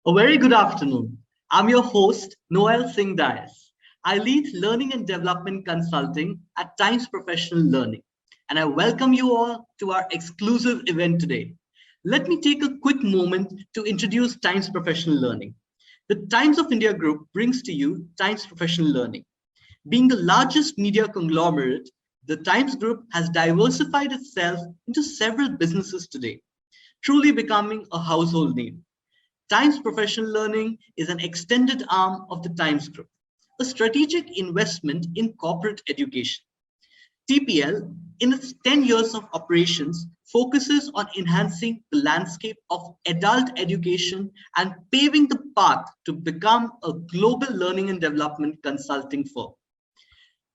A very good afternoon. I'm your host, Noel Singh Dias. I lead learning and development consulting at Times Professional Learning, and I welcome you all to our exclusive event today. Let me take a quick moment to introduce Times Professional Learning. The Times of India Group brings to you Times Professional Learning. Being the largest media conglomerate, the Times Group has diversified itself into several businesses today, truly becoming a household name. Times Professional Learning is an extended arm of the Times Group, a strategic investment in corporate education. TPL, in its 10 years of operations, focuses on enhancing the landscape of adult education and paving the path to become a global learning and development consulting firm.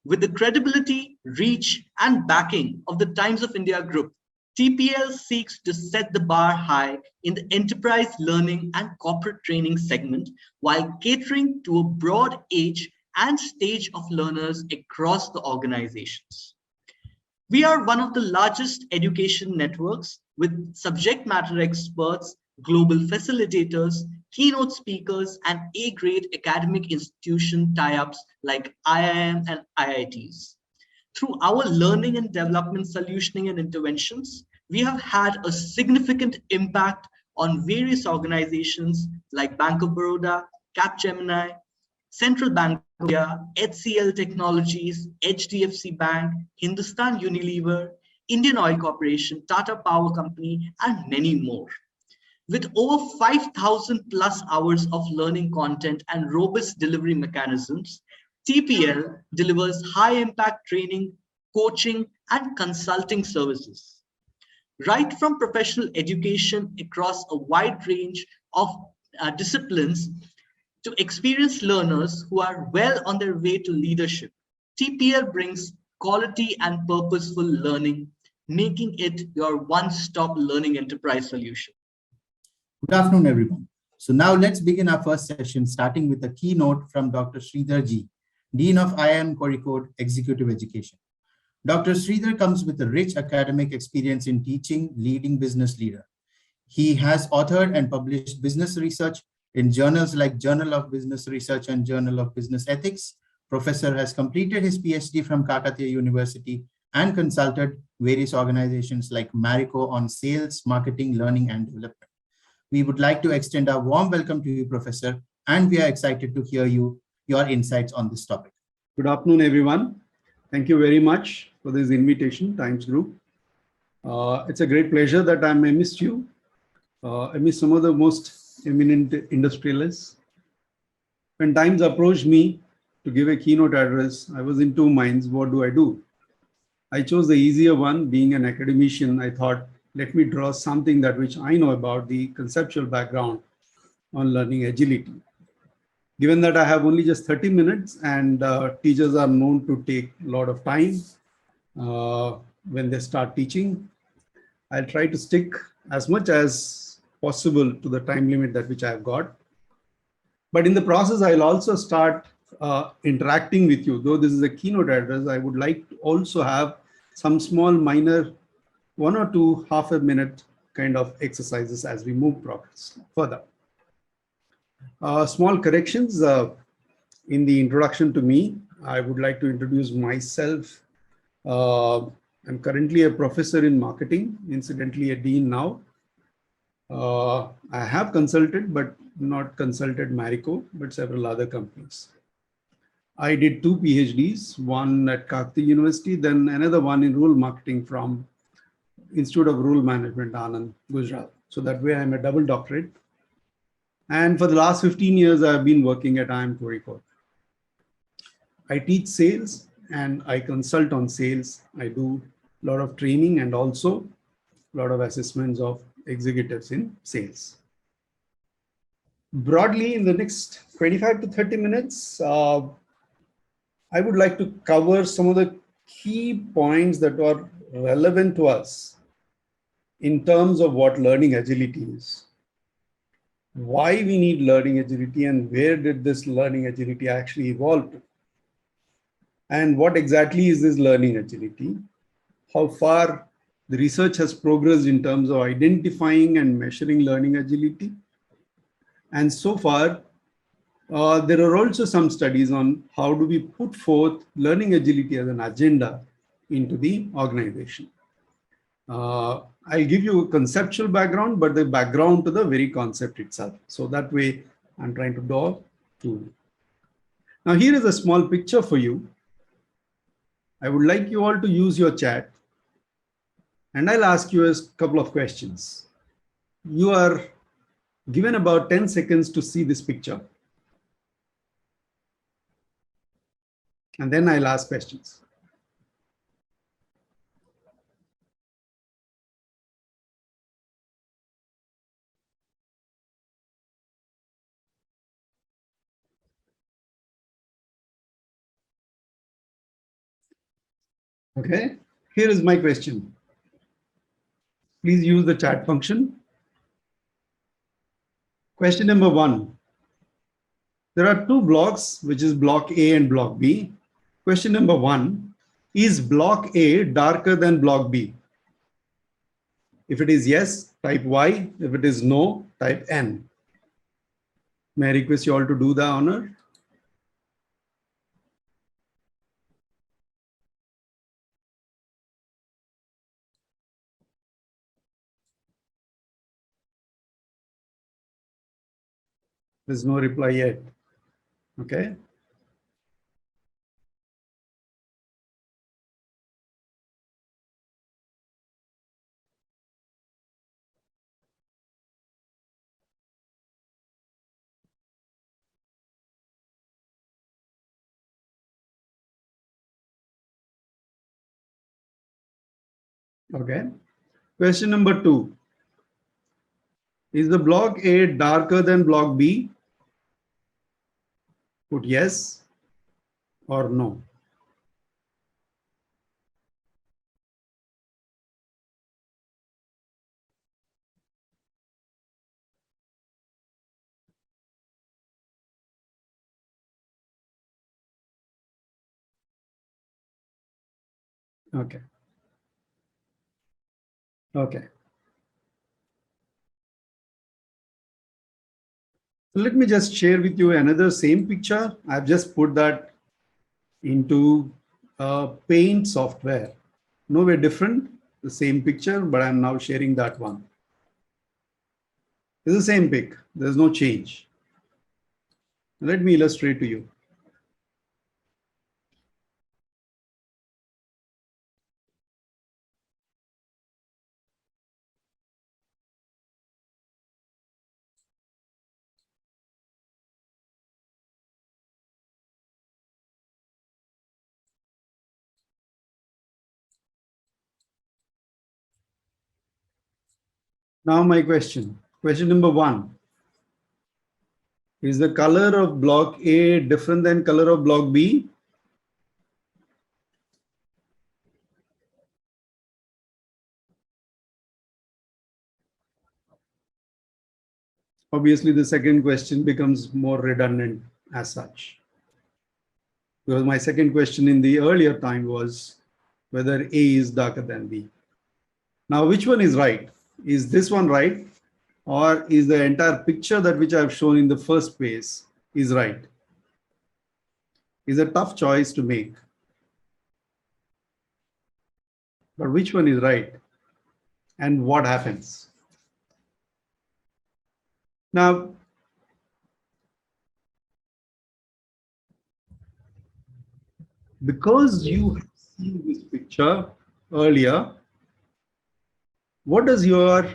With the credibility, reach, and backing of the Times of India Group, TPL seeks to set the bar high in the enterprise learning and corporate training segment while catering to a broad age and stage of learners across the organizations. We are one of the largest education networks with subject matter experts, global facilitators, keynote speakers, and A-grade academic institution tie-ups like IIM and IITs. Through our learning and development solutioning and interventions, we have had a significant impact on various organizations like Bank of Baroda, Capgemini, Central Bank of India, HCL Technologies, HDFC Bank, Hindustan Unilever, Indian Oil Corporation, Tata Power Company, and many more. With over 5,000 plus hours of learning content and robust delivery mechanisms, TPL delivers high impact training, coaching, and consulting services. Right from professional education across a wide range of disciplines to experienced learners who are well on their way to leadership, TPL brings quality and purposeful learning, making it your one-stop learning enterprise solution. Good afternoon, everyone. So now let's begin our first session, starting with a keynote from Dr. Sridhar G, Dean of IIM Kozhikode Executive Education. Dr. Sridhar comes with a rich academic experience in teaching, leading business leader. He has authored and published business research in journals like Journal of Business Research and Journal of Business Ethics. Professor has completed his PhD from Kakatiya University and consulted various organizations like Marico on sales, marketing, learning, and development. We would like to extend our warm welcome to you, Professor, and we are excited to hear your insights on this topic. Good afternoon, everyone. Thank you very much for this invitation, Times Group. It's a great pleasure that I missed you. I missed some of the most eminent industrialists. When Times approached me to give a keynote address, I was in two minds. What do I do? I chose the easier one. Being an academician, I thought, let me draw something that which I know about the conceptual background on learning agility. Given that I have only just 30 minutes and teachers are known to take a lot of time when they start teaching, I'll try to stick as much as possible to the time limit that which I've got. But in the process, I'll also start interacting with you. Though this is a keynote address, I would like to also have some small minor 1 or 2 half-a-minute kind of exercises as we move progress further. Small corrections in the introduction to me. I would like to introduce myself. I'm currently a professor in marketing, incidentally a dean now. I have consulted, but not consulted Marico, but several other companies. I did 2 PhDs, one at Kakatiya University, then another one in rural marketing from Institute of Rural Management, Anand, Gujarat. So that way I'm a double doctorate. And for the last 15 years, I've been working at IIM Kozhikode. I teach sales and I consult on sales. I do a lot of training and also a lot of assessments of executives in sales. Broadly, in the next 25 to 30 minutes, I would like to cover some of the key points that are relevant to us in terms of what learning agility is, why we need learning agility, and where did this learning agility actually evolve to, and what exactly is this learning agility, how far the research has progressed in terms of identifying and measuring learning agility, And so far, there are also some studies on how do we put forth learning agility as an agenda into the organization. I'll give you a conceptual background, but the background to the very concept itself. So that way I'm trying to draw two. Now here is a small picture for you. I would like you all to use your chat, and I'll ask you a couple of questions. You are given about 10 seconds to see this picture. And then I'll ask questions. Okay, here is my question. Please use the chat function. Question number 1. There are two blocks, which is block A and block B. Question number 1, is block A darker than block B? If it is yes, type Y. If it is no, type N. May I request you all to do the honor? There's no reply yet. Okay. Okay. Question number 2. Is the block A darker than block B? Put yes or no. Okay. Okay. Let me just share with you another same picture. I've just put that into Paint software. Nowhere different, the same picture, but I'm now sharing that one. It's the same pic. There's no change. Let me illustrate to you. Now my question. Question number 1. Is the color of block A different than color of block B? Obviously, the second question becomes more redundant as such. Because my second question in the earlier time was whether A is darker than B. Now, which one is right? Is this one right? Or is the entire picture that which I've shown in the first phase is right? It's a tough choice to make. But which one is right? And what happens? Now, because you have seen this picture earlier, what does your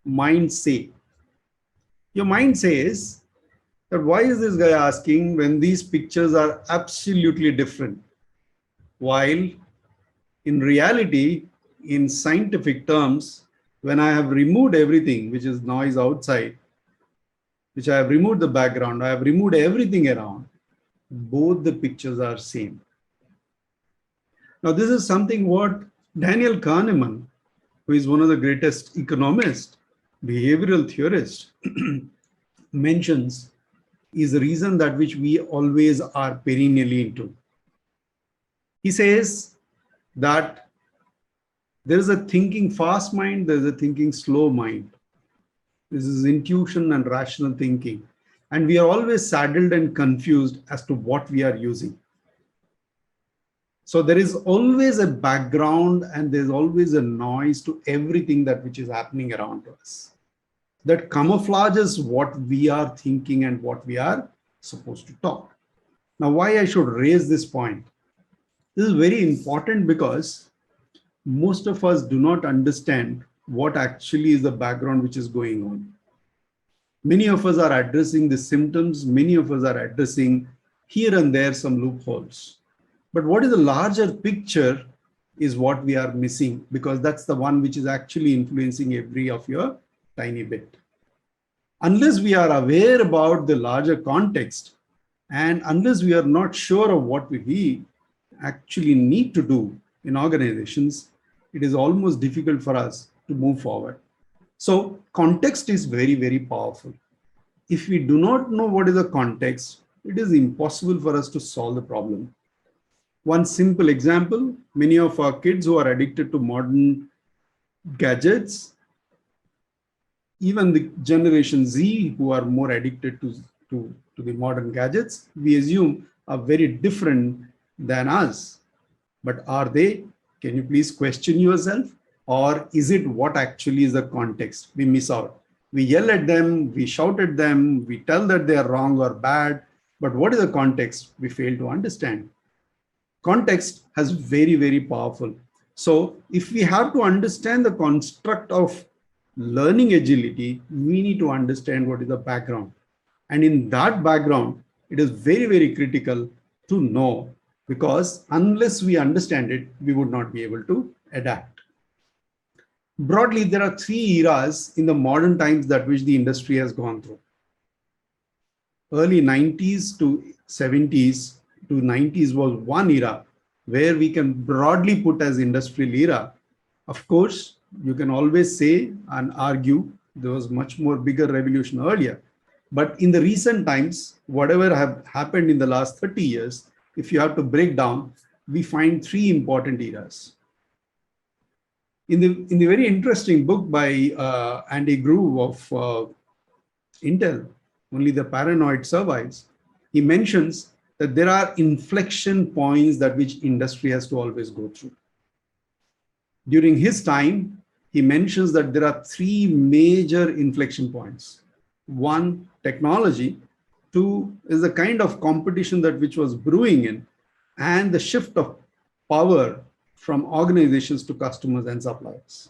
mind say? Your mind says that why is this guy asking when these pictures are absolutely different? While in reality, in scientific terms, when I have removed everything, which is noise outside, which I have removed the background, I have removed everything around, both the pictures are same. Now, this is something what Daniel Kahneman, who is one of the greatest economists, behavioral theorists, mentions is the reason that which we always are perennially into. He says that there is a thinking fast mind, there is a thinking slow mind. This is intuition and rational thinking. And we are always saddled and confused as to what we are using. So there is always a background and there's always a noise to everything that which is happening around us. That camouflages what we are thinking and what we are supposed to talk. Now, why I should raise this point? This is very important because most of us do not understand what actually is the background which is going on. Many of us are addressing the symptoms. Many of us are addressing here and there some loopholes. But what is the larger picture is what we are missing, because that's the one which is actually influencing every of your tiny bit. Unless we are aware about the larger context, and unless we are not sure of what we actually need to do in organizations, it is almost difficult for us to move forward. So context is very, very powerful. If we do not know what is the context, it is impossible for us to solve the problem. One simple example, many of our kids who are addicted to modern gadgets, even the Generation Z who are more addicted to the modern gadgets, we assume are very different than us. But are they? Can you please question yourself? Or is it what actually is the context? We miss out. We yell at them, we shout at them, we tell that they are wrong or bad. But what is the context? We fail to understand. Context has very, very powerful. So if we have to understand the construct of learning agility, we need to understand what is the background. And in that background, it is very, very critical to know, because unless we understand it, we would not be able to adapt. Broadly, there are three eras in the modern times that which the industry has gone through. Early 90s to 70s to 90s was one era where we can broadly put as industrial era. Of course, you can always say and argue there was much more bigger revolution earlier. But in the recent times, whatever have happened in the last 30 years, if you have to break down, we find three important eras. In the very interesting book by Andy Grove of Intel, Only the Paranoid Survives, he mentions that there are inflection points that which industry has to always go through. During his time, he mentions that there are three major inflection points. One, technology. Two is the kind of competition that which was brewing in, and the shift of power from organizations to customers and suppliers.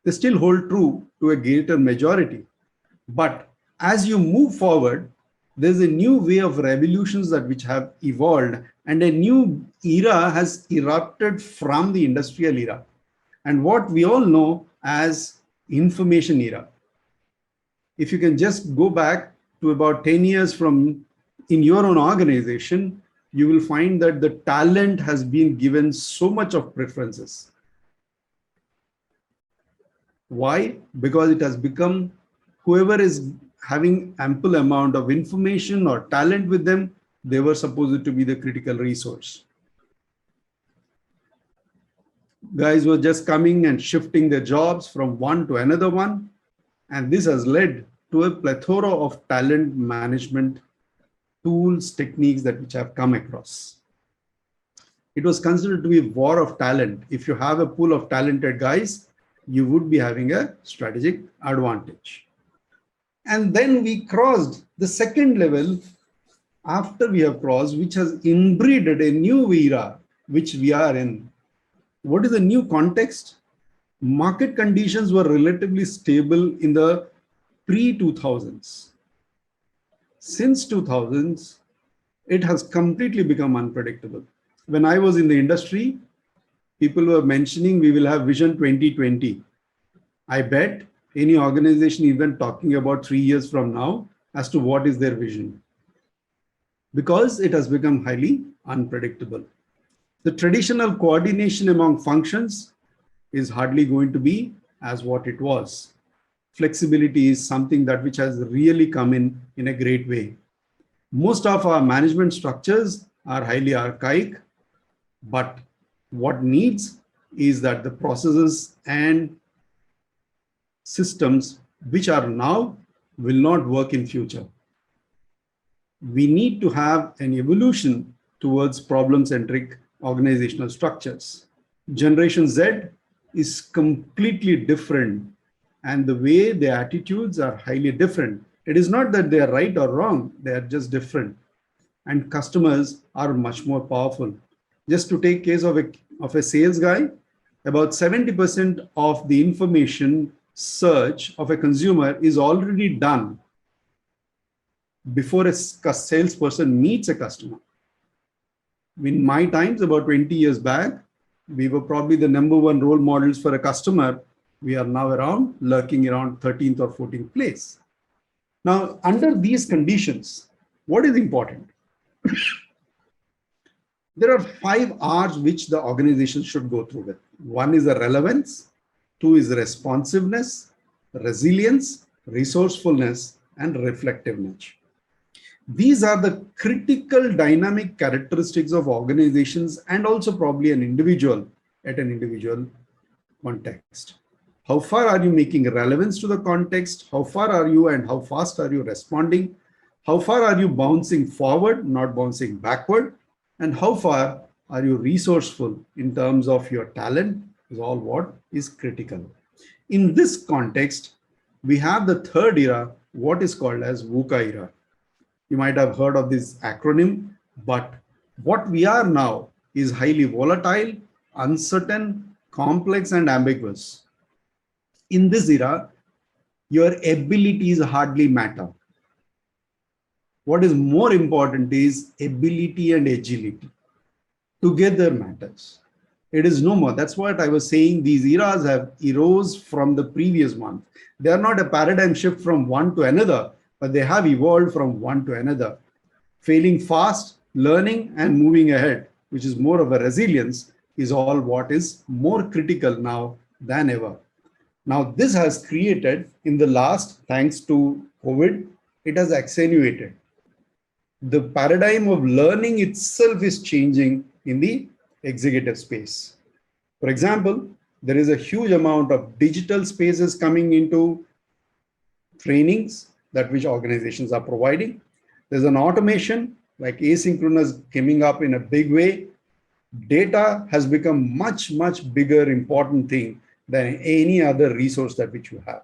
They still hold true to a greater majority. But as you move forward, there's a new way of revolutions that which have evolved, and a new era has erupted from the industrial era, and what we all know as information era. If you can just go back to about 10 years from in your own organization, you will find that the talent has been given so much of preferences. Why? Because it has become whoever is having ample amount of information or talent with them, they were supposed to be the critical resource. Guys were just coming and shifting their jobs from one to another one. And this has led to a plethora of talent management tools, techniques that which have come across. It was considered to be a war of talent. If you have a pool of talented guys, you would be having a strategic advantage. And then we crossed the second level after we have crossed, which has inbreeded a new era, which we are in. What is the new context? Market conditions were relatively stable in the pre-2000s. Since 2000s, it has completely become unpredictable. When I was in the industry, people were mentioning we will have Vision 2020. I bet any organization even talking about 3 years from now as to what is their vision, because it has become highly unpredictable. The traditional coordination among functions is hardly going to be as what it was. Flexibility is something that which has really come in a great way. Most of our management structures are highly archaic, but what needs is that the processes and systems which are now will not work in future. We need to have an evolution towards problem-centric organizational structures. Generation Z is completely different, and the way their attitudes are highly different. It is not that they are right or wrong, they are just different. And customers are much more powerful. Just to take case of a sales guy, about 70% of the information search of a consumer is already done before a salesperson meets a customer. In my times, about 20 years back, we were probably the #1 role models for a customer. We are now lurking around 13th or 14th place. Now, under these conditions, what is important? There are 5 R's which the organization should go through with. 1 is the relevance, 2 is responsiveness, resilience, resourcefulness, and reflectiveness. These are the critical dynamic characteristics of organizations and also probably an individual at an individual context. How far are you making relevance to the context? How far are you and how fast are you responding? How far are you bouncing forward, not bouncing backward? And how far are you resourceful in terms of your talent is all what is critical. In this context, we have the third era, what is called as VUCA era. You might have heard of this acronym, but what we are now is highly volatile, uncertain, complex, and ambiguous. In this era, your abilities hardly matter. What is more important is ability and agility. Together matters. It is no more. That's what I was saying. These eras have arose from the previous one. They are not a paradigm shift from one to another, but they have evolved from one to another. Failing fast, learning, and moving ahead, which is more of a resilience, is all what is more critical now than ever. Now, this has created in the last, thanks to COVID, it has accentuated. The paradigm of learning itself is changing in the executive space. For example, there is a huge amount of digital spaces coming into trainings that which organizations are providing. There's an automation like asynchronous coming up in a big way. Data has become much, much bigger important thing than any other resource that which you have.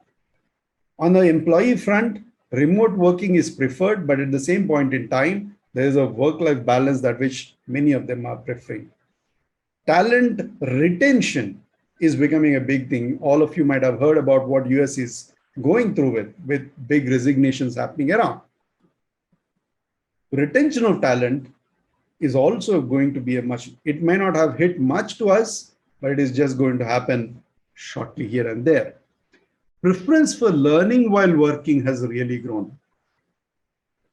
On the employee front, remote working is preferred, but at the same point in time, there is a work-life balance that which many of them are preferring. Talent retention is becoming a big thing. All of you might have heard about what US is going through with big resignations happening around. Retention of talent is also going to be it may not have hit much to us, but it is just going to happen shortly here and there. Preference for learning while working has really grown.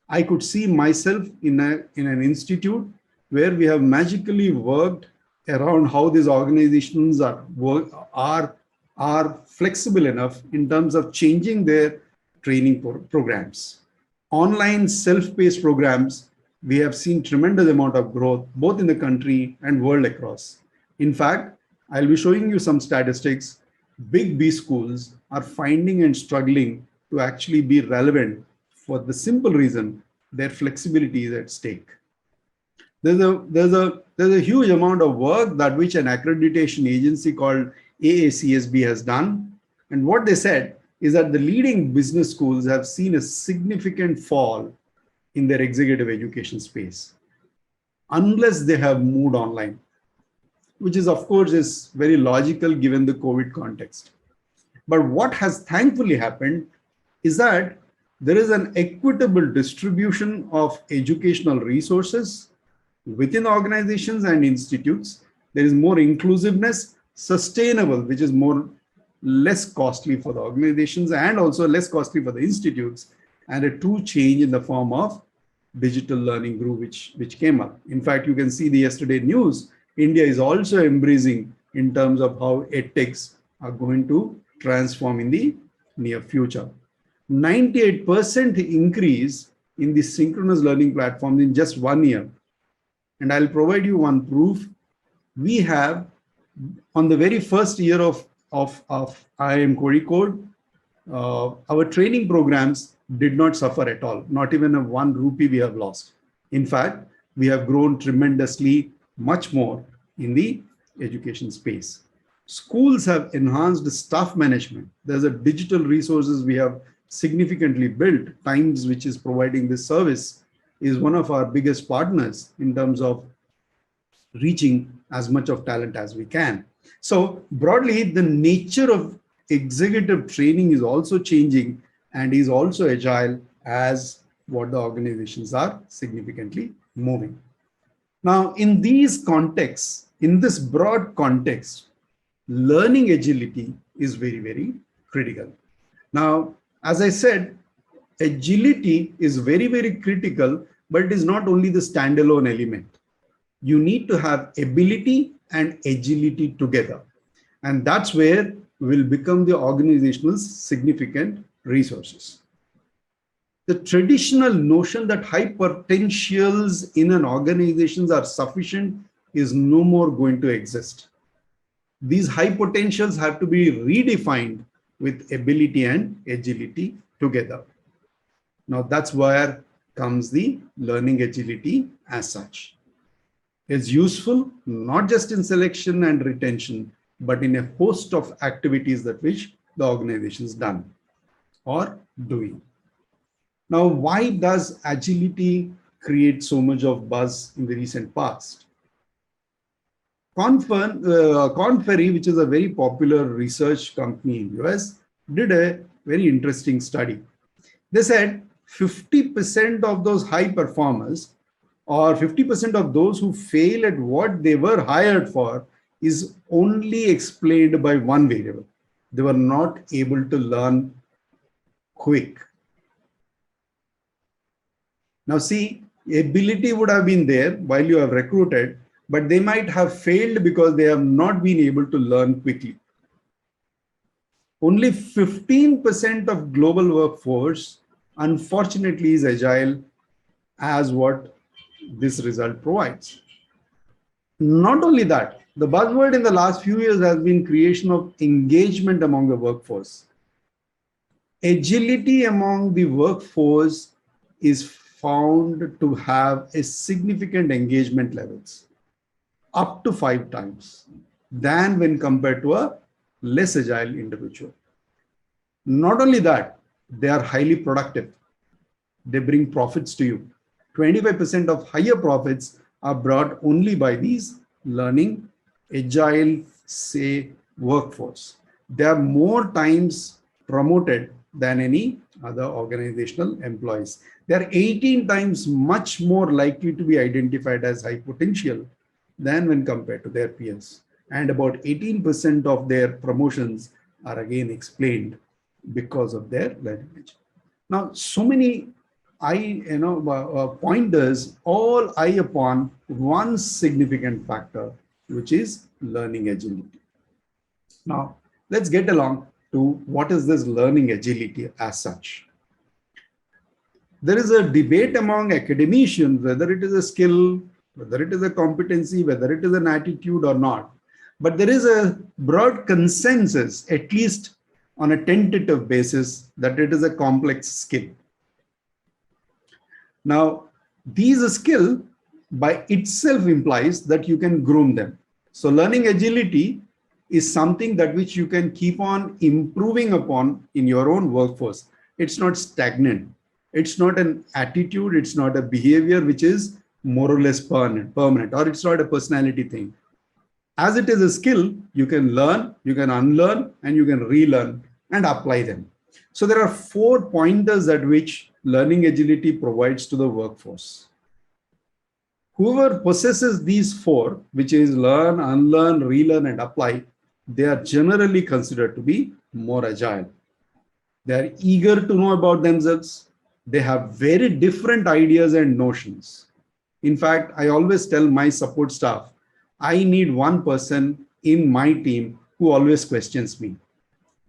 I could see myself in an institute where we have magically worked around how these organizations are flexible enough in terms of changing their training programs. Online self-paced programs, we have seen tremendous amount of growth, both in the country and world across. In fact, I'll be showing you some statistics. Big B schools are finding and struggling to actually be relevant for the simple reason their flexibility is at stake. There's a huge amount of work that which an accreditation agency called AACSB has done. And what they said is that the leading business schools have seen a significant fall in their executive education space, unless they have moved online, which is, of course, is very logical given the COVID context. But what has thankfully happened is that there is an equitable distribution of educational resources within organizations and institutes. There is more inclusiveness, sustainable, which is less costly for the organizations and also less costly for the institutes, and a true change in the form of digital learning group, which came up. In fact, you can see the yesterday news, India is also embracing in terms of how edtechs are going to transform in the near future. 98% increase in the synchronous learning platforms in just 1 year. And I'll provide you one proof. We have, on the very first year of IIM Kozhikode, our training programs did not suffer at all. Not even a 1 rupee we have lost. In fact, we have grown tremendously much more in the education space. Schools have enhanced staff management. There's a digital resources we have significantly built. Times, which is providing this service, is one of our biggest partners in terms of reaching as much of talent as we can. So broadly, the nature of executive training is also changing and is also agile as what the organizations are significantly moving. Now, in these contexts, in this broad context, learning agility is very, very critical. Now, as I said, agility is very, very critical, but it is not only the standalone element. You need to have ability and agility together. And that's where will become the organization's significant resources. The traditional notion that high potentials in an organization are sufficient is no more going to exist. These high potentials have to be redefined with ability and agility together. Now that's where comes the learning agility as such. It's useful not just in selection and retention, but in a host of activities that which the organization is done or doing. Now, why does agility create so much of buzz in the recent past? Korn Ferry, which is a very popular research company in the US, did a very interesting study. They said 50% of those high performers or 50% of those who fail at what they were hired for is only explained by one variable. They were not able to learn quick. Now see, ability would have been there while you have recruited, but they might have failed because they have not been able to learn quickly. Only 15% of global workforce, unfortunately, is agile as what this result provides. Not only that, the buzzword in the last few years has been creation of engagement among the workforce. Agility among the workforce is found to have a significant engagement levels, up to 5 times than when compared to a less agile individual. Not only that, they are highly productive. They bring profits to you. 25% of higher profits are brought only by these learning agile, say, workforce. They are more times promoted than any other organizational employees. They are 18 times much more likely to be identified as high potential than when compared to their peers. And about 18% of their promotions are again explained because of their learning. Now, so many pointers all eye upon one significant factor, which is learning agility. Now, let's get along to what is this learning agility as such. There is a debate among academicians whether it is a skill, whether it is a competency, whether it is an attitude or not. But there is a broad consensus, at least on a tentative basis, that it is a complex skill. Now, these skill by itself implies that you can groom them. So learning agility is something that which you can keep on improving upon in your own workforce. It's not stagnant. It's not an attitude. It's not a behavior which is more or less permanent, or it's not a personality thing. As it is a skill, you can learn, you can unlearn, and you can relearn and apply them. So there are 4 pointers at which learning agility provides to the workforce. Whoever possesses these 4, which is learn, unlearn, relearn, and apply, they are generally considered to be more agile. They are eager to know about themselves. They have very different ideas and notions. In fact, I always tell my support staff, I need one person in my team who always questions me.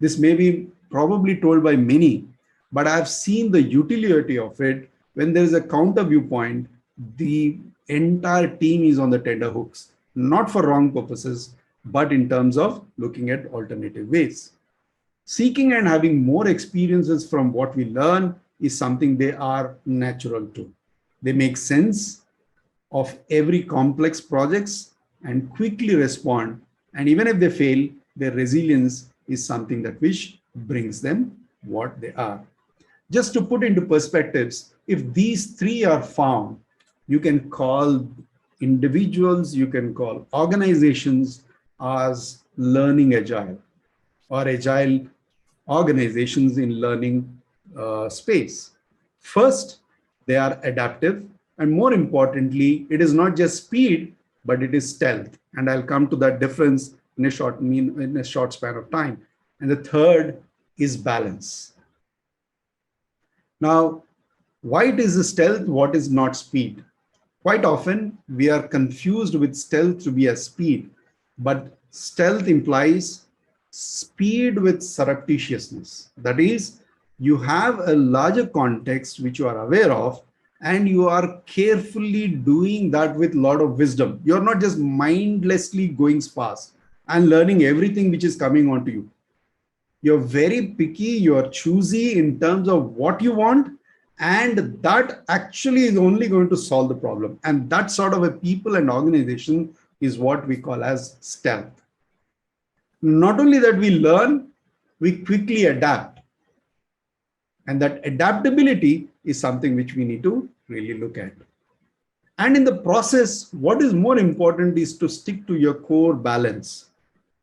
This may be probably told by many, but I have seen the utility of it. When there is a counter viewpoint, the entire team is on the tender hooks, not for wrong purposes, but in terms of looking at alternative ways. Seeking and having more experiences from what we learn is something they are natural to. They make sense of every complex projects and quickly respond. And even if they fail, their resilience is something that which brings them what they are. Just to put into perspectives, if these three are found, you can call individuals, you can call organizations as learning agile or agile organizations in learning space. First, they are adaptive, and more importantly, it is not just speed, but it is stealth. And I'll come to that difference in a short span of time. And the third is balance. Now, why it is a stealth? What is not speed? Quite often, we are confused with stealth to be a speed, but stealth implies speed with surreptitiousness. That is, you have a larger context which you are aware of, and you are carefully doing that with a lot of wisdom. You're not just mindlessly going fast and learning everything which is coming onto you. You're very picky, you're choosy in terms of what you want, and that actually is only going to solve the problem. And that sort of a people and organization is what we call as stealth. Not only that we learn, we quickly adapt. And that adaptability is something which we need to really look at. And in the process, what is more important is to stick to your core balance.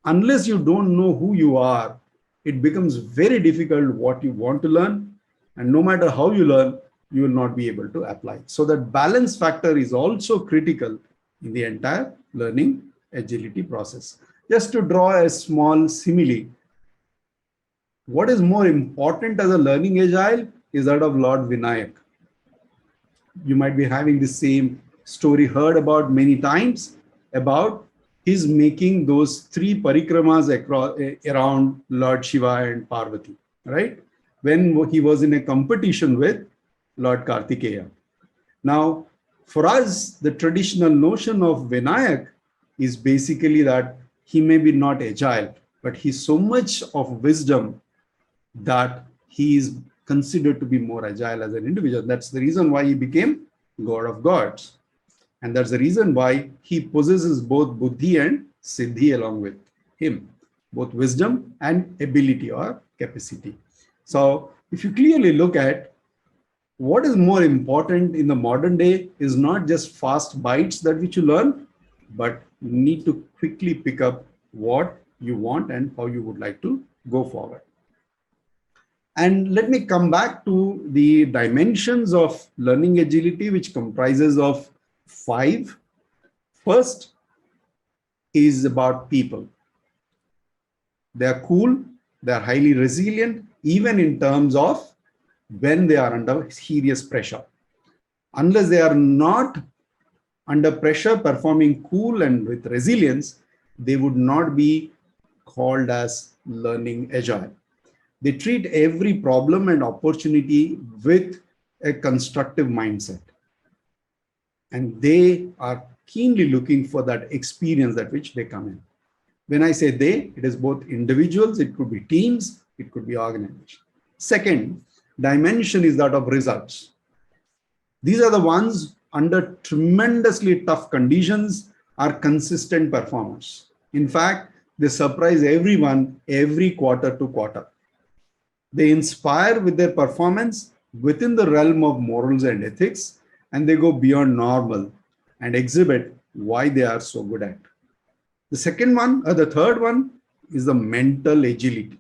Unless you don't know who you are, it becomes very difficult what you want to learn. And no matter how you learn, you will not be able to apply. So that balance factor is also critical in the entire learning agility process. Just to draw a small simile, what is more important as a learning agile is that of Lord Vinayak. You might be having the same story heard about many times about his making those 3 parikramas around Lord Shiva and Parvati, right? When he was in a competition with Lord Kartikeya. Now, for us, the traditional notion of Vinayak is basically that he may be not agile, but he's so much of wisdom that he is considered to be more agile as an individual. That's the reason why he became God of gods. And that's the reason why he possesses both buddhi and siddhi along with him, both wisdom and ability or capacity. So if you clearly look at what is more important in the modern day is not just fast bites that which you learn, but you need to quickly pick up what you want and how you would like to go forward. And let me come back to the dimensions of learning agility, which comprises of 5. First is about people. They are cool, they are highly resilient, even in terms of when they are under serious pressure. Unless they are not under pressure, performing cool and with resilience, they would not be called as learning agile. They treat every problem and opportunity with a constructive mindset. And they are keenly looking for that experience at which they come in. When I say they, it is both individuals, it could be teams, it could be organizations. Second dimension is that of results. These are the ones under tremendously tough conditions are consistent performers. In fact, they surprise everyone every quarter to quarter. They inspire with their performance within the realm of morals and ethics, and they go beyond normal and exhibit why they are so good at. The third one is the mental agility.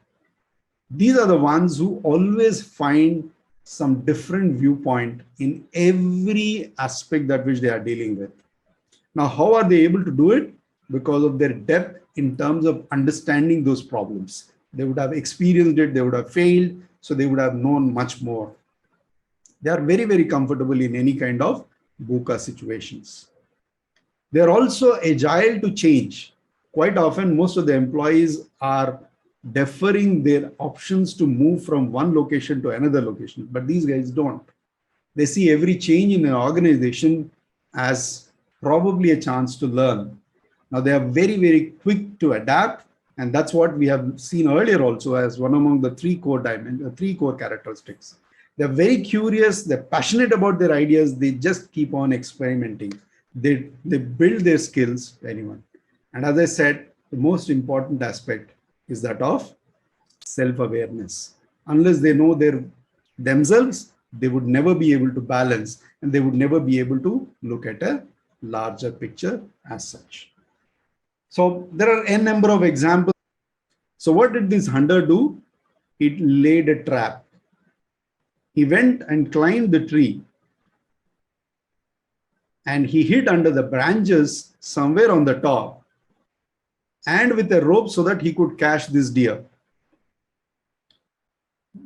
These are the ones who always find some different viewpoint in every aspect that which they are dealing with. Now, how are they able to do it? Because of their depth in terms of understanding those problems. They would have experienced it, they would have failed, so they would have known much more. They are very, very comfortable in any kind of VUCA situations. They are also agile to change. Quite often, most of the employees are deferring their options to move from one location to another location, but these guys don't. They see every change in an organization as probably a chance to learn. Now, they are very, very quick to adapt, And that's what we have seen earlier also as one among the three core characteristics. They're very curious, they're passionate about their ideas, they just keep on experimenting. They build their skills to anyone. And as I said, the most important aspect is that of self-awareness. Unless they know themselves, they would never be able to balance, and they would never be able to look at a larger picture as such. So there are n number of examples. So what did this hunter do? He laid a trap. He went and climbed the tree, and he hid under the branches somewhere on the top, and with a rope so that he could catch this deer.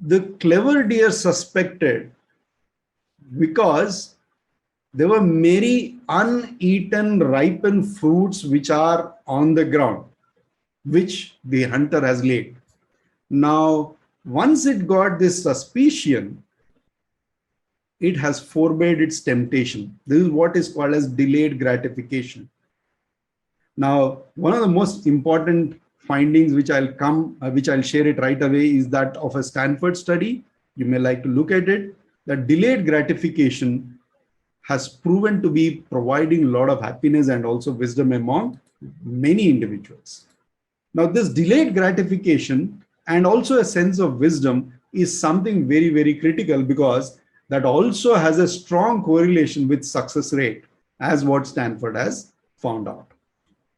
The clever deer suspected, because there were many uneaten ripened fruits which are on the ground, which the hunter has laid. Now, once it got this suspicion, it has forbade its temptation. This is what is called as delayed gratification. Now, one of the most important findings which I'll share it right away is that of a Stanford study. You may like to look at it. That delayed gratification has proven to be providing a lot of happiness and also wisdom among many individuals. Now, this delayed gratification and also a sense of wisdom is something very, very critical, because that also has a strong correlation with success rate, as what Stanford has found out.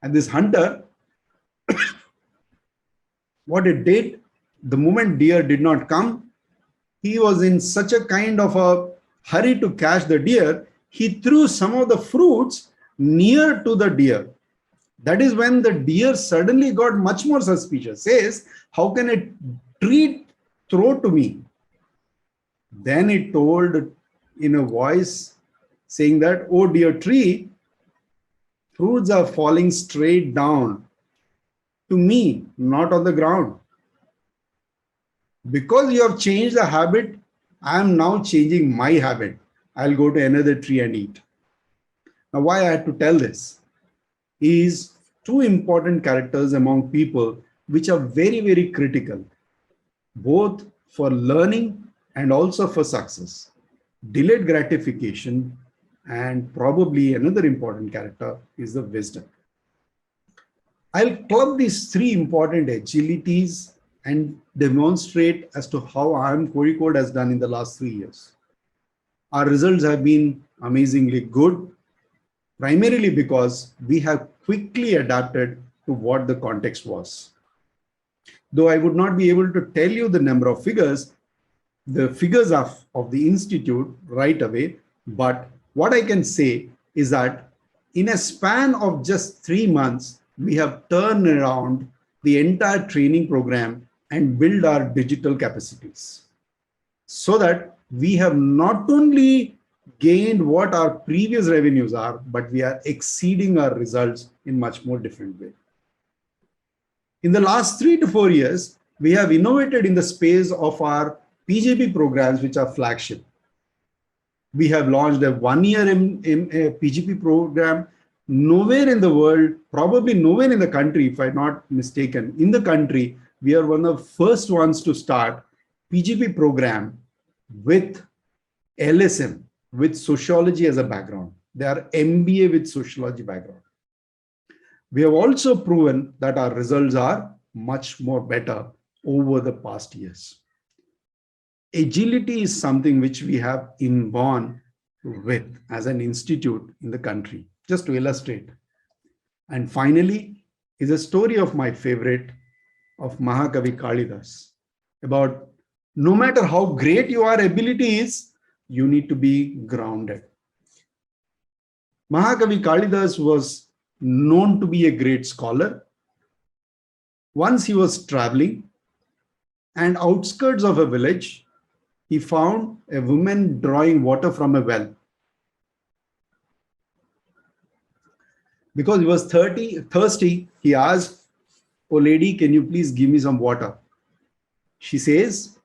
And this hunter, what it did, the moment deer did not come, he was in such a kind of a hurry to catch the deer, he threw some of the fruits near to the deer. That is when the deer suddenly got much more suspicious, says, how can a tree throw to me? Then it told in a voice saying that, oh dear tree, fruits are falling straight down to me, not on the ground. Because you have changed the habit, I am now changing my habit. I'll go to another tree and eat. Now, why I had to tell this is two important characters among people which are very, very critical, both for learning and also for success. Delayed gratification, and probably another important character is the wisdom. I'll club these three important agilities and demonstrate as to how IIM Kozhikode has done in the last 3 years. Our results have been amazingly good, primarily because we have quickly adapted to what the context was. Though I would not be able to tell you the number of figures, the figures of the institute right away, but what I can say is that in a span of just 3 months, we have turned around the entire training program and build our digital capacities, so that we have not only gained what our previous revenues are, but we are exceeding our results in much more different way. In the last 3 to 4 years, we have innovated in the space of our PGP programs, which are flagship. We have launched a 1-year PGP program. Nowhere in the world, probably nowhere in the country, if I'm not mistaken, in the country, we are one of the first ones to start PGP program with LSM, with sociology as a background. They are MBA with sociology background. We have also proven that our results are much more better over the past years. Agility is something which we have inborn with as an institute in the country, just to illustrate. And finally is a story of my favorite, of Mahakavi Kalidas, about no matter how great your ability is, you need to be grounded. Mahakavi Kalidas was known to be a great scholar. Once he was traveling, and outskirts of a village, he found a woman drawing water from a well. Because he was thirsty, he asked, "Oh lady, can you please give me some water?" She says,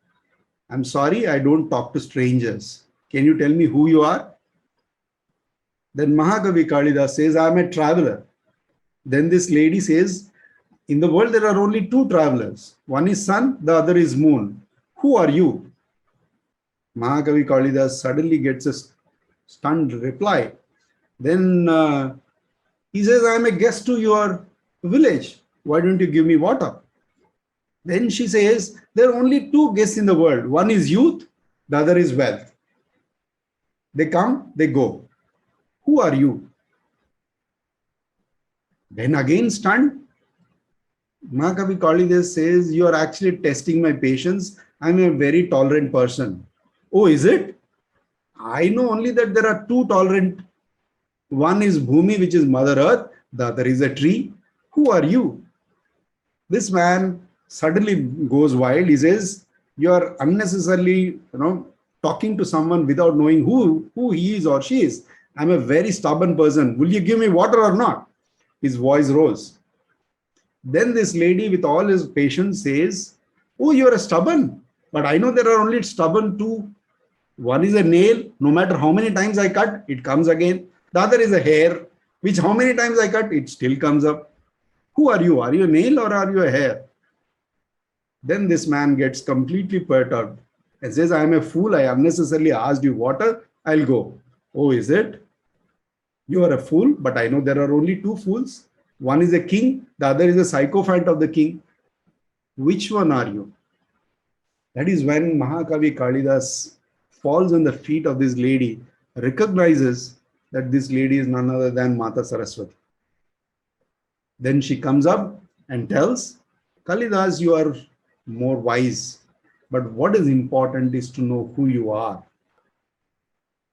"I'm sorry, I don't talk to strangers. Can you tell me who you are?" Then Mahakavi Kalidas says, "I'm a traveler." Then this lady says, In the world, there are only two travelers. One is sun, the other is moon. Who are you? Mahakavi Kalidas suddenly gets a stunned reply. Then he says, I am a guest to your village. Why don't you give me water? Then she says, there are only two guests in the world. One is youth, the other is wealth. They come, they go. Who are you? Then again stunned, Mahakavi Kalidas says, you are actually testing my patience. I'm a very tolerant person. Oh, is it? I know only that there are two tolerant. One is Bhumi, which is Mother Earth. The other is a tree. Who are you? This man suddenly goes wild. He says, you are unnecessarily, talking to someone without knowing who he is or she is. I'm a very stubborn person. Will you give me water or not? His voice rose. Then this lady with all his patience says, oh, you're a stubborn. But I know there are only stubborn two. One is a nail. No matter how many times I cut, it comes again. The other is a hair, which how many times I cut, it still comes up. Who are you? Are you a nail or are you a hair? Then this man gets completely perturbed and says, I am a fool. I unnecessarily asked you water. I'll go. Oh, is it? You are a fool, but I know there are only two fools. One is a king. The other is a sycophant of the king. Which one are you? That is when Mahakavi Kalidas falls on the feet of this lady, recognizes that this lady is none other than Mata Saraswati. Then she comes up and tells, Kalidas, you are more wise. But what is important is to know who you are,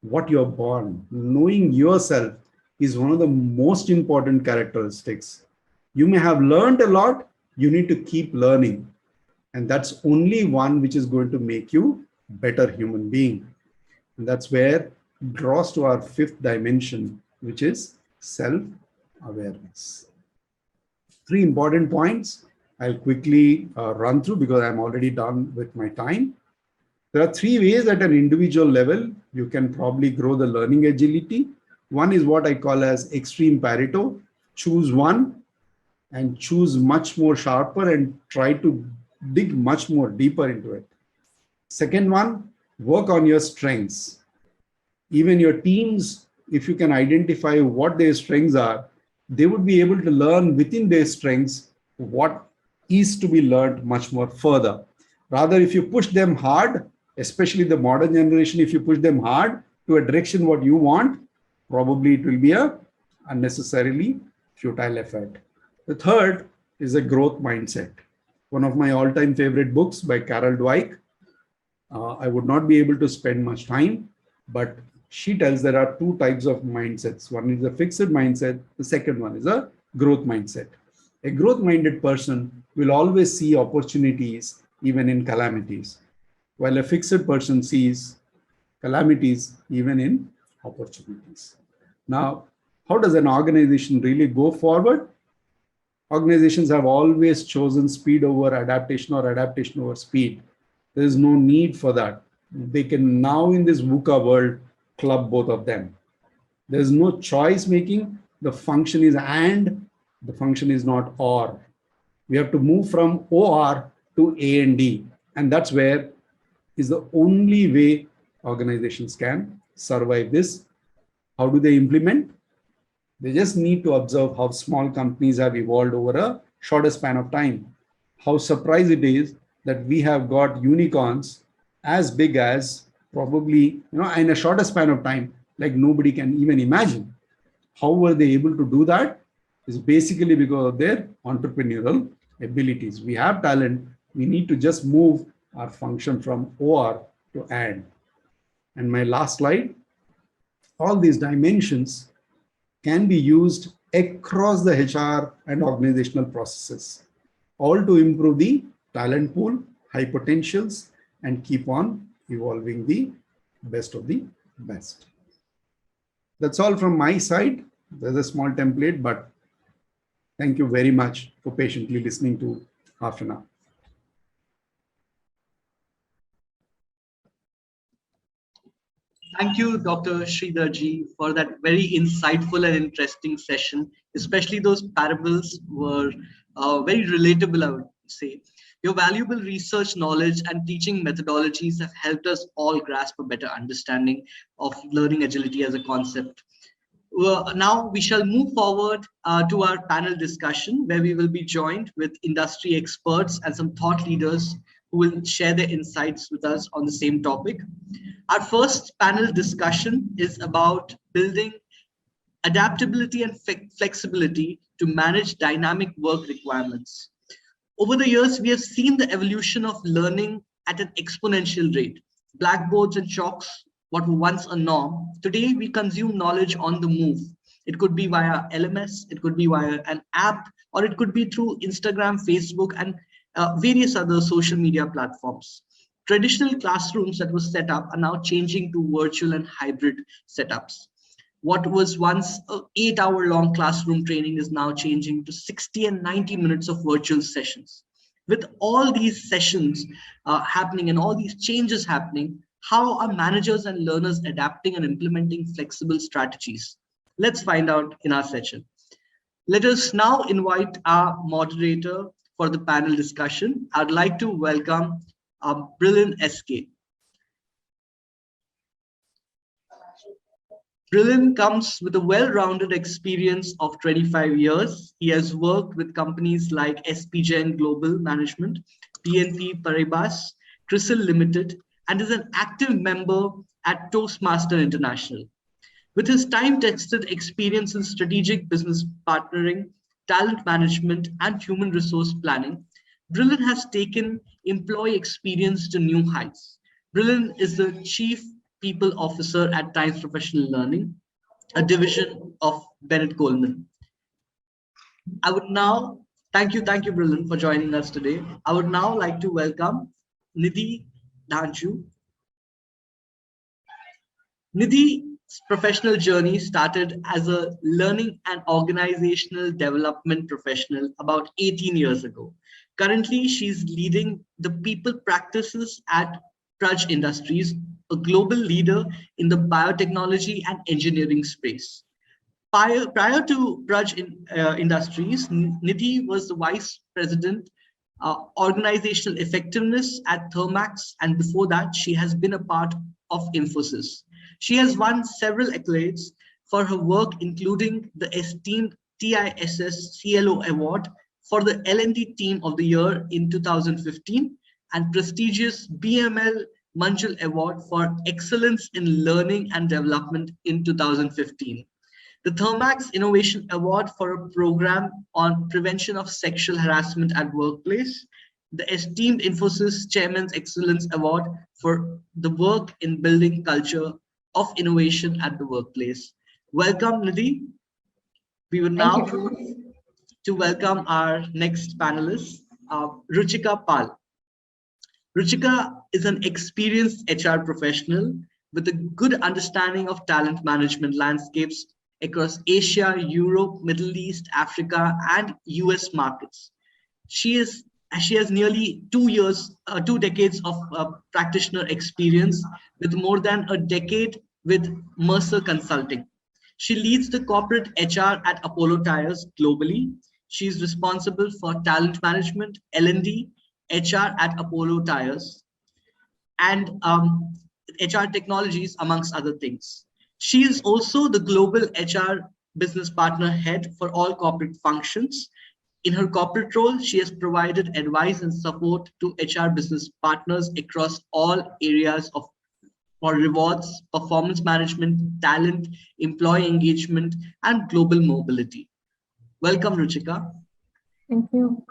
what you are born. Knowing yourself is one of the most important characteristics. You may have learned a lot, you need to keep learning. And that's only one which is going to make you a better human being. And that's where it draws to our fifth dimension, which is self-awareness. 3 important points I'll quickly run through because I'm already done with my time. There are 3 ways at an individual level you can probably grow the learning agility. One is what I call as extreme Pareto. Choose one and choose much more sharper and try to dig much more deeper into it. Second one, work on your strengths. Even your teams, if you can identify what their strengths are, they would be able to learn within their strengths what is to be learned much more further. Rather, if you push them hard, especially the modern generation, if you push them hard to a direction what you want, probably it will be a unnecessarily futile effort. The third is a growth mindset. One of my all-time favorite books by Carol Dweck. I would not be able to spend much time, but she tells there are 2 types of mindsets. One is a fixed mindset. The second one is a growth mindset. A growth-minded person will always see opportunities even in calamities, while a fixed person sees calamities even in opportunities. Now, how does an organization really go forward? Organizations have always chosen speed over adaptation or adaptation over speed. There is no need for that. They can now in this VUCA world club both of them. There is no choice making. The function is and, the function is not or. We have to move from OR to A and D. And that's where is the only way organizations can survive this. How do they implement? They just need to observe how small companies have evolved over a shorter span of time. How surprised it is that we have got unicorns as big as probably, in a shorter span of time, like nobody can even imagine. How were they able to do that? It's basically because of their entrepreneurial abilities. We have talent. We need to just move our function from OR to AND. And my last slide, all these dimensions can be used across the HR and organizational processes, all to improve the talent pool, high potentials, and keep on evolving the best of the best. That's all from my side. There's a small template, but thank you very much for patiently listening to half an hour. Thank you, Dr. Sridhar ji, for that very insightful and interesting session. Especially those parables were very relatable, I would say. Your valuable research knowledge and teaching methodologies have helped us all grasp a better understanding of learning agility as a concept. Well, now we shall move forward to our panel discussion, where we will be joined with industry experts and some thought leaders who will share their insights with us on the same topic. Our first panel discussion is about building adaptability and flexibility to manage dynamic work requirements. Over the years, we have seen the evolution of learning at an exponential rate. Blackboards and chalks, what were once a norm, today we consume knowledge on the move. It could be via LMS, it could be via an app, or it could be through Instagram, Facebook, and various other social media platforms. Traditional classrooms that were set up are now changing to virtual and hybrid setups. What was once an 8-hour-long classroom training is now changing to 60 and 90 minutes of virtual sessions. With all these sessions happening and all these changes happening, how are managers and learners adapting and implementing flexible strategies? Let's find out in our session. Let us now invite our moderator for the panel discussion. I'd like to welcome Brilin SK. Brilin comes with a well-rounded experience of 25 years. He has worked with companies like SPGen Global Management, BNP Paribas, CRISIL Limited, and is an active member at Toastmaster International. With his time-tested experience in strategic business partnering, talent management, and human resource planning, Brilin has taken employee experience to new heights. Brilin is the Chief People Officer at Times Professional Learning, a division of Bennett Coleman. I would now, thank you Brilin, for joining us today. I would now like to welcome Nidhi Dhanchu. Nidhi's professional journey started as a learning and organizational development professional about 18 years ago. Currently, she's leading the people practices at Praj Industries, a global leader in the biotechnology and engineering space. Prior to Praj Industries, Nidhi was the Vice President Organizational Effectiveness at Thermax, and before that, she has been a part of Infosys. She has won several accolades for her work, including the esteemed TISS CLO Award for the L&D Team of the Year in 2015 and prestigious BML Manjul Award for Excellence in Learning and Development in 2015. The Thermax Innovation Award for a program on prevention of sexual harassment at workplace, the esteemed Infosys Chairman's Excellence Award for the work in building culture of innovation at the workplace. Welcome, Nidhi. We would now to welcome our next panelist, Ruchika Pal. Ruchika is an experienced HR professional with a good understanding of talent management landscapes across Asia, Europe, Middle East, Africa, and US markets. She has nearly 2 decades of practitioner experience with more than a decade with Mercer Consulting. She leads the corporate HR at Apollo Tyres globally. She is responsible for talent management, L&D, HR at Apollo Tyres, and HR technologies, amongst other things. She is also the global HR business partner head for all corporate functions. In her corporate role, she has provided advice and support to HR business partners across all areas for rewards, performance management, talent, employee engagement, and global mobility. Welcome, Ruchika. Thank you.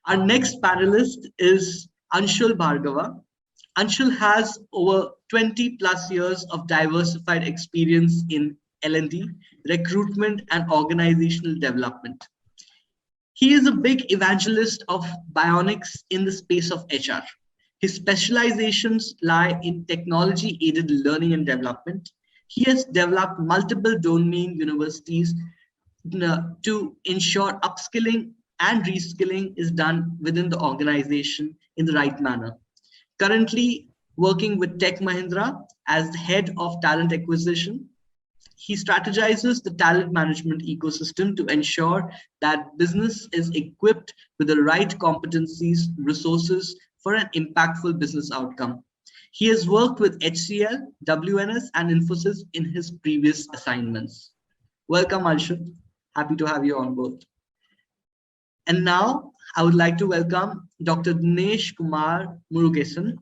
Our next panelist is Anshul Bhargava. Anshul has over 20 plus years of diversified experience in L&D, recruitment, and organizational development. He is a big evangelist of bionics in the space of HR. His specializations lie in technology-aided learning and development. He has developed multiple domain universities to ensure upskilling and reskilling is done within the organization in the right manner. Currently working with Tech Mahindra as the head of talent acquisition. he strategizes the talent management ecosystem to ensure that business is equipped with the right competencies, resources for an impactful business outcome. He has worked with HCL, WNS, and Infosys in his previous assignments. Welcome, Arshad. Happy to have you on board. And now I would like to welcome Dr. Dinesh Kumar Murugesan.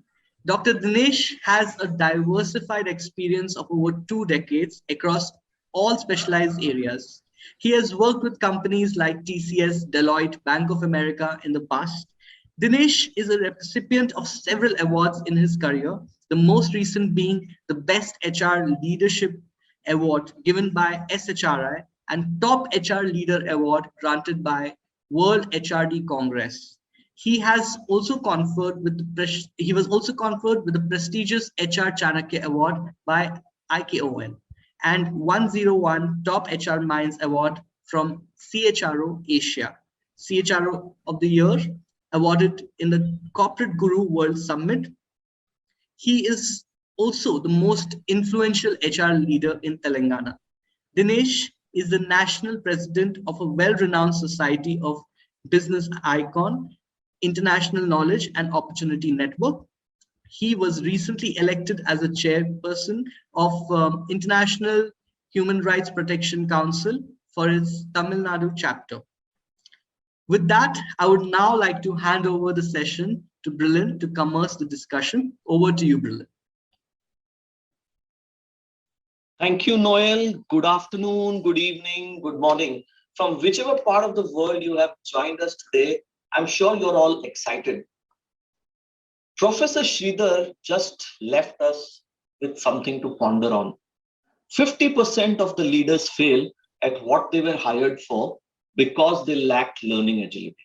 Dr. Dinesh has a diversified experience of over 2 decades across all specialized areas. He has worked with companies like TCS, Deloitte, Bank of America in the past. Dinesh is a recipient of several awards in his career, the most recent being the Best HR Leadership Award given by SHRI and Top HR Leader Award granted by World HRD Congress. He was also conferred with the prestigious HR Chanakya Award by IKON and 101 Top HR Minds Award from CHRO Asia, CHRO of the Year, awarded in the Corporate Guru World Summit. He is also the most influential HR leader in Telangana. Dinesh is the national president of a well-renowned society of business icon, International Knowledge and Opportunity Network. He was recently elected as a chairperson of International Human Rights Protection Council for its Tamil Nadu chapter. With that, I would now like to hand over the session to Brilliant to commence the discussion. Over to you, Brilliant. Thank you, Noel. Good afternoon, good evening, good morning. From whichever part of the world you have joined us today, I'm sure you're all excited. Professor Sridhar just left us with something to ponder on. 50% of the leaders fail at what they were hired for because they lacked learning agility.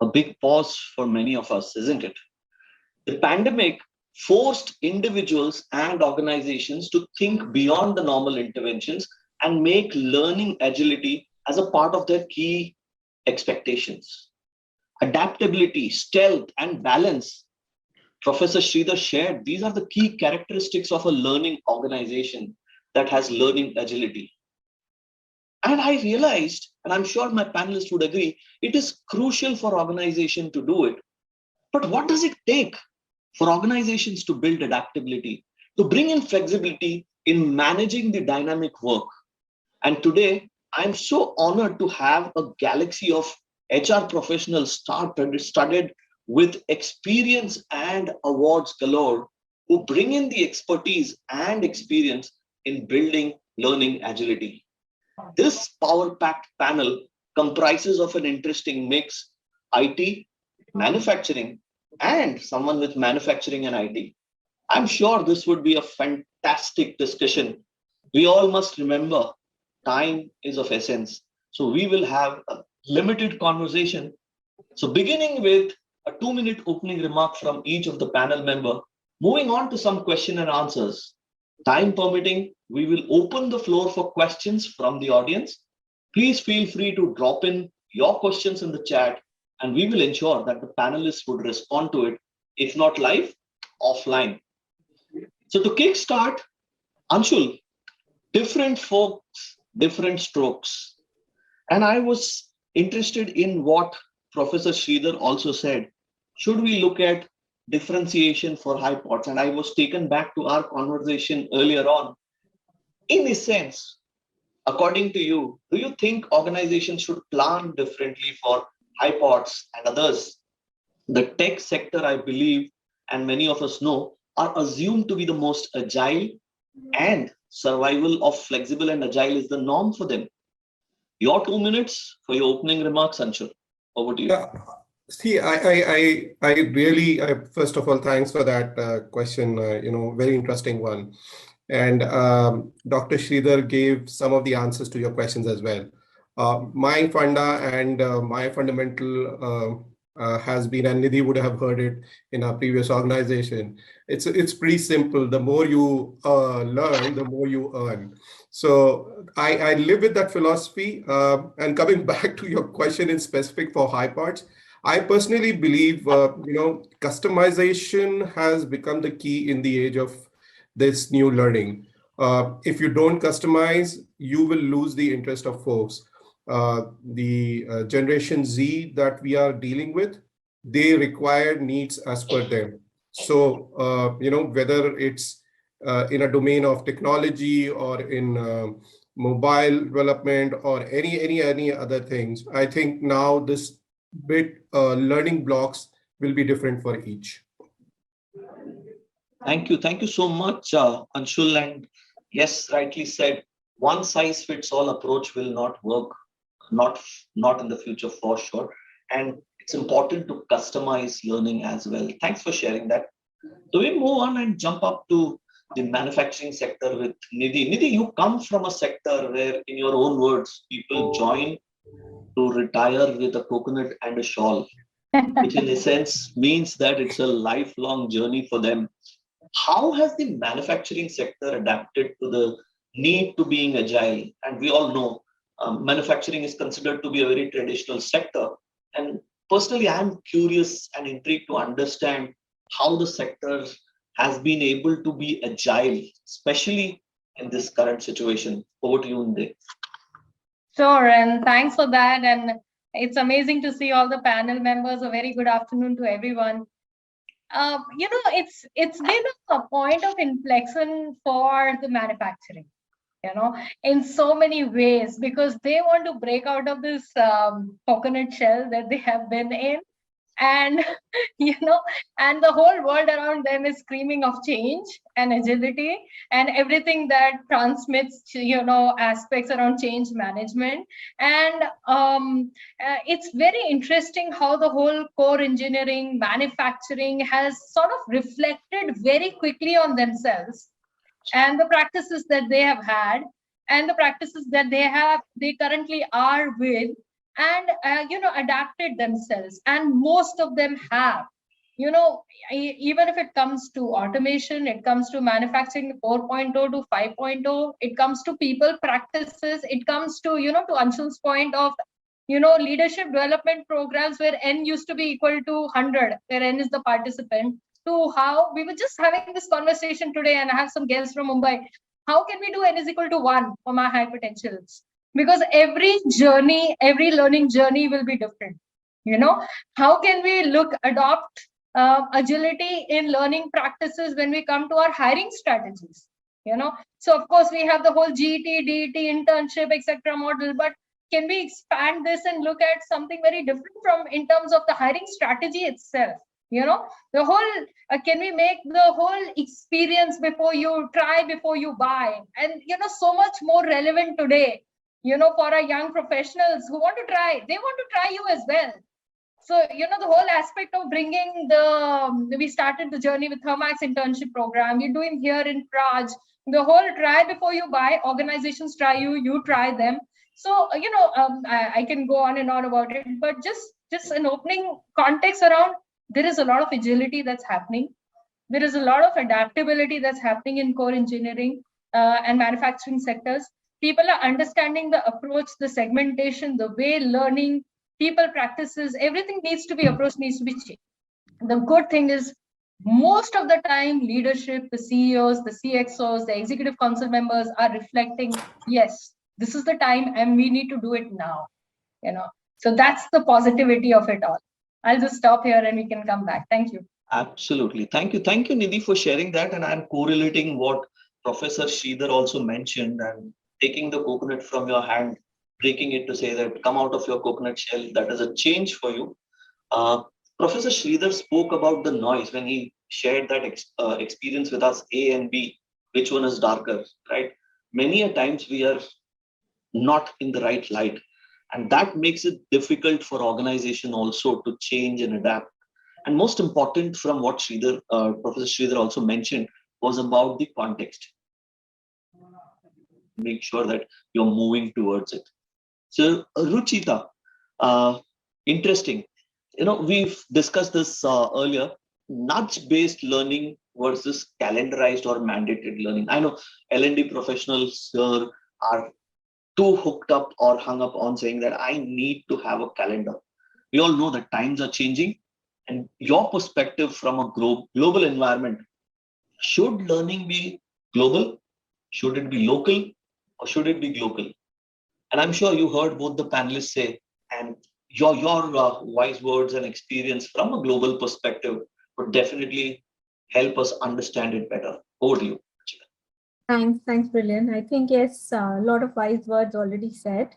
A big pause for many of us, isn't it? The pandemic forced individuals and organizations to think beyond the normal interventions and make learning agility as a part of their key expectations. Adaptability, stealth, and balance. Professor Sridhar shared, these are the key characteristics of a learning organization that has learning agility. And I realized, and I'm sure my panelists would agree, it is crucial for organization to do it. But what does it take for organizations to build adaptability, to bring in flexibility in managing the dynamic work? And today, I'm so honored to have a galaxy of HR professionals studded with experience and awards galore who bring in the expertise and experience in building learning agility. This power-packed panel comprises of an interesting mix: IT, manufacturing, and someone with manufacturing and IT. I'm sure this would be a fantastic discussion. We all must remember time is of essence. So we will have a limited conversation. So beginning with a 2-minute opening remark from each of the panel member, moving on to some question and answers. Time permitting, we will open the floor for questions from the audience. Please feel free to drop in your questions in the chat, and we will ensure that the panelists would respond to it, if not live, offline. So to kickstart, Anshul, different folks, different strokes. And I was interested in what Professor Sridhar also said. Should we look at differentiation for HiPods? And I was taken back to our conversation earlier on. In a sense, according to you, do you think organizations should plan differently for HiPods and others? The tech sector, I believe, and many of us know, are assumed to be the most agile, and survival of flexible and agile is the norm for them. Your 2 minutes for your opening remarks, Anshul. Over to you. See, I really, first of all, thanks for that question. Very interesting one. And Dr. Sridhar gave some of the answers to your questions as well. My funda and my fundamental has been, and Nidhi would have heard it in our previous organization. It's pretty simple. The more you learn, the more you earn. So I live with that philosophy. And coming back to your question in specific for HiPods, I personally believe, customization has become the key in the age of this new learning. If you don't customize, you will lose the interest of folks. The Generation Z that we are dealing with, they require needs as per them. So, whether it's in a domain of technology or in mobile development or any other things, I think now this bit learning blocks will be different for each. Thank you so much, Anshul. And yes, rightly said, one size fits all approach will not work, not in the future for sure. And it's important to customize learning as well. Thanks for sharing that. So we move on and jump up to the manufacturing sector with Nidhi. Nidhi, you come from a sector where, in your own words, people join to retire with a coconut and a shawl, which in essence means that it's a lifelong journey for them. How has the manufacturing sector adapted to the need to being agile? And we all know manufacturing is considered to be a very traditional sector. And personally, I'm curious and intrigued to understand how the sector has been able to be agile, especially in this current situation. Over to you, Nidhi. Sure, and thanks for that. And it's amazing to see all the panel members. A very good afternoon to everyone. It's been a point of inflection for the manufacturing, in so many ways, because they want to break out of this coconut shell that they have been in. And, and the whole world around them is screaming of change and agility and everything that transmits, aspects around change management. And it's very interesting how the whole core engineering, manufacturing has sort of reflected very quickly on themselves and the practices that they have had and the practices that they currently are with, and adapted themselves, and most of them have, even if it comes to automation, it comes to manufacturing 4.0 to 5.0, it comes to people practices, it comes to to Anshul's point of leadership development programs where N used to be equal to 100, where N is the participant, to how we were just having this conversation today, and I have some guests from Mumbai. How can we do N is equal to 1 for my high potentials? Because every learning journey will be different. How can we adopt agility in learning practices when we come to our hiring strategies? So of course we have the whole GET, DET, internship, etc. model, but can we expand this and look at something very different from in terms of the hiring strategy itself? The whole can we make the whole experience before you try, before you buy, and so much more relevant today, for our young professionals who want to try, they want to try you as well. So, the whole aspect of bringing we started the journey with Thermax internship program, we're doing here in Praj, the whole try before you buy, organizations try you, you try them. So, I can go on and on about it, but just an opening context around, there is a lot of agility that's happening. There is a lot of adaptability that's happening in core engineering and manufacturing sectors. People are understanding the approach, the segmentation, the way learning, people practices, everything needs to be approached, needs to be changed. The good thing is, most of the time, leadership, the CEOs, the CXOs, the executive council members are reflecting, yes, this is the time and we need to do it now. So that's the positivity of it all. I'll just stop here and we can come back. Thank you. Absolutely. Thank you, Nidhi, for sharing that. And I'm correlating what Professor Sridhar also mentioned, and taking the coconut from your hand, breaking it to say that come out of your coconut shell, that is a change for you. Professor Sridhar spoke about the noise when he shared that experience with us, A and B, which one is darker, right? Many a times we are not in the right light, and that makes it difficult for organization also to change and adapt. And most important, from what Professor Sridhar also mentioned, was about the context. Make sure that you're moving towards it. So, Ruchita, interesting. We've discussed this earlier, nudge-based learning versus calendarized or mandated learning. I know L&D professionals are too hooked up or hung up on saying that I need to have a calendar. We all know that times are changing, and your perspective from a global environment, should learning be global Should it be local or should it be global? And I'm sure you heard both the panelists say, and your wise words and experience from a global perspective would definitely help us understand it better. Over to you. Thanks, Brilliant. I think, yes, a lot of wise words already said.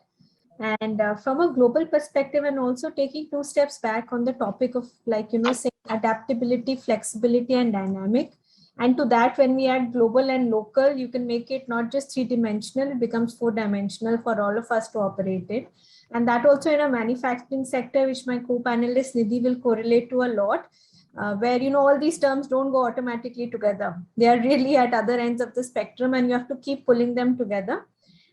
And from a global perspective, and also taking 2 steps back on the topic of, like, saying adaptability, flexibility, and dynamic. And to that, when we add global and local, you can make it not just 3-dimensional, it becomes 4-dimensional for all of us to operate it. And that also in a manufacturing sector, which my co-panelist Nidhi will correlate to a lot, where, all these terms don't go automatically together. They are really at other ends of the spectrum, and you have to keep pulling them together.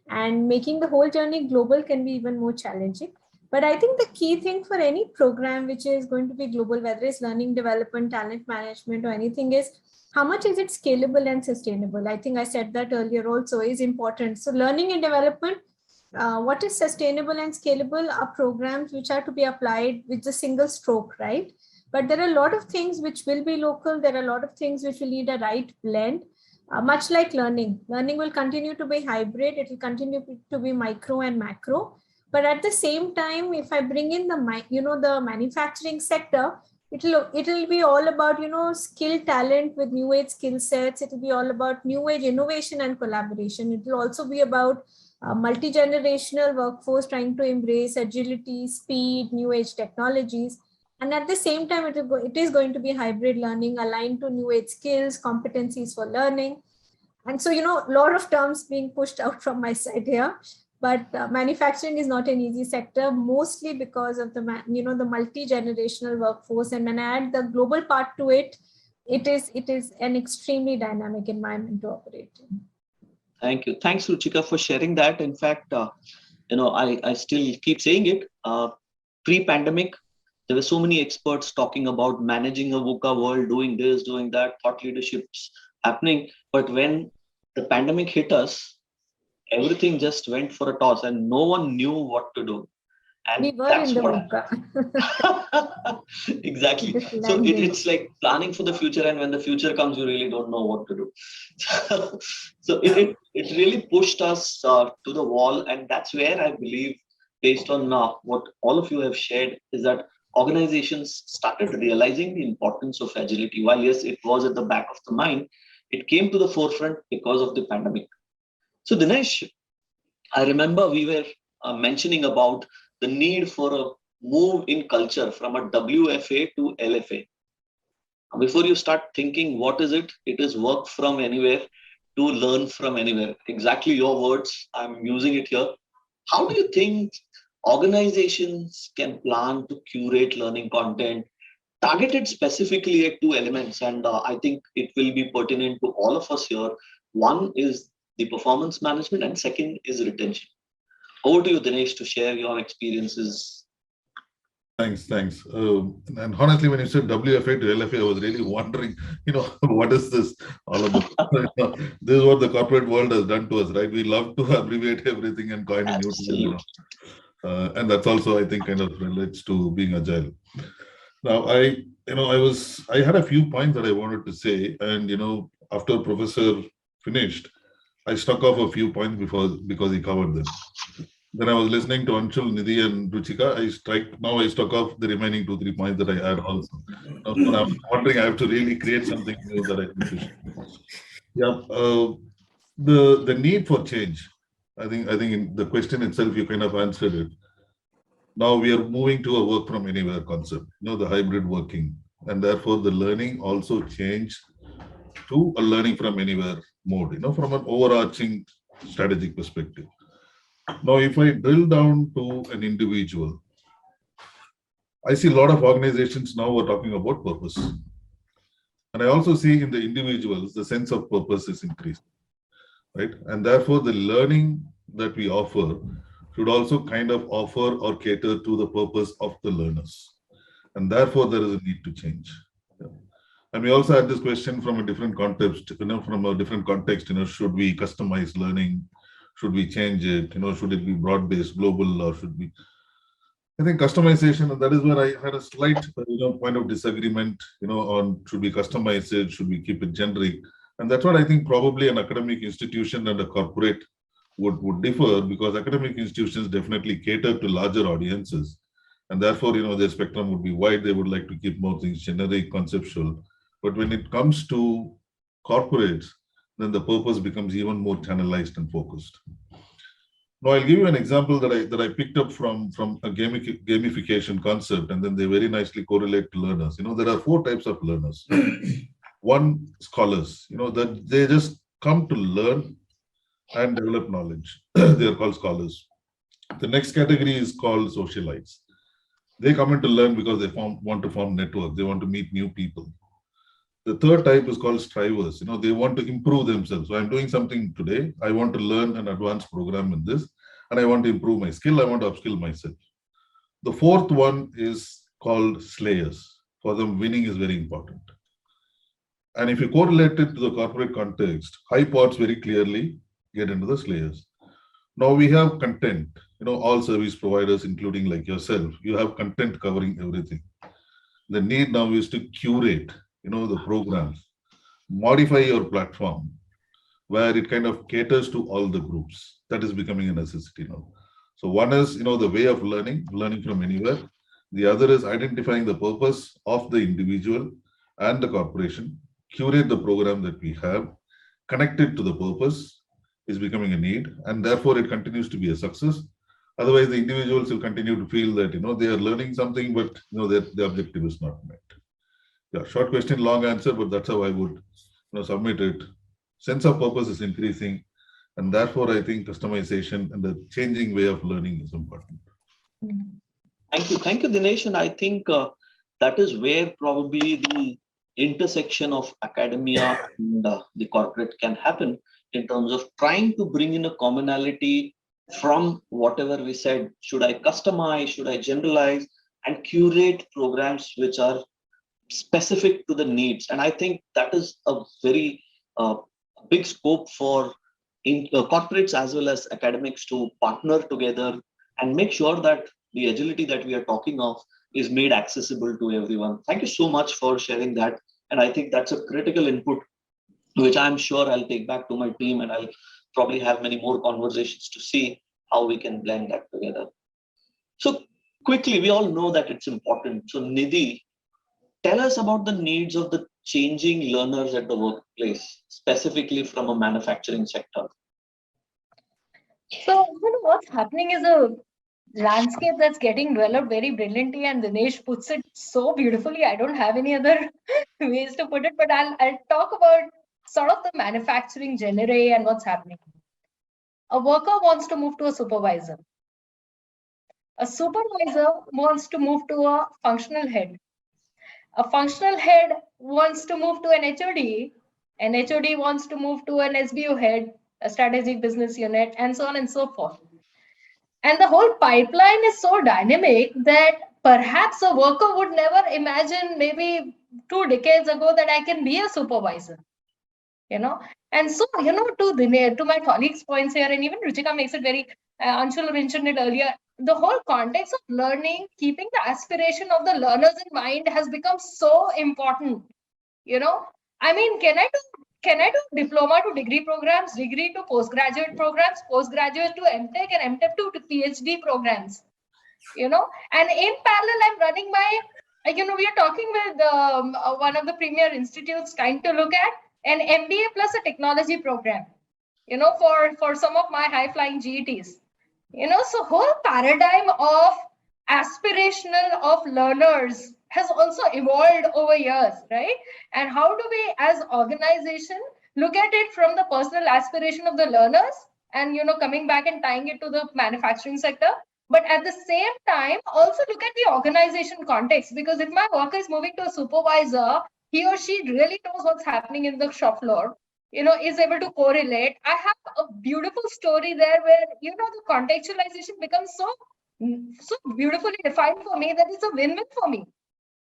And making the whole journey global can be even more challenging. But I think the key thing for any program which is going to be global, whether it's learning development, talent management, or anything, is how much is it scalable and sustainable? I think I said that earlier also is important. So learning and development, what is sustainable and scalable are programs which are to be applied with a single stroke, right? But there are a lot of things which will be local. There are a lot of things which will need a right blend. Much like learning will continue to be hybrid. It will continue to be micro and macro. But at the same time, if I bring in the manufacturing sector, it'll be all about skill talent with new age skill sets. It'll be all about new age innovation and collaboration. It will also be about multi-generational workforce trying to embrace agility, speed, new age technologies. And at the same time, it is going to be hybrid learning aligned to new age skills, competencies for learning. And so, a lot of terms being pushed out from my side here, but manufacturing is not an easy sector, mostly because of the multi-generational workforce. And when I add the global part to it, it is an extremely dynamic environment to operate in. Thank you. Thanks, Ruchika, for sharing that. In fact, I still keep saying it. Pre-pandemic, there were so many experts talking about managing a VUCA world, doing this, doing that, thought leadership's happening. But when the pandemic hit us, everything just went for a toss and no one knew what to do. And we were in the VUCA. Exactly. So it's like planning for the future, and when the future comes, you really don't know what to do. So it really pushed us to the wall. And that's where I believe, based on what all of you have shared, is that organizations started realizing the importance of agility. While yes, it was at the back of the mind, it came to the forefront because of the pandemic. So Dinesh, I remember we were mentioning about the need for a move in culture from a WFA to LFA. Before you start thinking, what is it? It is work from anywhere to learn from anywhere. Exactly your words, I'm using it here. How do you think organizations can plan to curate learning content targeted specifically at 2 elements? And I think it will be pertinent to all of us here. One is the performance management, and second is retention. Over to you, Dinesh, to share your experiences. Thanks. And honestly, when you said WFA to LFA, I was really wondering, what is this? All of this. This is what the corporate world has done to us, right? We love to abbreviate everything and coin a new term. And that's also, I think, kind of relates to being agile. Now, I had a few points that I wanted to say, and after Professor finished, I struck off a few points because he covered them. Then I was listening to Anshul, Nidhi, and Ruchika. I struck off the remaining 2-3 points that I had also. So I'm wondering, I have to really create something new that I think. Yeah, the need for change. I think in the question itself, you kind of answered it. Now we are moving to a work from anywhere concept, the hybrid working, and therefore the learning also changed to a learning from anywhere mode, from an overarching strategic perspective. Now, if I drill down to an individual, I see a lot of organizations now are talking about purpose. And I also see in the individuals, the sense of purpose is increasing, right? And therefore, the learning that we offer should also kind of offer or cater to the purpose of the learners. And therefore, there is a need to change. And we also had this question from a different context, should we customize learning? Should we change it? Should it be broad-based, global, or should we? I think customization, and that is where I had a slight, point of disagreement, on should we customize it? Should we keep it generic? And that's what I think probably an academic institution and a corporate would differ, because academic institutions definitely cater to larger audiences. And therefore, their spectrum would be wide. They would like to keep more things generic, conceptual. But when it comes to corporates, then the purpose becomes even more channelized and focused. Now, I'll give you an example that I picked up from a gamification concept, and then they very nicely correlate to learners. There are 4 types of learners. One, scholars, that they just come to learn and develop knowledge. They are called scholars. The next category is called socialites. They come in to learn because they want to form networks. They want to meet new people. The third type is called strivers. They want to improve themselves. So I'm doing something today. I want to learn an advanced program in this, and I want to improve my skill. I want to upskill myself. The fourth one is called slayers. For them, winning is very important. And if you correlate it to the corporate context, high pods very clearly get into the slayers. Now we have content, all service providers, including like yourself, you have content covering everything. The need now is to curate, the programs, modify your platform where it kind of caters to all the groups. That is becoming a necessity now. So one is, the way of learning from anywhere. The other is identifying the purpose of the individual and the corporation, curate the program that we have, connect it to the purpose, is becoming a need, and therefore it continues to be a success. Otherwise, the individuals will continue to feel that they are learning something, but the objective is not met. Yeah, short question, long answer, but that's how I would submit it. Sense of purpose is increasing, and therefore I think customization and the changing way of learning is important. Thank you, Dinesh. And I think that is where probably the intersection of academia and the corporate can happen, in terms of trying to bring in a commonality from whatever we said. Should I customize? Should I generalize? And curate programs which are specific to the needs. And I think that is a very big scope for corporates as well as academics to partner together and make sure that the agility that we are talking of is made accessible to everyone. Thank you so much for sharing that. And I think that's a critical input, which I'm sure I'll take back to my team, and I'll probably have many more conversations to see how we can blend that together. So quickly, we all know that it's important. So Nidhi, tell us about the needs of the changing learners at the workplace, specifically from a manufacturing sector. So what's happening is a landscape that's getting developed very brilliantly, and Dinesh puts it so beautifully. I don't have any other ways to put it, but I'll talk about sort of the manufacturing genre and what's happening. A worker wants to move to a supervisor. A supervisor wants to move to a functional head. A functional head wants to move to an HOD. An HOD wants to move to an SBU head, a strategic business unit, and so on and so forth. And the whole pipeline is so dynamic that perhaps a worker would never imagine maybe 2 decades ago that I can be a supervisor. And so, to my colleagues' points here, and even Ruchika makes it very, Anshul mentioned it earlier, the whole context of learning, keeping the aspiration of the learners in mind has become so important. I mean, can I do diploma to degree programs, degree to postgraduate programs, postgraduate to MTech, and MTech to PhD programs, and in parallel, I'm running my, we are talking with one of the premier institutes trying to look at an MBA plus a technology program, for some of my high-flying GETs. So whole paradigm of aspirational of learners has also evolved over years, right? And how do we as organization look at it from the personal aspiration of the learners and, coming back and tying it to the manufacturing sector, but at the same time, also look at the organization context, because if my worker is moving to a supervisor, he or she really knows what's happening in the shop floor, is able to correlate. I have a beautiful story there where, the contextualization becomes so beautifully defined for me that it's a win-win for me,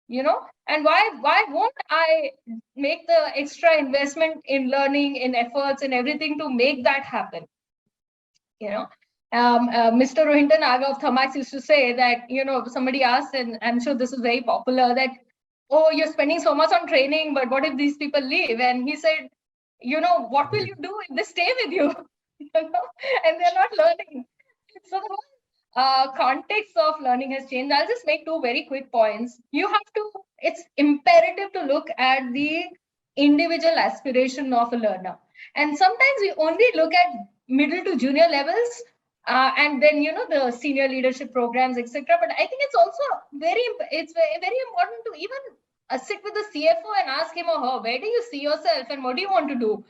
and why won't I make the extra investment in learning, in efforts, and everything to make that happen? Mr. Rohinton Aga of Thamax used to say that, somebody asked, and I'm sure this is very popular, that, oh, you're spending so much on training, but what if these people leave? And he said, what will you do if they stay with you? And they're not learning. So the whole context of learning has changed. I'll just make two very quick points. It's imperative to look at the individual aspiration of a learner. And sometimes we only look at middle to junior levels and then, the senior leadership programs, etc. But I think it's also very important to even sit with the CFO and ask him or her, where do you see yourself and what do you want to do?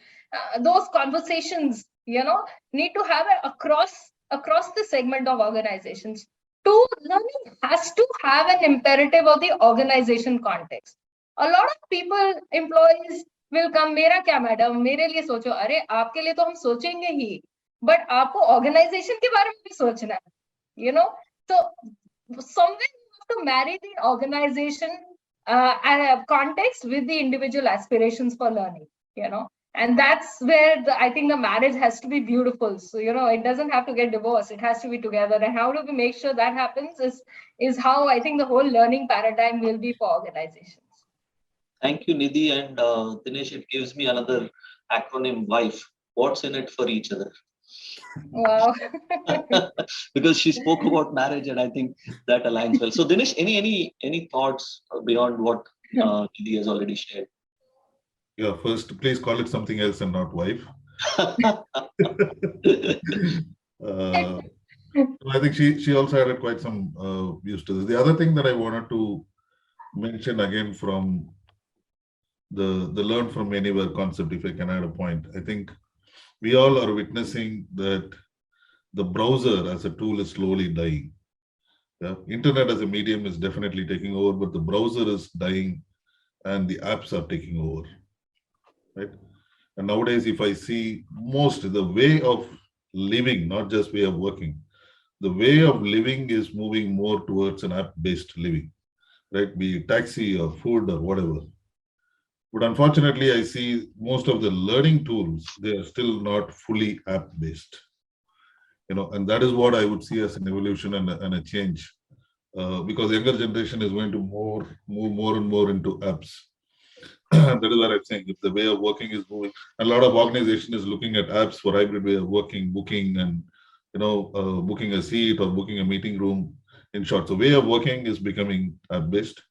Those conversations, need to have it across the segment of organizations. Learning has to have an imperative of the organization context. A lot of people, employees will come, मेरा क्या madam, मेरे लिए सोचो, अरे आपके लिए तो हम सोचेंगे ही, but आपको organization के बारे में भी सोचना है, So somewhere you have to marry the organization context with the individual aspirations for learning, and that's where I think the marriage has to be beautiful. So, it doesn't have to get divorced. It has to be together. And how do we make sure that happens is how I think the whole learning paradigm will be for organizations. Thank you, Nidhi. And Dinesh, it gives me another acronym, WIFE. What's in it for each other? Wow. Because she spoke about marriage, and I think that aligns well. So, Dinesh, any thoughts beyond what Nidhi has already shared? Yeah, first, please call it something else and not wife. I think she also added quite some use to this. The other thing that I wanted to mention again from the learn from anywhere concept, if I can add a point, I think we all are witnessing that the browser as a tool is slowly dying. Yeah? Internet as a medium is definitely taking over, but the browser is dying and the apps are taking over. Right? And nowadays, if I see the way of living, not just way of working, the way of living is moving more towards an app-based living, right? Be it taxi or food or whatever. But unfortunately, I see most of the learning tools, they are still not fully app-based. And that is what I would see as an evolution and a change, because the younger generation is going to move more and more into apps. That is what I'm saying. If the way of working is moving, a lot of organization is looking at apps for hybrid way of working, booking, and booking a seat or booking a meeting room. In short, the way of working is becoming app-based.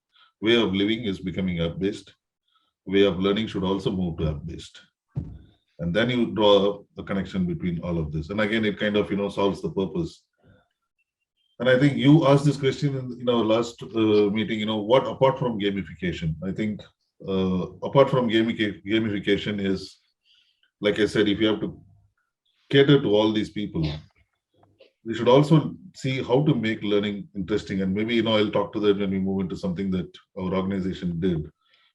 Way of living is becoming app-based. Way of learning should also move to app-based. And then you draw a connection between all of this. And again, it kind of solves the purpose. And I think you asked this question in our last meeting. What apart from gamification? I think. Apart from gamification is, like I said, if you have to cater to all these people, we should also see how to make learning interesting. And maybe, I'll talk to that when we move into something that our organization did.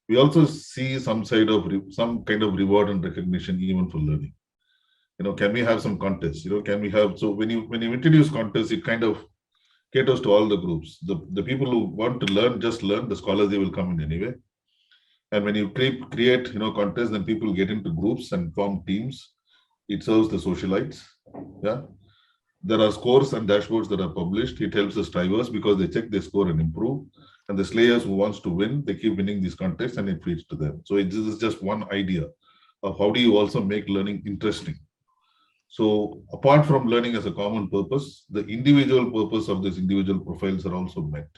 We also see some kind of reward and recognition even for learning. Can we have some contests? Can we have, so when you introduce contests, it kind of caters to all the groups. The people who want to learn, just learn. The scholars, they will come in anyway. And when you create, contests, then people get into groups and form teams. It serves the socialites. Yeah. There are scores and dashboards that are published. It helps the strivers because they check their score and improve. And the slayers who wants to win, they keep winning these contests and it feeds to them. So this is just one idea of how do you also make learning interesting. So apart from learning as a common purpose, the individual purpose of these individual profiles are also met.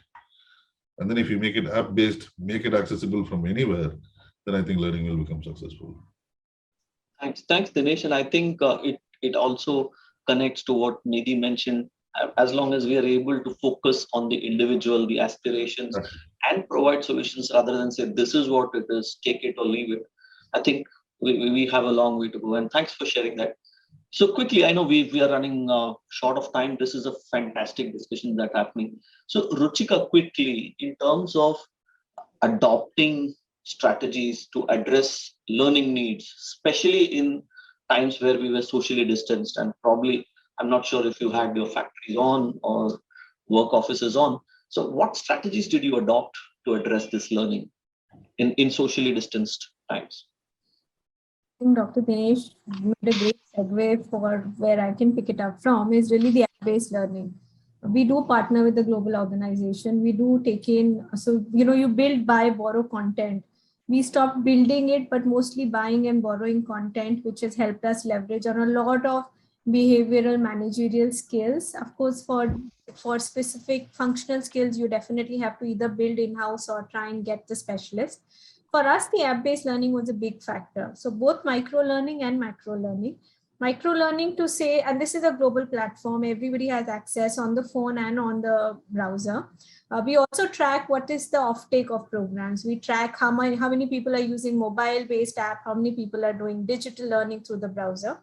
And then if you make it app-based, make it accessible from anywhere, then I think learning will become successful. Thanks, Dinesh. And I think it also connects to what Nidhi mentioned. As long as we are able to focus on the individual, the aspirations, and provide solutions rather than say, this is what it is, take it or leave it. I think we have a long way to go. And thanks for sharing that. So quickly, I know we are running short of time. This is a fantastic discussion that's happening. So Ruchika, quickly, in terms of adopting strategies to address learning needs, especially in times where we were socially distanced, and probably, I'm not sure if you had your factories on or work offices on. So what strategies did you adopt to address this learning in socially distanced times? I think Dr. Dinesh made a great segue for where I can pick it up from is really the app-based learning. We do partner with the global organization. We do take in, so, you build, buy, borrow content We stopped building it, but mostly buying and borrowing content, which has helped us leverage on a lot of behavioral managerial skills. Of course, for specific functional skills, you definitely have to either build in-house or try and get the specialist. For us, the app-based learning was a big factor. So both micro-learning and macro-learning. Micro-learning to say, and this is a global platform, everybody has access on the phone and on the browser. We also track what is the offtake of programs. We track how many people are using mobile-based app, how many people are doing digital learning through the browser.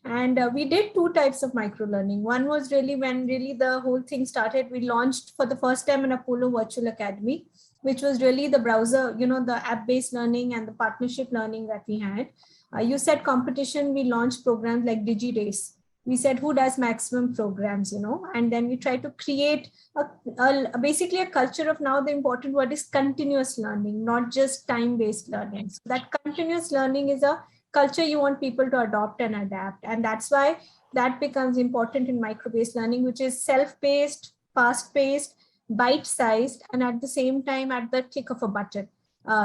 And we did two types of micro-learning. One was really when the whole thing started, we launched for the first time an Apollo Virtual Academy, which was really the browser, the app-based learning and the partnership learning that we had. You said competition, we launched programs like DigiRace. We said who does maximum programs, and then we try to create basically a culture of, now the important word is continuous learning, not just time-based learning. So that continuous learning is a culture you want people to adopt and adapt. And that's why that becomes important in micro-based learning, which is self-paced, fast-paced, bite-sized, and at the same time at the click of a button.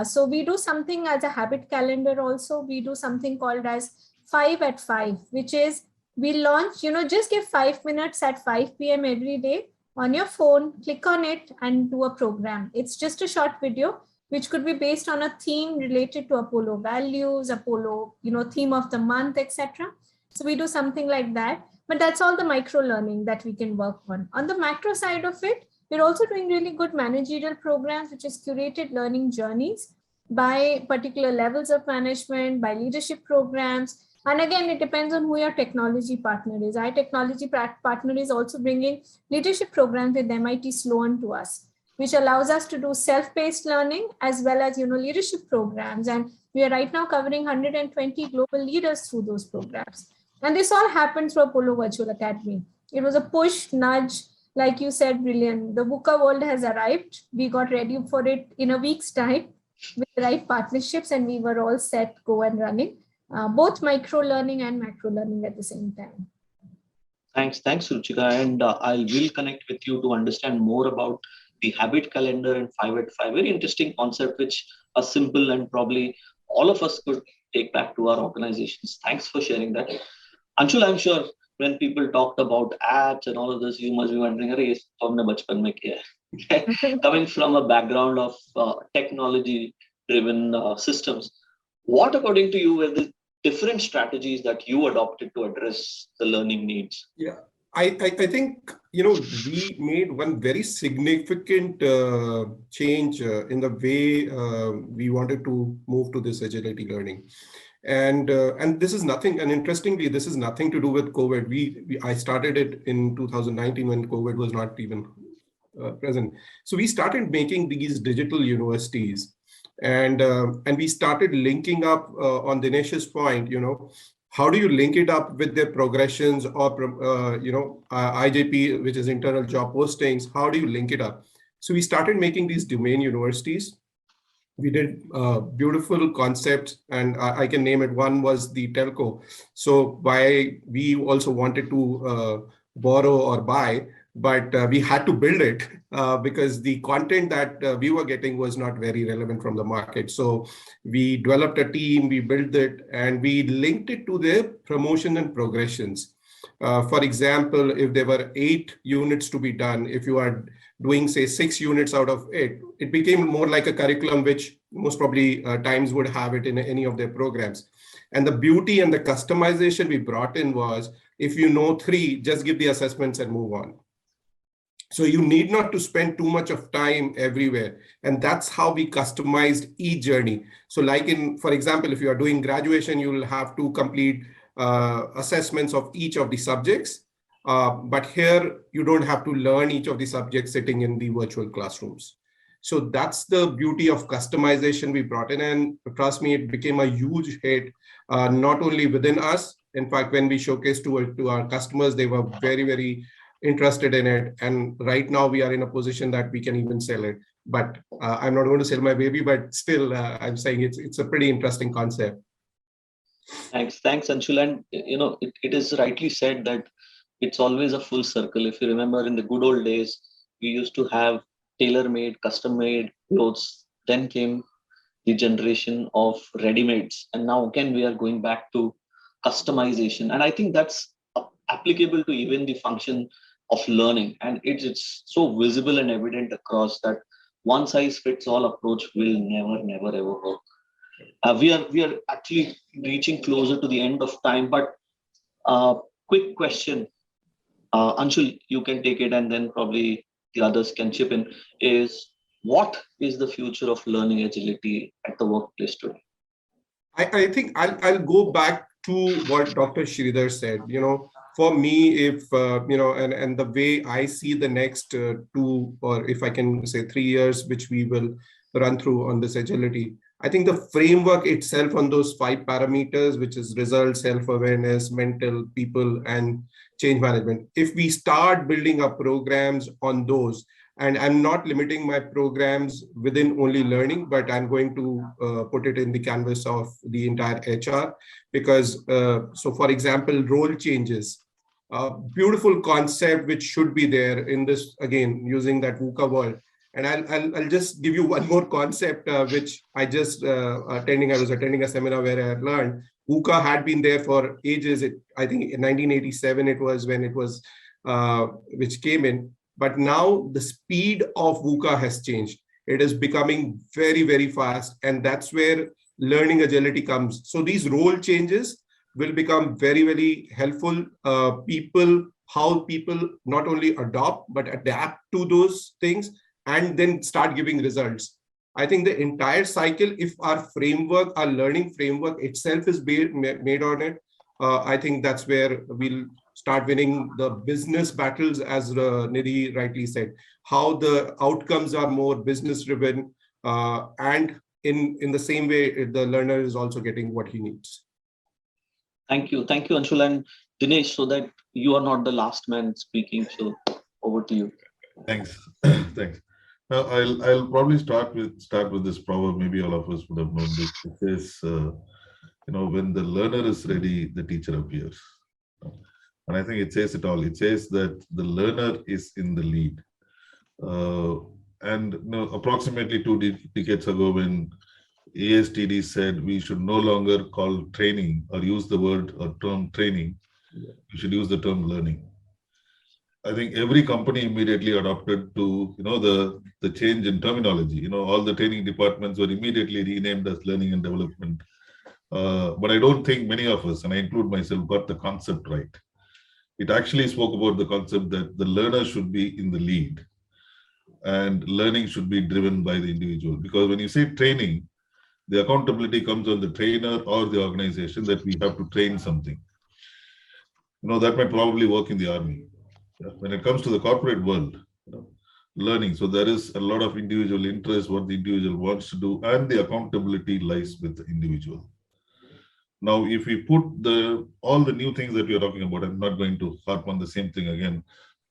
So we do something as a habit calendar also. We do something called as 5 at 5, which is we launch, just give 5 minutes at 5 p.m. every day on your phone, click on it and do a program. It's just a short video, which could be based on a theme related to Apollo values, Apollo, theme of the month, etc. So we do something like that, but that's all the micro learning that we can work on. On the macro side of it, we're also doing really good managerial programs, which is curated learning journeys by particular levels of management, by leadership programs. And again, it depends on who your technology partner is. Our technology partner is also bringing leadership programs with MIT Sloan to us, which allows us to do self-paced learning as well as, leadership programs. And we are right now covering 120 global leaders through those programs. And this all happened through Apollo Virtual Academy. It was a push, nudge, like you said, brilliant. The VUCA world has arrived. We got ready for it in a week's time with the right partnerships, and we were all set, go and running, both micro learning and macro learning at the same time. Thanks, Ruchika. And I will connect with you to understand more about the habit calendar and 5 at 5. Very interesting concept, which are simple and probably all of us could take back to our organizations. Thanks for sharing that. Anshul, I'm sure when people talked about apps and all of this, you must be wondering, coming from a background of technology-driven systems, what, according to you, were the different strategies that you adopted to address the learning needs? Yeah, I think, we made one very significant change in the way we wanted to move to this agility learning. And this is nothing, and interestingly, this is nothing to do with COVID. I started it in 2019 when COVID was not even present. So we started making these digital universities, and we started linking up on Dinesh's point. How do you link it up with their progressions or IJP, which is internal job postings? How do you link it up? So we started making these domain universities. We did beautiful concepts, and I can name it. One was the telco. So we also wanted to borrow or buy, but we had to build it because the content that we were getting was not very relevant from the market. So we developed a team, we built it, and we linked it to their promotion and progressions. For example, if there were 8 units to be done, if you are doing, say, 6 units out of 8, it became more like a curriculum, which most probably Times would have it in any of their programs. And the beauty and the customization we brought in was, if you know 3, just give the assessments and move on. So you need not to spend too much of time everywhere. And that's how we customized each journey. So like for example, if you are doing graduation, you will have to complete assessments of each of the subjects. But here, you don't have to learn each of the subjects sitting in the virtual classrooms. So that's the beauty of customization we brought in. And trust me, it became a huge hit, not only within us. In fact, when we showcased to our customers, they were very, very interested in it. And right now we are in a position that we can even sell it. But I'm not going to sell my baby, but still, I'm saying it's a pretty interesting concept. Thanks, Anshul. And it is rightly said that it's always a full circle. If you remember, in the good old days, we used to have tailor-made, custom-made clothes. Then came the generation of ready-mades. And now again, we are going back to customization. And I think that's applicable to even the function of learning. And it's so visible and evident across that one size fits all approach will never ever work. We are actually reaching closer to the end of time, but quick question, Anshul, you can take it, and then probably the others can chip in, is what is the future of learning agility at the workplace today? I think I'll go back to what Dr. Sridhar said. For me, if, and the way I see the next 2, or if I can say 3 years, which we will run through on this agility, I think the framework itself on those 5 parameters, which is results, self-awareness, mental, people, and change management. If we start building up programs on those, and I'm not limiting my programs within only learning, but I'm going to put it in the canvas of the entire HR, because, so for example, role changes, beautiful concept which should be there in this, again, using that VUCA world. And I'll just give you one more concept, which I just I was attending a seminar where I learned VUCA had been there for ages. I think in 1987 it was when it was, which came in. But now the speed of VUCA has changed. It is becoming very, very fast. And that's where learning agility comes. So these role changes will become very, very helpful. How people not only adopt, but adapt to those things and then start giving results. I think the entire cycle, if our framework, our learning framework itself is made on it, I think that's where we'll start winning the business battles, as Nidhi rightly said, how the outcomes are more business driven, and in the same way, the learner is also getting what he needs. Thank you, Anshul and Dinesh, so that you are not the last man speaking. So over to you. Thanks. Thanks. Now I'll probably start with this proverb. Maybe all of us would have known this. It says, when the learner is ready, the teacher appears. And I think it says it all. It says that the learner is in the lead. And approximately 2 decades ago, when ASTD said we should no longer call training or use the word or term training, we should use the term learning. I think every company immediately adopted to the change in terminology. All the training departments were immediately renamed as learning and development. But I don't think many of us, and I include myself, got the concept right. It actually spoke about the concept that the learner should be in the lead and learning should be driven by the individual. Because when you say training, the accountability comes on the trainer or the organization that we have to train something. That might probably work in the army. When it comes to the corporate world, learning, so there is a lot of individual interest, what the individual wants to do, and the accountability lies with the individual. Now, if we put all the new things that we are talking about, I'm not going to harp on the same thing again.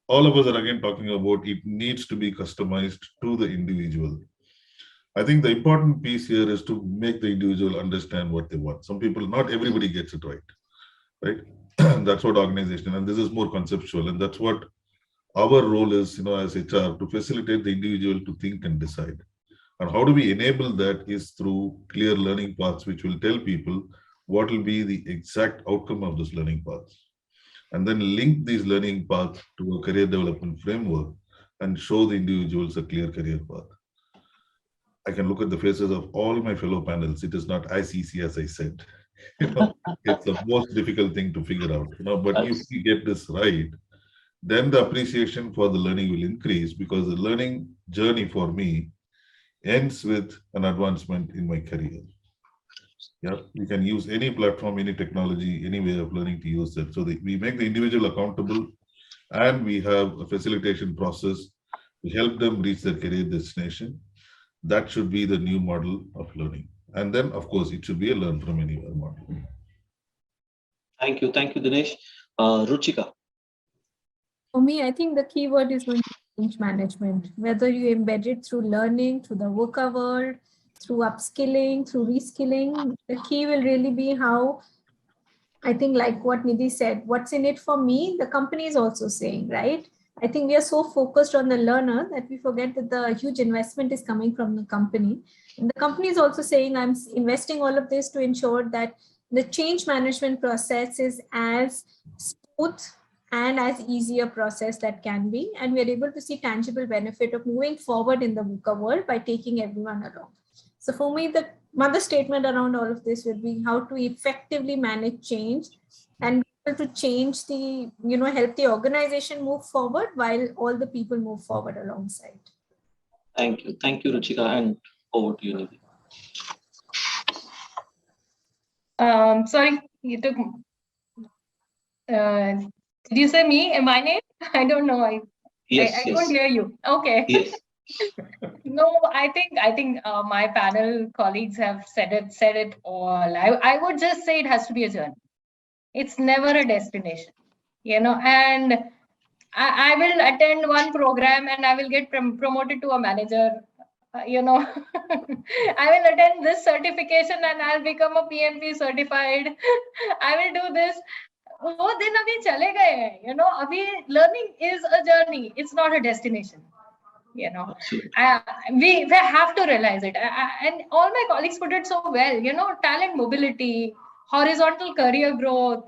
All of us are again talking about it needs to be customized to the individual. I think the important piece here is to make the individual understand what they want. Some people, not everybody gets it right? That's what organization, and this is more conceptual, and that's what our role is, as HR, to facilitate the individual to think and decide. And how do we enable that is through clear learning paths, which will tell people what will be the exact outcome of this learning path. And then link these learning paths to a career development framework and show the individuals a clear career path. I can look at the faces of all my fellow panels. It is not as easy as I said. It's the most difficult thing to figure out. But if we get this right, then the appreciation for the learning will increase, because the learning journey for me ends with an advancement in my career. You can use any platform, any technology, any way of learning to use that. So we make the individual accountable, and we have a facilitation process to help them reach their career destination. That should be the new model of learning. And then, of course, it should be a learn from anywhere model. Thank you, Dinesh. Ruchika. For me, I think the key word is going to be change management. Whether you embed it through learning, through the VUCA world, through upskilling, through reskilling, the key will really be how, I think, like what Nidhi said, what's in it for me, the company is also saying, right? I think we are so focused on the learner that we forget that the huge investment is coming from the company. And the company is also saying, I'm investing all of this to ensure that the change management process is as smooth and as easy a process that can be. And we're able to see tangible benefit of moving forward in the VUCA world by taking everyone along. So for me, the mother statement around all of this will be how to effectively manage change and be able to change the, help the organization move forward while all the people move forward alongside. Thank you, Ruchika, and over to you, Nidhi. Sorry, you took. Did you say me? My name? I don't know. I couldn't hear you. Okay. Yes. No, I think my panel colleagues have said it all. I would just say it has to be a journey. It's never a destination, and I will attend one program and I will get promoted to a manager. I will attend this certification and I'll become a PMP certified. I will do this. वो दिन अभी चले गए हैं, अभी learning is a journey. It's not a destination. We have to realize it. And all my colleagues put it so well, talent mobility, horizontal career growth.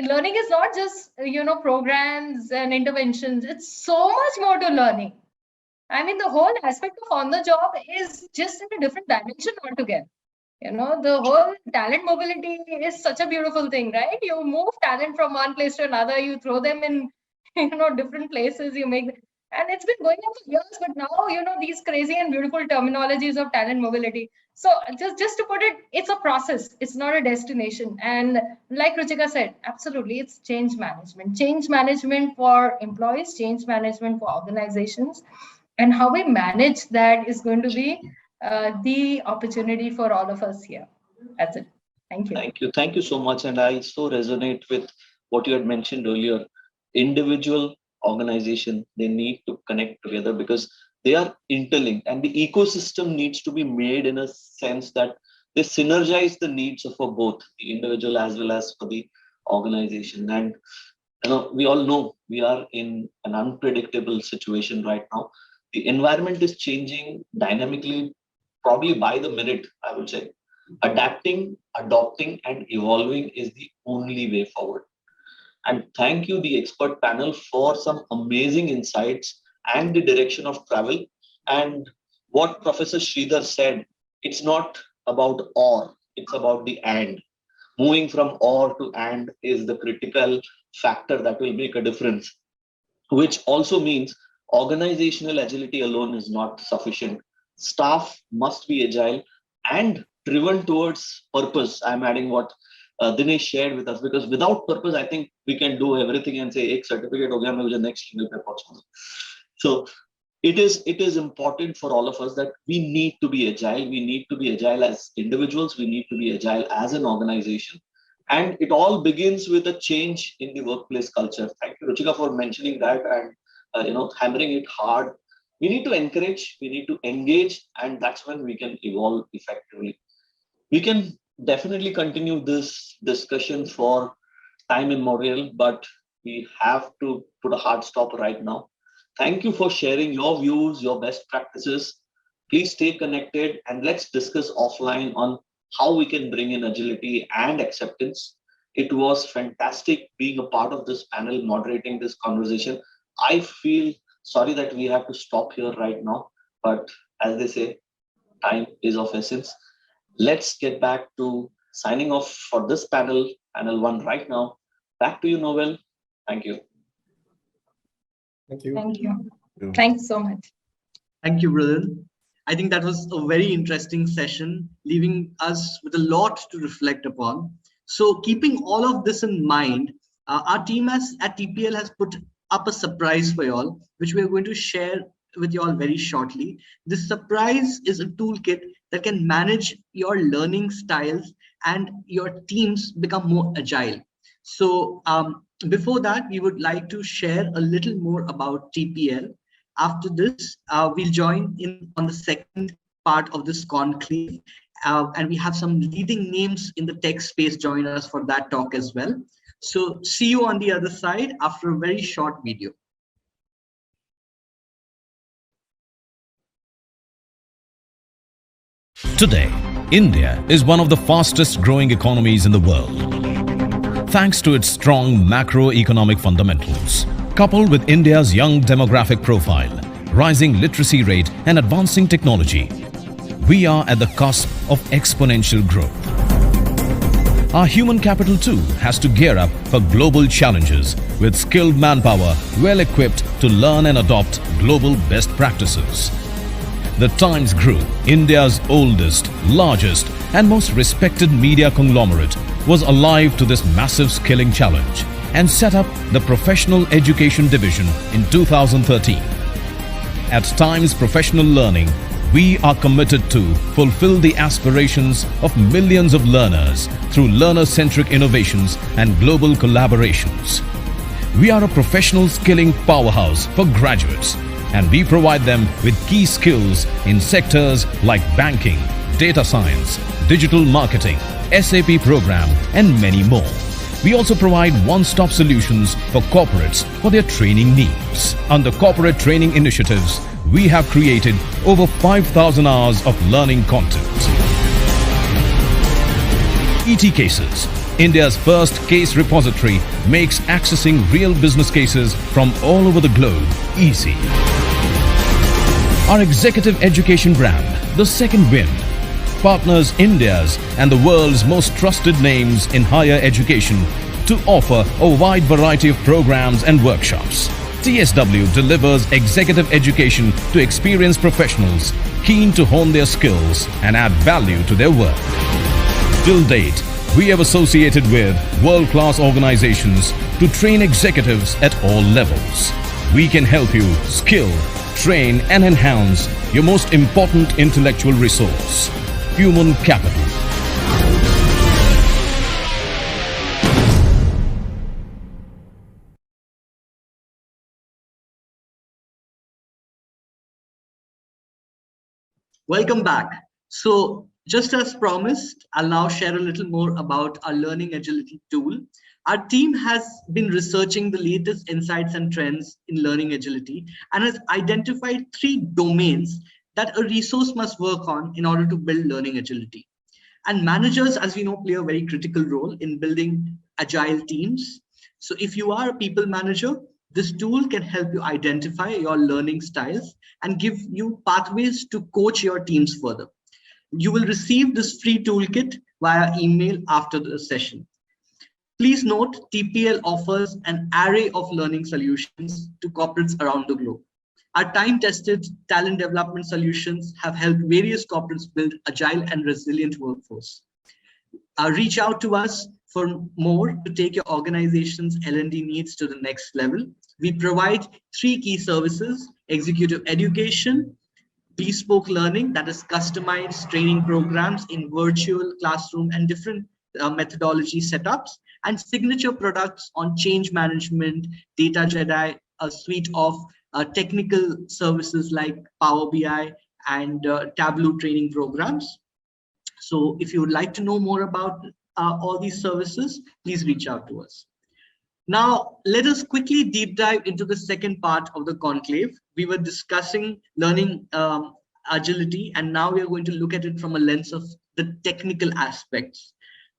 Learning is not just, programs and interventions. It's so much more to learning. I mean, the whole aspect of on the job is just in a different dimension altogether. The whole talent mobility is such a beautiful thing, right? You move talent from one place to another, you throw them in, different places, you make, and it's been going on for years, but now, these crazy and beautiful terminologies of talent mobility. So just to put it, it's a process. It's not a destination. And like Ruchika said, absolutely, it's change management for employees, change management for organizations, and how we manage that is going to be the opportunity for all of us here. That's it. Thank you. Thank you so much. And I so resonate with what you had mentioned earlier. Individual organization, they need to connect together because they are interlinked, and the ecosystem needs to be made in a sense that they synergize the needs of both the individual as well as for the organization. And we all know we are in an unpredictable situation right now. The environment is changing dynamically, probably by the minute, I would say. Adapting, adopting, and evolving is the only way forward. And thank you, the expert panel, for some amazing insights and the direction of travel. And what Professor Sridhar said, it's not about or, it's about the and. Moving from or to and is the critical factor that will make a difference, which also means organizational agility alone is not sufficient. Staff must be agile and driven towards purpose. I'm adding what Dinesh shared with us, because without purpose, I think we can do everything and say, "Ek certificate ho gaya, main mujhe next level pe pahunchuna." So it is important for all of us that we need to be agile. We need to be agile as individuals. We need to be agile as an organization. And it all begins with a change in the workplace culture. Thank you, Ruchika, for mentioning that and hammering it hard. We need to encourage, we need to engage, and that's when we can evolve effectively. We can definitely continue this discussion for time immemorial, but we have to put a hard stop right now. Thank you for sharing your views, your best practices. Please stay connected and let's discuss offline on how we can bring in agility and acceptance. It was fantastic being a part of this panel, moderating this conversation. I feel sorry that we have to stop here right now, but as they say, time is of essence. Let's get back to signing off for this panel 1 right now. Back to you, Noel. Thank you. Thank you. Thank you. Thanks so much. Thank you, Brilliant. I think that was a very interesting session, leaving us with a lot to reflect upon. So keeping all of this in mind, our team at TPL has put up a surprise for y'all, which we are going to share with y'all very shortly. This surprise is a toolkit that can manage your learning styles and your teams become more agile. So before that, we would like to share a little more about TPL. After this, we'll join in on the second part of this conclave, and we have some leading names in the tech space join us for that talk as well. So see you on the other side after a very short video. Today, India is one of the fastest growing economies in the world, thanks to its strong macroeconomic fundamentals. Coupled with India's young demographic profile, rising literacy rate and advancing technology, we are at the cusp of exponential growth. Our human capital too has to gear up for global challenges with skilled manpower well equipped to learn and adopt global best practices. The Times Group, India's oldest, largest and most respected media conglomerate, was alive to this massive skilling challenge and set up the Professional Education Division in 2013. At Times Professional Learning, we are committed to fulfill the aspirations of millions of learners through learner-centric innovations and global collaborations. We are a professional skilling powerhouse for graduates, and we provide them with key skills in sectors like banking, data science, digital marketing, SAP program, and many more. We also provide one-stop solutions for corporates for their training needs. Under corporate training initiatives, we have created over 5,000 hours of learning content. ET Cases, India's first case repository, makes accessing real business cases from all over the globe easy. Our executive education brand, The Second Wind, partners India's and the world's most trusted names in higher education to offer a wide variety of programs and workshops. TSW delivers executive education to experienced professionals keen to hone their skills and add value to their work. Till date, we have associated with world-class organizations to train executives at all levels. We can help you skill, train and enhance your most important intellectual resource, human capital. Welcome back. So just as promised, I'll now share a little more about our Learning Agility tool. Our team has been researching the latest insights and trends in learning agility and has identified 3 domains that a resource must work on in order to build learning agility. And managers, as we know, play a very critical role in building agile teams. So if you are a people manager, this tool can help you identify your learning styles and give you pathways to coach your teams further. You will receive this free toolkit via email after the session. Please note, TPL offers an array of learning solutions to corporates around the globe. Our time-tested talent development solutions have helped various corporates build agile and resilient workforce. Reach out to us for more to take your organization's L&D needs to the next level. We provide 3 key services: executive education, bespoke learning, that is customized training programs in virtual classroom and different methodology setups, and signature products on change management, Data Jedi, a suite of technical services like Power BI and Tableau training programs. So if you would like to know more about all these services, please reach out to us. Now, let us quickly deep dive into the second part of the conclave. We were discussing learning agility, and now we are going to look at it from a lens of the technical aspects.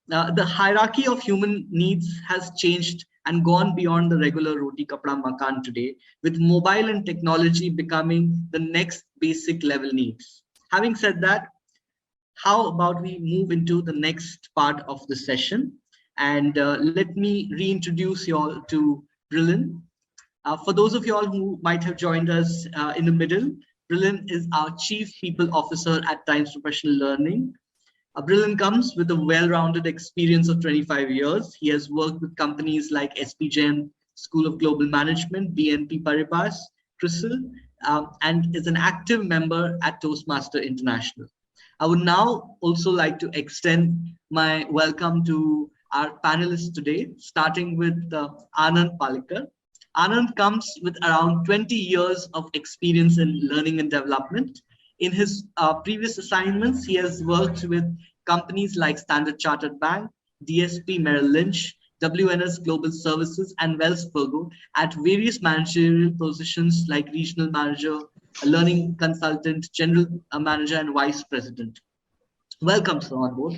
The hierarchy of human needs has changed and gone beyond the regular roti kapda makan today, with mobile and technology becoming the next basic level needs. Having said that, how about we move into the next part of the session? And let me reintroduce you all to Brilliant. For those of you all who might have joined us in the middle, Brilliant is our Chief People Officer at Times Professional Learning. Brilliant comes with a well-rounded experience of 25 years. He has worked with companies like SP Jain School of Global Management, BNP Paribas, CRISIL, and is an active member at Toastmaster International. I would now also like to extend my welcome to our panelists today, starting with Anand Palekar. Anand comes with around 20 years of experience in learning and development. In his previous assignments, he has worked with companies like Standard Chartered Bank, DSP Merrill Lynch, WNS Global Services, and Wells Fargo at various managerial positions like regional manager, a learning consultant, general manager, and vice president. Welcome, sir, on board.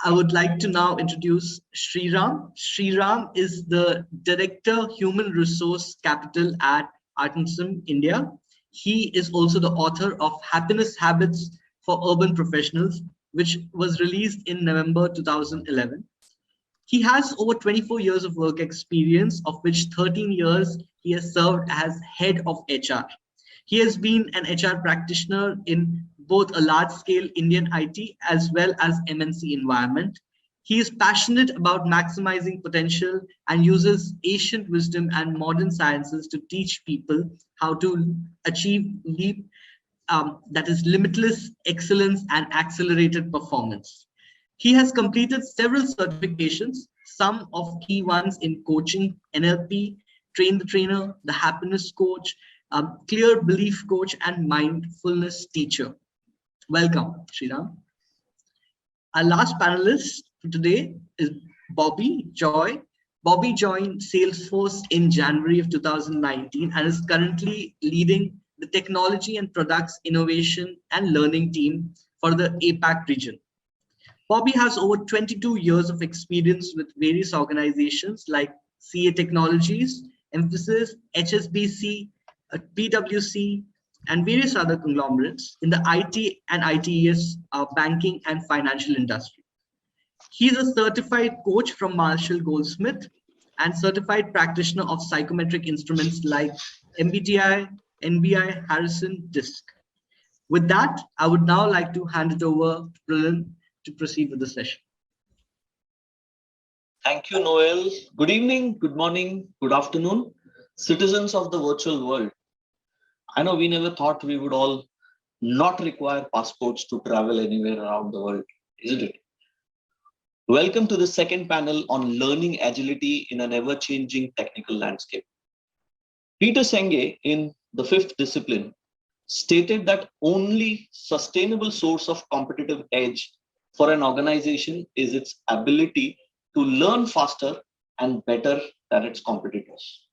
I would like to now introduce Sriram. Sriram is the Director, Human Resource Capital at Artisan India. He is also the author of Happiness Habits for Urban Professionals, which was released in November 2011. He has over 24 years of work experience, of which 13 years he has served as head of HR. He has been an HR practitioner in both a large-scale Indian IT as well as MNC environment. He is passionate about maximizing potential and uses ancient wisdom and modern sciences to teach people how to achieve limitless excellence and accelerated performance. He has completed several certifications, some of key ones in coaching, NLP, Train the Trainer, the Happiness Coach, Clear Belief Coach, and Mindfulness Teacher. Welcome, Sriram. Our last panelist for today is Bobby Joy. Bobby joined Salesforce in January of 2019 and is currently leading the technology and products innovation and learning team for the APAC region. Bobby has over 22 years of experience with various organizations like CA Technologies, Mphasis, HSBC, PwC, and various other conglomerates in the IT and ITES banking and financial industry. He is a certified coach from Marshall Goldsmith and certified practitioner of psychometric instruments like MBTI, NBI, Harrison, DISC. With that, I would now like to hand it over to Brilliant to proceed with the session. Thank you, Noel. Good evening, good morning, good afternoon, citizens of the virtual world. I know we never thought we would all not require passports to travel anywhere around the world, isn't it? Welcome to the second panel on learning agility in an ever-changing technical landscape. Peter Senge, in The Fifth Discipline, stated that only sustainable source of competitive edge for an organization is its ability to learn faster and better than its competitors.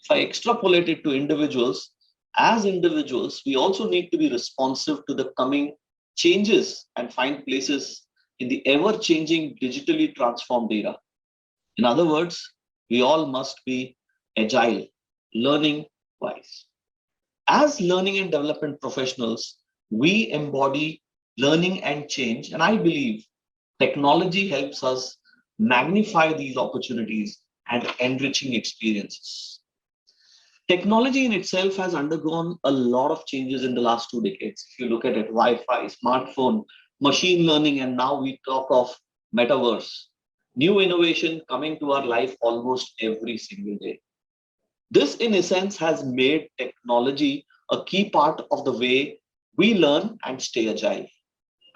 If I extrapolate it to individuals, as individuals, we also need to be responsive to the coming changes and find places in the ever-changing digitally transformed era. In other words, we all must be agile, learning-wise. As learning and development professionals, we embody learning and change, and I believe technology helps us magnify these opportunities and enriching experiences. Technology in itself has undergone a lot of changes in the last 2 decades. If you look at it, Wi-Fi, smartphone, machine learning, and now we talk of metaverse. New innovation coming to our life almost every single day. This, in essence, has made technology a key part of the way we learn and stay agile.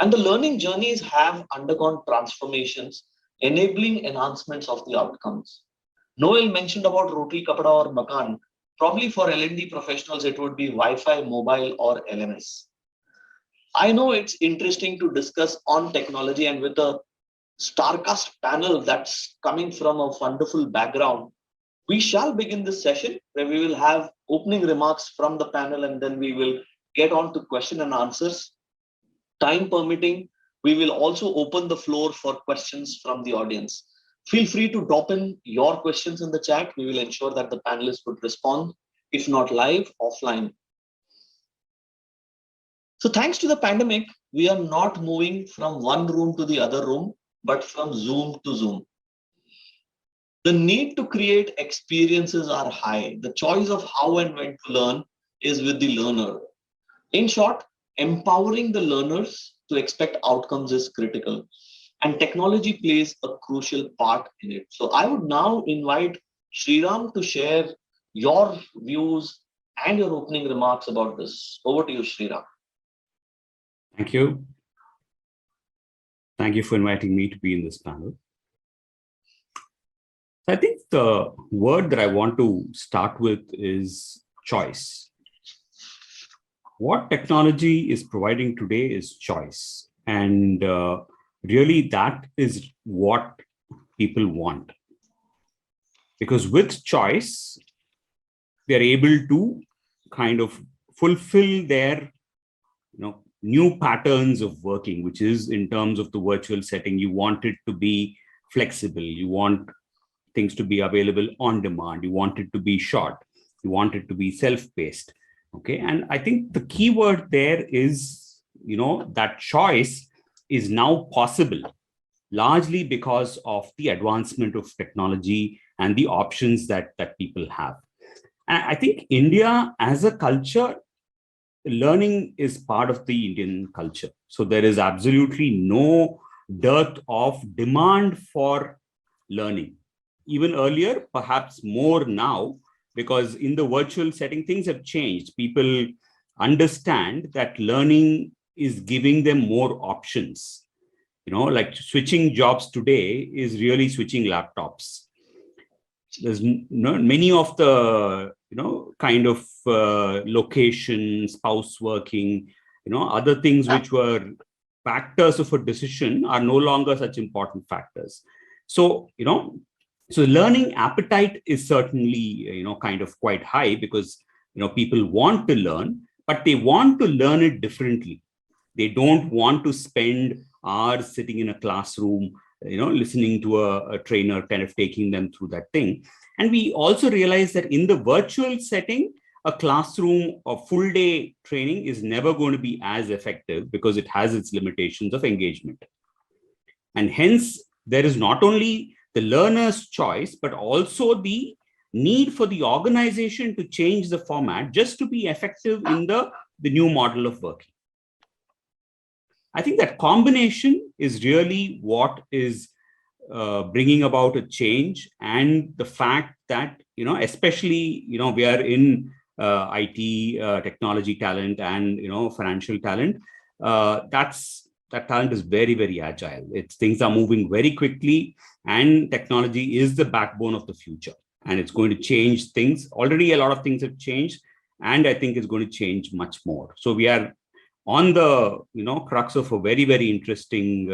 And the learning journeys have undergone transformations, enabling enhancements of the outcomes. Noel mentioned about Roti Kapada or Makan. Probably for L&D professionals, it would be Wi-Fi, mobile, or LMS. I know it's interesting to discuss on technology, and with a StarCast panel that's coming from a wonderful background, we shall begin this session where we will have opening remarks from the panel, and then we will get on to question and answers. Time permitting, we will also open the floor for questions from the audience. Feel free to drop in your questions in the chat. We will ensure that the panelists would respond, if not live, offline. So thanks to the pandemic, we are not moving from one room to the other room, but from Zoom to Zoom. The need to create experiences are high. The choice of how and when to learn is with the learner. In short, empowering the learners to expect outcomes is critical, and technology plays a crucial part in it. So I would now invite Sriram to share your views and your opening remarks about this. Over to you, Sriram. Thank you. Thank you for inviting me to be in this panel. I think the word that I want to start with is choice. What technology is providing today is choice. And really that is what people want. Because with choice, they're able to kind of fulfill their new patterns of working, which is in terms of the virtual setting, you want it to be flexible. You want things to be available on demand. You want it to be short. You want it to be self-paced. Okay. And I think the key word there is, that choice is now possible, largely because of the advancement of technology and the options that people have. And I think India as a culture, learning is part of the Indian culture. So there is absolutely no dearth of demand for learning. Even earlier, perhaps more now, because in the virtual setting, things have changed. People understand that learning is giving them more options. Like switching jobs today is really switching laptops. There's many of the, kind of location, spouse working, other things which were factors of a decision are no longer such important factors. So, so learning appetite is certainly, kind of quite high because, people want to learn, but they want to learn it differently. They don't want to spend hours sitting in a classroom, listening to a trainer kind of taking them through that thing. And we also realize that in the virtual setting, a classroom or full day training is never going to be as effective because it has its limitations of engagement. And hence, there is not only the learner's choice, but also the need for the organization to change the format just to be effective in the new model of working. I think that combination is really what is bringing about a change, and the fact that, especially, we are in IT, technology talent and, financial talent, that talent is very, very agile. Things are moving very quickly, and technology is the backbone of the future, and it's going to change things. Already a lot of things have changed, and I think it's going to change much more. So we are on the crux of a very, very interesting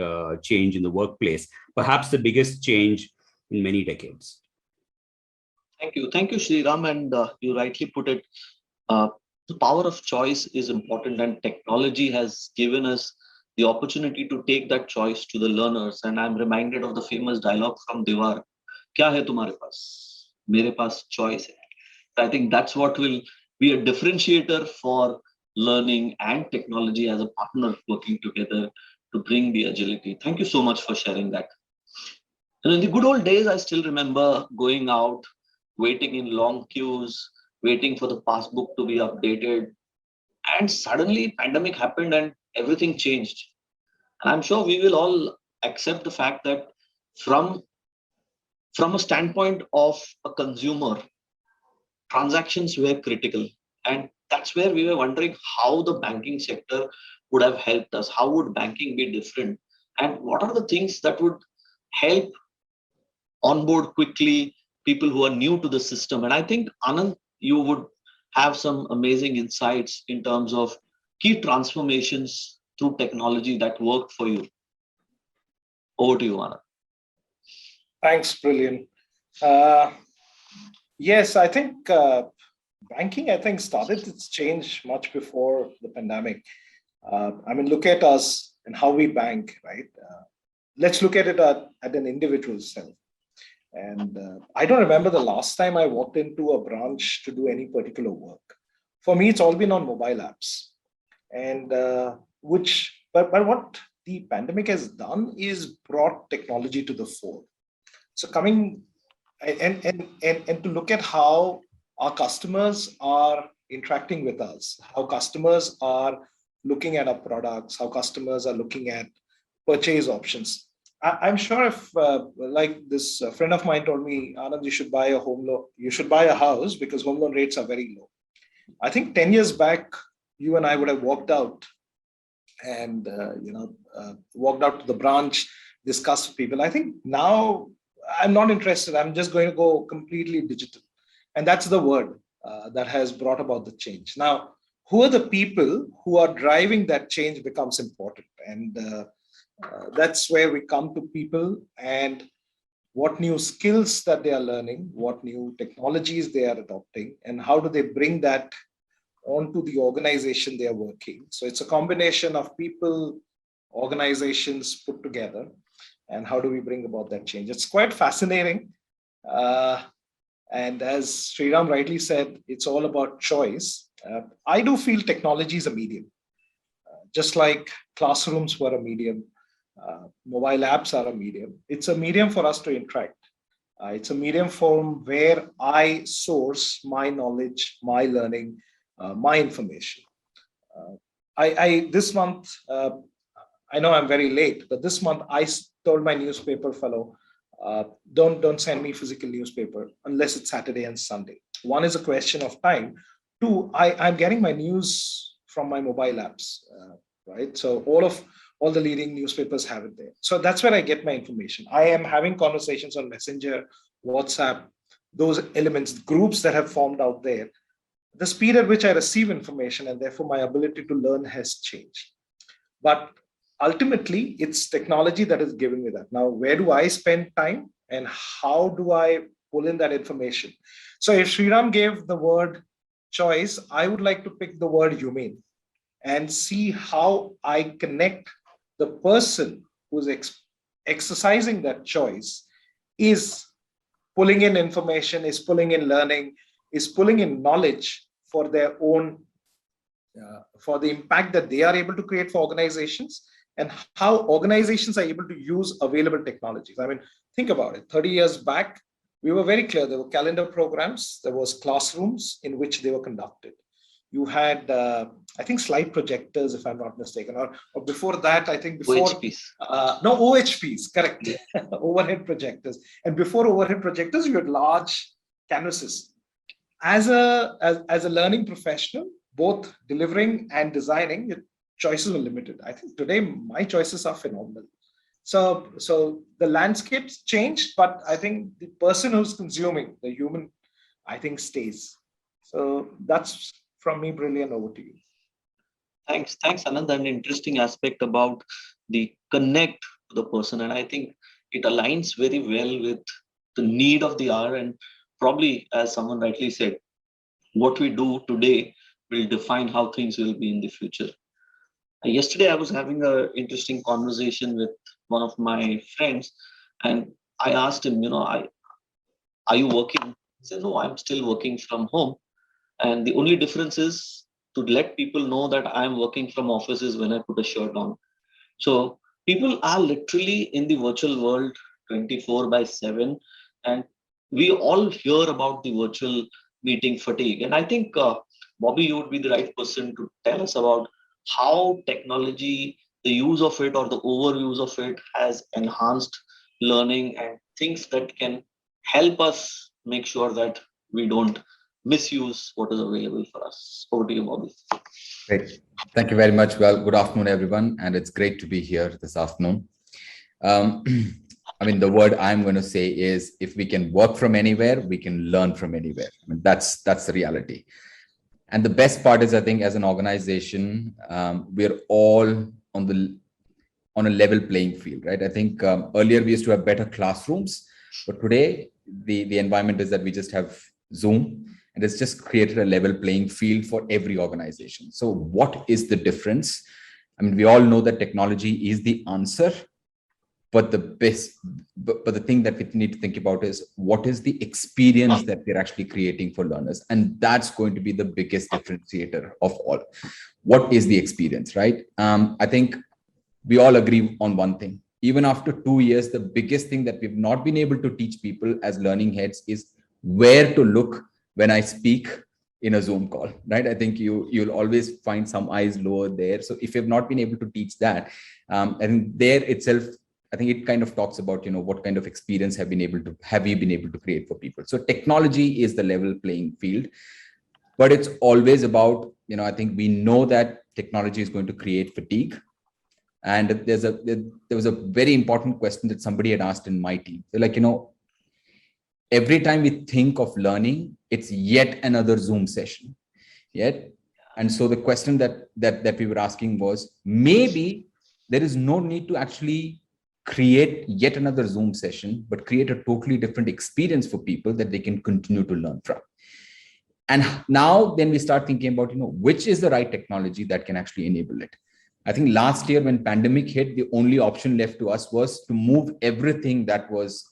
change in the workplace, perhaps the biggest change in many decades. Thank you, Sriram, and you rightly put it. The power of choice is important, and technology has given us the opportunity to take that choice to the learners. And I'm reminded of the famous dialogue from Diwar, "Kya hai tumhare paas? Mere paas choice hai." I think that's what will be a differentiator for learning and technology as a partner working together to bring the agility. Thank you so much for sharing that. And in the good old days, I still remember going out, waiting in long queues, waiting for the passbook to be updated. And suddenly pandemic happened and everything changed. And I'm sure we will all accept the fact that from a standpoint of a consumer, transactions were critical. And that's where we were wondering how the banking sector would have helped us. How would banking be different? And what are the things that would help onboard quickly people who are new to the system? And I think, Anand, you would have some amazing insights in terms of key transformations through technology that worked for you. Over to you, Anand. Thanks, brilliant. Yes, I think banking, started its change much before the pandemic. Look at us and how we bank, right? Let's look at it at an individual level. And I don't remember the last time I walked into a branch to do any particular work. For me, it's all been on mobile apps. And but what the pandemic has done is brought technology to the fore. So coming and to look at how our customers are interacting with us, how customers are looking at our products, how customers are looking at purchase options. I'm sure if like this friend of mine told me, Anand, you should buy a home loan, you should buy a house because home loan rates are very low. I think 10 years back, you and I would have walked out and walked out to the branch, discussed with people. I think now I'm not interested. I'm just going to go completely digital. And that's the word that has brought about the change. Now, who are the people who are driving that change becomes important. And that's where we come to people and what new skills that they are learning, what new technologies they are adopting, and how do they bring that onto the organization they are working. So it's a combination of people, organizations put together, and how do we bring about that change? It's quite fascinating. And as Sriram rightly said, it's all about choice. I do feel technology is a medium. Just like classrooms were a medium, mobile apps are a medium. It's a medium for us to interact. It's a medium from where I source my knowledge, my learning, my information. This month, I know I'm very late, but this month I told my newspaper fellow, don't send me physical newspaper unless it's Saturday and Sunday. One is a question of time. Two, I'm getting my news from my mobile apps, right? So all the leading newspapers have it there. So that's where I get my information. I am having conversations on Messenger, WhatsApp, those elements, groups that have formed out there. The speed at which I receive information and therefore my ability to learn has changed. But ultimately, it's technology that is giving me that. Now, where do I spend time and how do I pull in that information? So if Sriram gave the word choice, I would like to pick the word humane and see how I connect the person who's exercising that choice is pulling in information, is pulling in learning, is pulling in knowledge for their own, for the impact that they are able to create for organizations, and how organizations are able to use available technologies. I mean, think about it. 30 years back, we were very clear. There were calendar programs, there was classrooms in which they were conducted. You had, I think, slide projectors, if I'm not mistaken, or before that, I think before OHPs. No, OHPs, correct. Overhead projectors. And before overhead projectors, you had large canvases. As a learning professional, both delivering and designing, your choices were limited. I think today my choices are phenomenal. So the landscape's changed, but I think the person who's consuming, the human, I think stays. So that's from me, Brilliant. Over to you. Thanks, Anand. An interesting aspect about the connect to the person, and I think it aligns very well with the need of the hour. And probably, as someone rightly said, what we do today will define how things will be in the future. Yesterday, I was having an interesting conversation with one of my friends, and I asked him, are you working? He said, no, I'm still working from home. And the only difference is to let people know that I'm working from offices when I put a shirt on. So people are literally in the virtual world 24/7. And we all hear about the virtual meeting fatigue. And I think, Bobby, you would be the right person to tell us about how technology, the use of it or the overuse of it has enhanced learning and things that can help us make sure that we don't misuse what is available for us. Over to you, Bobby. Great. Thank you very much. Well, good afternoon, everyone. And it's great to be here this afternoon. I mean, the word I'm going to say is, if we can work from anywhere, we can learn from anywhere. I mean, that's the reality. And the best part is, I think, as an organization, we're all on a level playing field, right? I think earlier we used to have better classrooms, but today the environment is that we just have Zoom, and it's just created a level playing field for every organization. So what is the difference? I mean, we all know that technology is the answer, but the thing that we need to think about is, what is the experience that we're actually creating for learners? And that's going to be the biggest differentiator of all. What is the experience, right? I think we all agree on one thing. Even after 2 years, the biggest thing that we've not been able to teach people as learning heads is where to look when I speak in a Zoom call, right? I think you'll always find some eyes lower there. So if you've not been able to teach that, and there itself, I think it kind of talks about, what kind of experience have you been able to create for people. So technology is the level playing field, but it's always about, I think we know that technology is going to create fatigue. And there was a very important question that somebody had asked in my team. They're like, every time we think of learning, it's yet another Zoom session. And so the question that we were asking was, maybe there is no need to actually create yet another Zoom session, but create a totally different experience for people that they can continue to learn from. And now then we start thinking about, which is the right technology that can actually enable it. I think last year when pandemic hit, the only option left to us was to move everything that was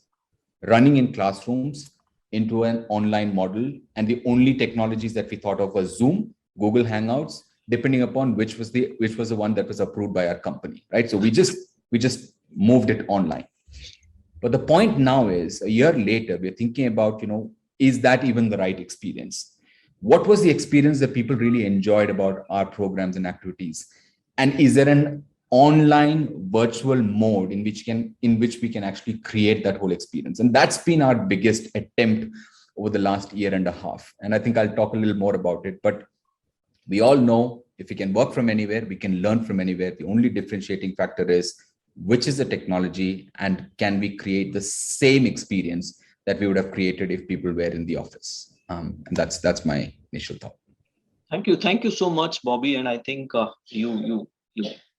running in classrooms into an online model. And the only technologies that we thought of was Zoom, Google Hangouts, depending upon which was the one that was approved by our company, right? So we just moved it online. But the point now is, a year later, we're thinking about, is that even the right experience? What was the experience that people really enjoyed about our programs and activities? And is there an online virtual mode in which we can actually create that whole experience? And that's been our biggest attempt over the last year and a half. And I think I'll talk a little more about it, but we all know if we can work from anywhere, we can learn from anywhere. The only differentiating factor is which is the technology, and can we create the same experience that we would have created if people were in the office? And that's my initial thought. Thank you so much, Bobby. And I think you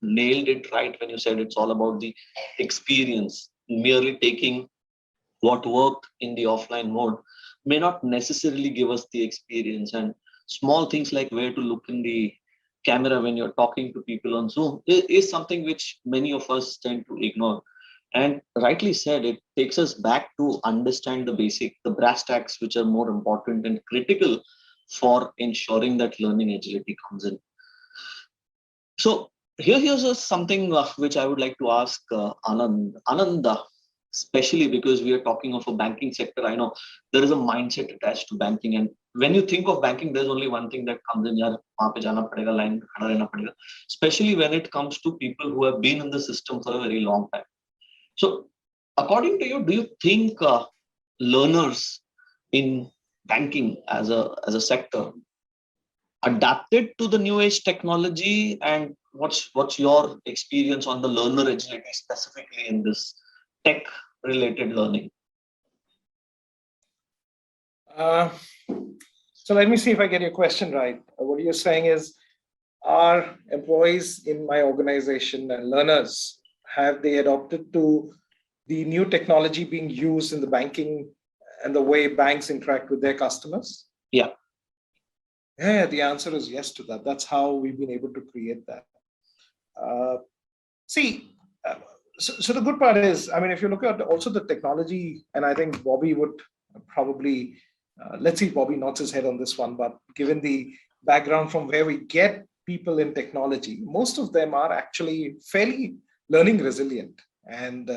nailed it right when you said it's all about the experience. Merely taking what worked in the offline mode may not necessarily give us the experience. And small things like where to look in the camera when you're talking to people on Zoom is something which many of us tend to ignore. And rightly said, it takes us back to understand the brass tacks, which are more important and critical for ensuring that learning agility comes in. So here's something which I would like to ask Anand. Anand, especially because we are talking of a banking sector, I know there is a mindset attached to banking. And when you think of banking, there's only one thing that comes in, yaar, wahan pe jana padega, line khada rehna padega. Especially when it comes to people who have been in the system for a very long time. So according to you, do you think learners in banking as a sector adapted to the new age technology? And what's your experience on the learner agility specifically in this tech related learning? So let me see if I get your question right. What you're saying is, are employees in my organization and learners, have they adopted to the new technology being used in the banking and the way banks interact with their customers? Yeah. Yeah, the answer is yes to that. That's how we've been able to create that. So the good part is, I mean, if you look at also the technology, and I think Bobby would probably, let's see, Bobby nods his head on this one, but given the background from where we get people in technology, most of them are actually fairly learning resilient. And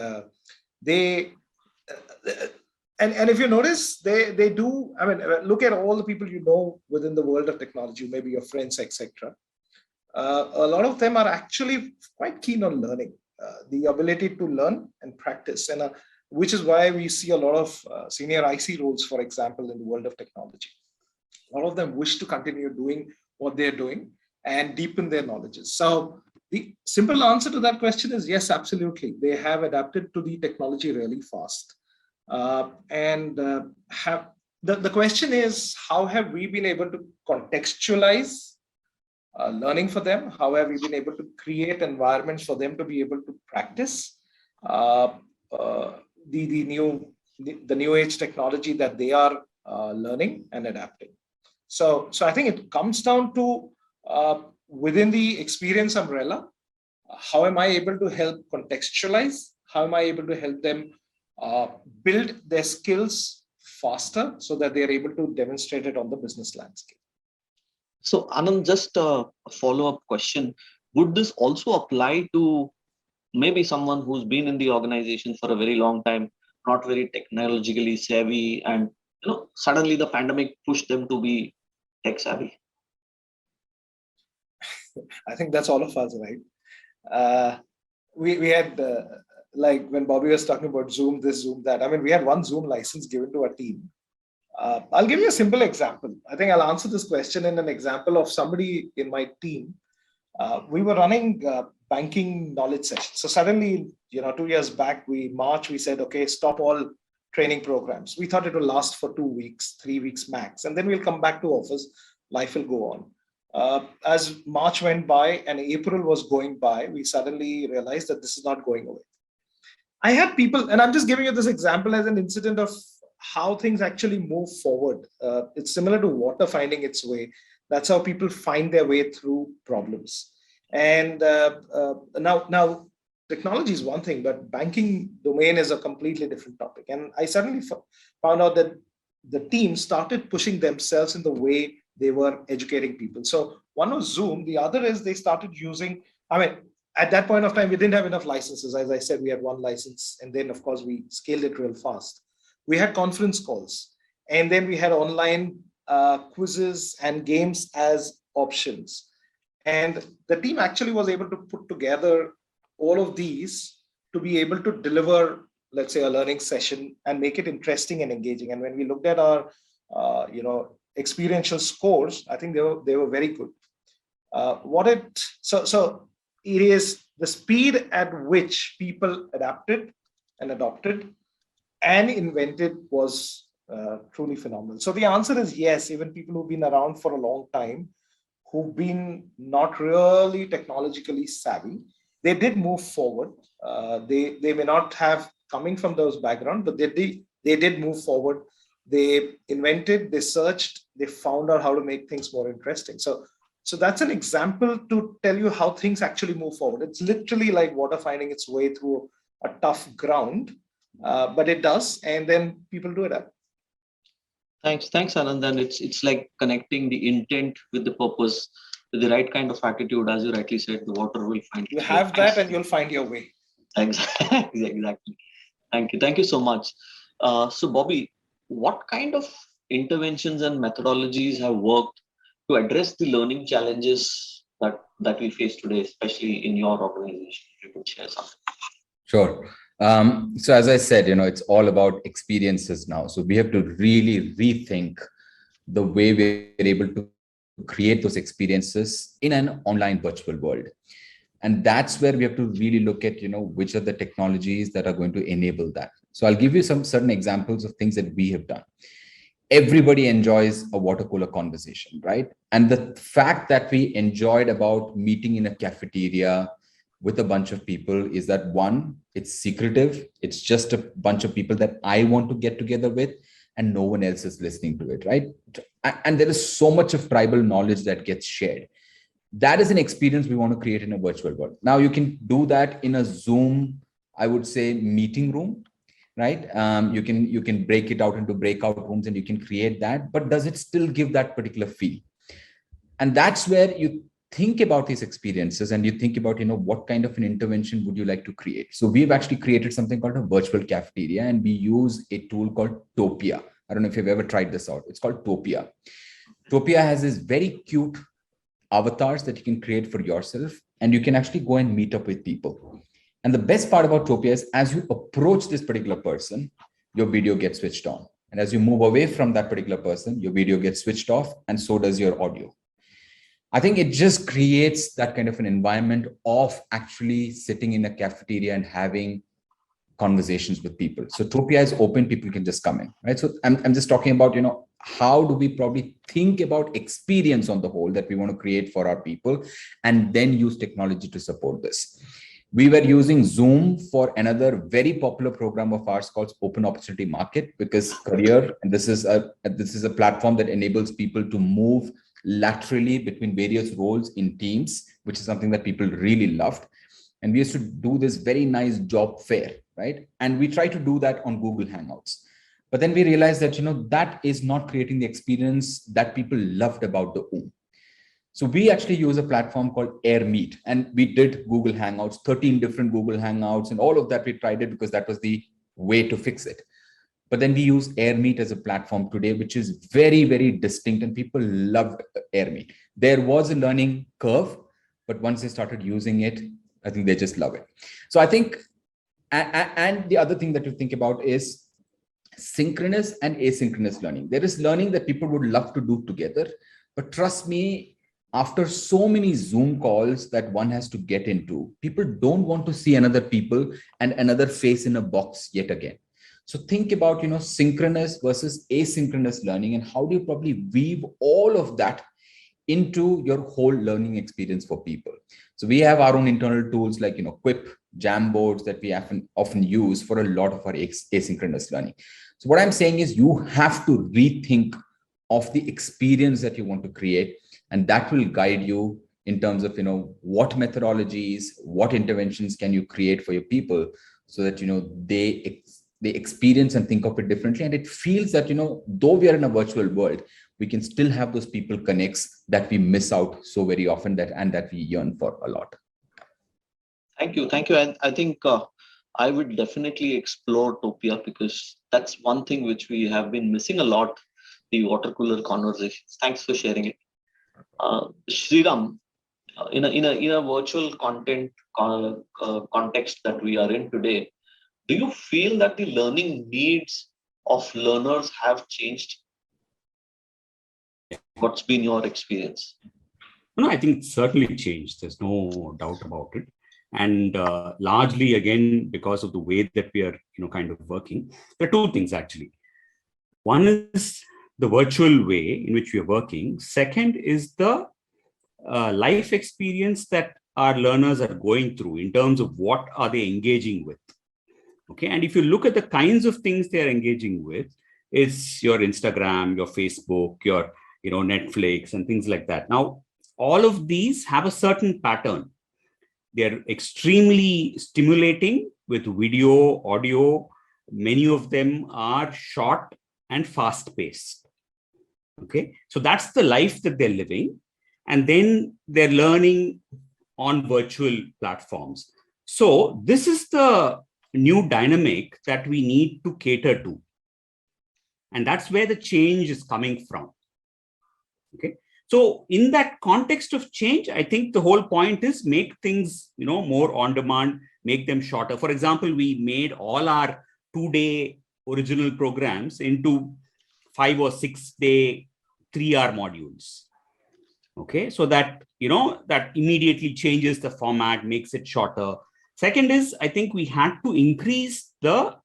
and if you notice, they do, I mean, look at all the people you know within the world of technology, maybe your friends, etc. A lot of them are actually quite keen on learning, the ability to learn and practice, and which is why we see a lot of senior IC roles, for example, in the world of technology. A lot of them wish to continue doing what they're doing and deepen their knowledges. So the simple answer to that question is yes, absolutely. They have adapted to the technology really fast. The question is, how have we been able to contextualize learning for them? How have we been able to create environments for them to be able to practice the new age technology that they are learning and adapting? So I think it comes down to within the experience umbrella, how am I able to help contextualize? How am I able to help them build their skills faster so that they're able to demonstrate it on the business landscape? So Anand, just a follow-up question. Would this also apply to maybe someone who's been in the organization for a very long time, not very technologically savvy, and suddenly the pandemic pushed them to be tech savvy? I think that's all of us, right? We had like when Bobby was talking about Zoom this, Zoom that. I mean, we had one Zoom license given to our team. I'll give you a simple example. I think I'll answer this question in an example of somebody in my team. We were running banking knowledge sessions. So suddenly, 2 years back, we said, okay, stop all training programs. We thought it will last for 2 weeks, 3 weeks max, and then we'll come back to office. Life will go on. As March went by and April was going by, we suddenly realized that this is not going away. I had people, and I'm just giving you this example as an incident of how things actually move forward. It's similar to water finding its way. That's how people find their way through problems. And now technology is one thing, but banking domain is a completely different topic. And I suddenly found out that the team started pushing themselves in the way they were educating people. So one was Zoom, the other is they started using, at that point of time, we didn't have enough licenses. As I said, we had one license, and then of course we scaled it real fast. We had conference calls, and then we had online quizzes and games as options. And the team actually was able to put together all of these to be able to deliver, let's say, a learning session and make it interesting and engaging. And when we looked at our, experiential scores, I think they were very good. So it is the speed at which people adapted and adopted and invented was truly phenomenal. So the answer is yes. Even people who've been around for a long time, who've been not really technologically savvy, they did move forward. They may not have coming from those backgrounds, but they did move forward. They invented, they searched, they found out how to make things more interesting. So that's an example to tell you how things actually move forward. It's literally like water finding its way through a tough ground, but it does, and then people do it up. Thanks, Anand. And it's like connecting the intent with the purpose, with the right kind of attitude. As you rightly said, the water will find you. Have that, and you'll find your way. Exactly. Thank you so much. So, Bobby, what kind of interventions and methodologies have worked to address the learning challenges that we face today, especially in your organization? If you could share something. Sure. So as I said, it's all about experiences now. So we have to really rethink the way we're able to create those experiences in an online virtual world. And that's where we have to really look at, which are the technologies that are going to enable that. So I'll give you some certain examples of things that we have done. Everybody enjoys a water cooler conversation, right? And the fact that we enjoyed about meeting in a cafeteria with a bunch of people is that, one, it's secretive. It's just a bunch of people that I want to get together with, and no one else is listening to it, right? And there is so much of tribal knowledge that gets shared. That is an experience we want to create in a virtual world. Now you can do that in a Zoom, I would say, meeting room, right? You can break it out into breakout rooms and you can create that, but does it still give that particular feel? And that's where you think about these experiences and you think about, what kind of an intervention would you like to create? So we've actually created something called a virtual cafeteria, and we use a tool called Topia. I don't know if you've ever tried this out. It's called Topia. Topia has this very cute avatars that you can create for yourself, and you can actually go and meet up with people. And the best part about Topia is as you approach this particular person, your video gets switched on. And as you move away from that particular person, your video gets switched off, and so does your audio. I think it just creates that kind of an environment of actually sitting in a cafeteria and having conversations with people. So Topia is open, people can just come in, right? So I'm just talking about, how do we probably think about experience on the whole that we want to create for our people, and then use technology to support this. We were using Zoom for another very popular program of ours called Open Opportunity Market, because career, and this is a platform that enables people to move laterally between various roles in teams, which is something that people really loved. And we used to do this very nice job fair, right? And we try to do that on Google Hangouts. But then we realized that, that is not creating the experience that people loved about the OOM. So we actually use a platform called AirMeet, and we did Google Hangouts, 13 different Google Hangouts, and all of that we tried it because that was the way to fix it. But then we use AirMeet as a platform today, which is very, very distinct, and people loved AirMeet. There was a learning curve, but once they started using it, I think they just love it. So I think, and the other thing that you think about is synchronous and asynchronous learning. There is learning that people would love to do together, but trust me, after so many Zoom calls that one has to get into, people don't want to see another people and another face in a box yet again. So think about, synchronous versus asynchronous learning, and how do you probably weave all of that into your whole learning experience for people. So we have our own internal tools like, Quip, Jamboards that we often use for a lot of our asynchronous learning. So what I'm saying is you have to rethink of the experience that you want to create, and that will guide you in terms of, what methodologies, what interventions can you create for your people so that, they experience and think of it differently. And it feels that, though we are in a virtual world, we can still have those people connects that we miss out so very often and that we yearn for a lot. Thank you. And I think I would definitely explore Topia, because that's one thing which we have been missing a lot, the water cooler conversations. Thanks for sharing it. Sriram, in a virtual content context that we are in today, do you feel that the learning needs of learners have changed? What's been your experience? No, I think it's certainly changed. There's no doubt about it. And largely, again, because of the way that we are, kind of working, there are two things actually. One is the virtual way in which we are working. Second is the life experience that our learners are going through in terms of what are they engaging with. Okay, and if you look at the kinds of things they are engaging with, it's your Instagram, your Facebook, your Netflix and things like that. Now, all of these have a certain pattern. They're extremely stimulating with video, audio. Many of them are short and fast-paced. Okay, so that's the life that they're living. And then they're learning on virtual platforms. So this is the new dynamic that we need to cater to. And that's where the change is coming from. Okay. So in that context of change, I think the whole point is make things, more on demand, make them shorter. For example, we made all our 2-day original programs into 5 or 6 day 3-hour modules. Okay. So that, that immediately changes the format, makes it shorter. Second is, I think we had to increase the,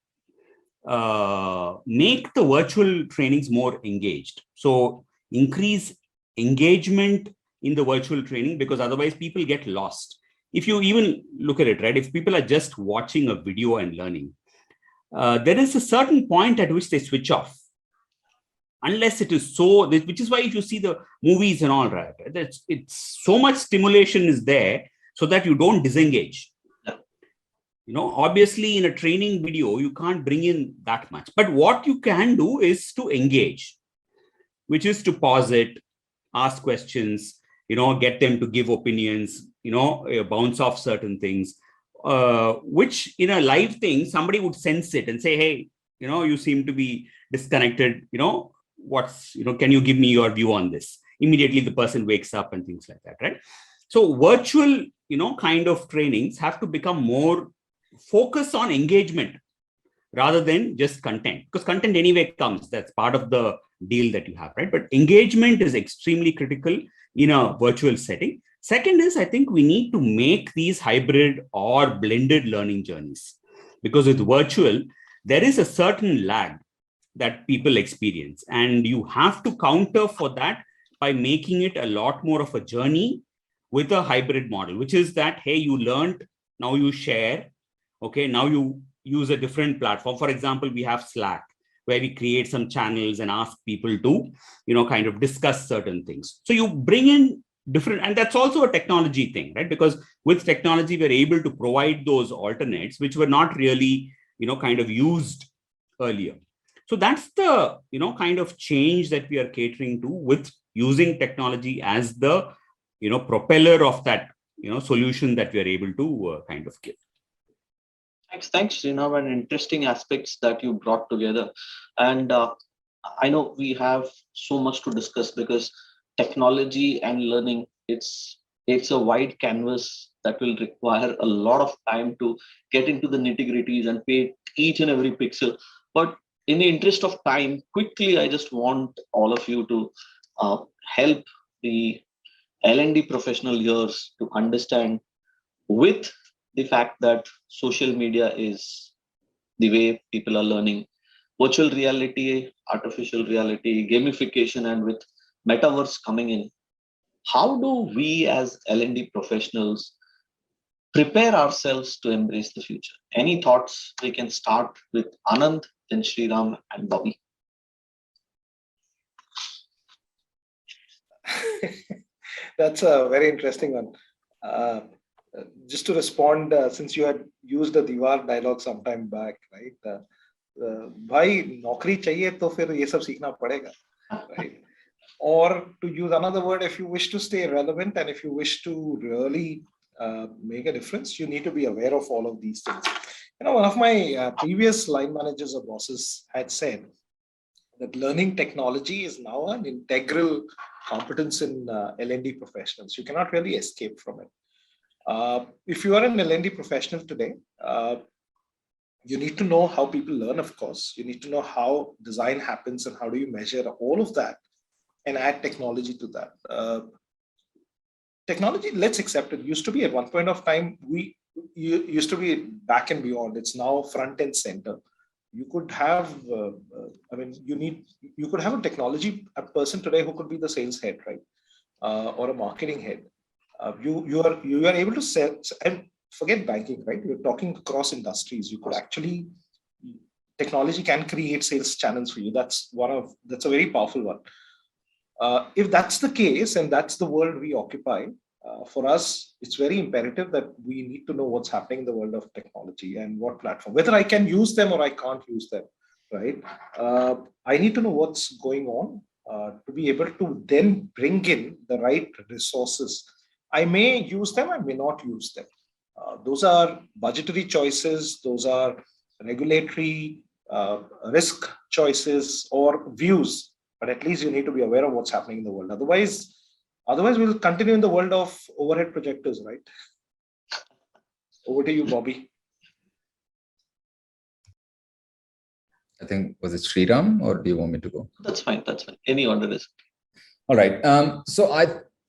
make the virtual trainings more engaged. So increase engagement in the virtual training, because otherwise people get lost. If you even look at it, right, if people are just watching a video and learning, there is a certain point at which they switch off. Unless it is so, which is why if you see the movies and all, right, it's so much stimulation is there so that you don't disengage. Obviously in a training video, you can't bring in that much. But what you can do is to engage, which is to pause it, ask questions, get them to give opinions, bounce off certain things, which in a live thing, somebody would sense it and say, hey, you seem to be disconnected, can you give me your view on this? Immediately the person wakes up and things like that, right? So virtual, kind of trainings have to become more focus on engagement rather than just content, because content anyway comes, that's part of the deal that you have, right? But engagement is extremely critical in a virtual setting. Second is, I think we need to make these hybrid or blended learning journeys, because with virtual, there is a certain lag that people experience, and you have to counter for that by making it a lot more of a journey with a hybrid model, which is that, hey, you learned, now you share. Okay, now you use a different platform. For example, we have Slack, where we create some channels and ask people to, kind of discuss certain things. So you bring in different, and that's also a technology thing, right? Because with technology, we're able to provide those alternates, which were not really, kind of used earlier. So that's the, kind of change that we are catering to with using technology as the, propeller of that, solution that we are able to kind of give. Thanks, Srinav, and interesting aspects that you brought together. And I know we have so much to discuss, because technology and learning, it's a wide canvas that will require a lot of time to get into the nitty-gritties and pay each and every pixel. But in the interest of time, quickly, I just want all of you to help the L&D professional ears to understand, with the fact that social media is the way people are learning, virtual reality, artificial reality, gamification, and with metaverse coming in, how do we as L&D professionals prepare ourselves to embrace the future? Any thoughts? We can start with Anand then Sriram and Bobby. That's a very interesting one. Just to respond, since you had used the Diwar dialogue sometime back, right? Bhai, naukri chahiye to fir ye sab seekhna padega, right? Or to use another word, if you wish to stay relevant and if you wish to really make a difference, you need to be aware of all of these things. One of my previous line managers or bosses had said that learning technology is now an integral competence in L&D professionals. You cannot really escape from it. If you are an L&D professional today, you need to know how people learn, of course. You need to know how design happens and how do you measure all of that and add technology to that. Technology, let's accept it, used to be at one point of time, used to be back and beyond. It's now front and center. You could have, you could have a technology person today who could be the sales head, right? Or a marketing head. You are able to sell, and forget banking, right? You're talking across industries. You could actually, technology can create sales channels for you. That's a very powerful one. If that's the case, and that's the world we occupy, for us, it's very imperative that we need to know what's happening in the world of technology and what platform, whether I can use them or I can't use them, right? I need to know what's going on to be able to then bring in the right resources. I may use them, I may not use them. Those are budgetary choices, those are regulatory risk choices or views, but at least you need to be aware of what's happening in the world. Otherwise we'll continue in the world of overhead projectors, right? Over to you, Bobby. I think, was it Sriram or do you want me to go? That's fine. That's fine. Any order is. All right. So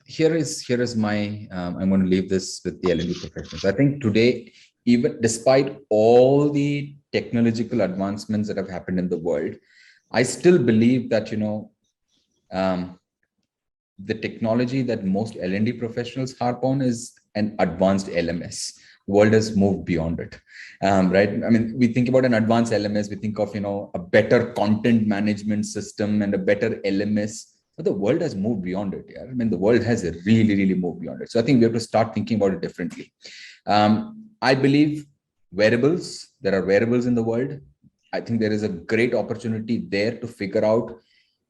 here is my, I'm going to leave this with the L&D professionals. I think today, even despite all the technological advancements that have happened in the world, I still believe that, the technology that most L&D professionals harp on is an advanced LMS. The world has moved beyond it, right? I mean, we think about an advanced LMS, we think of, a better content management system and a better LMS, but the world has moved beyond it. Yeah? I mean, the world has really, really moved beyond it. So I think we have to start thinking about it differently. I believe wearables, there are wearables in the world. I think there is a great opportunity there to figure out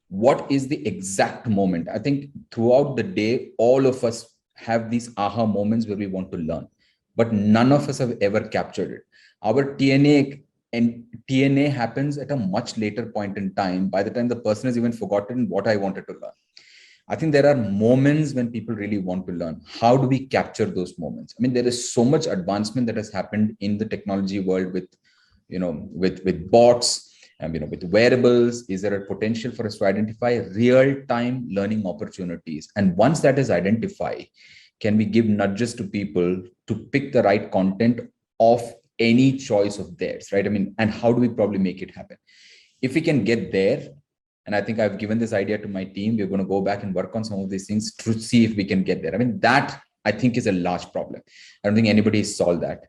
what is the exact moment. I think throughout the day, all of us have these aha moments where we want to learn, but none of us have ever captured it. Our TNA happens at a much later point in time, by the time the person has even forgotten what I wanted to learn. I think there are moments when people really want to learn. How do we capture those moments? I mean, there is so much advancement that has happened in the technology world with, with bots, and with wearables. Is there a potential for us to identify real-time learning opportunities? And once that is identified, can we give nudges to people to pick the right content of any choice of theirs, right? I mean, and how do we probably make it happen? If we can get there, and I think I've given this idea to my team, we're going to go back and work on some of these things to see if we can get there. I mean, that I think is a large problem. I don't think anybody has solved that.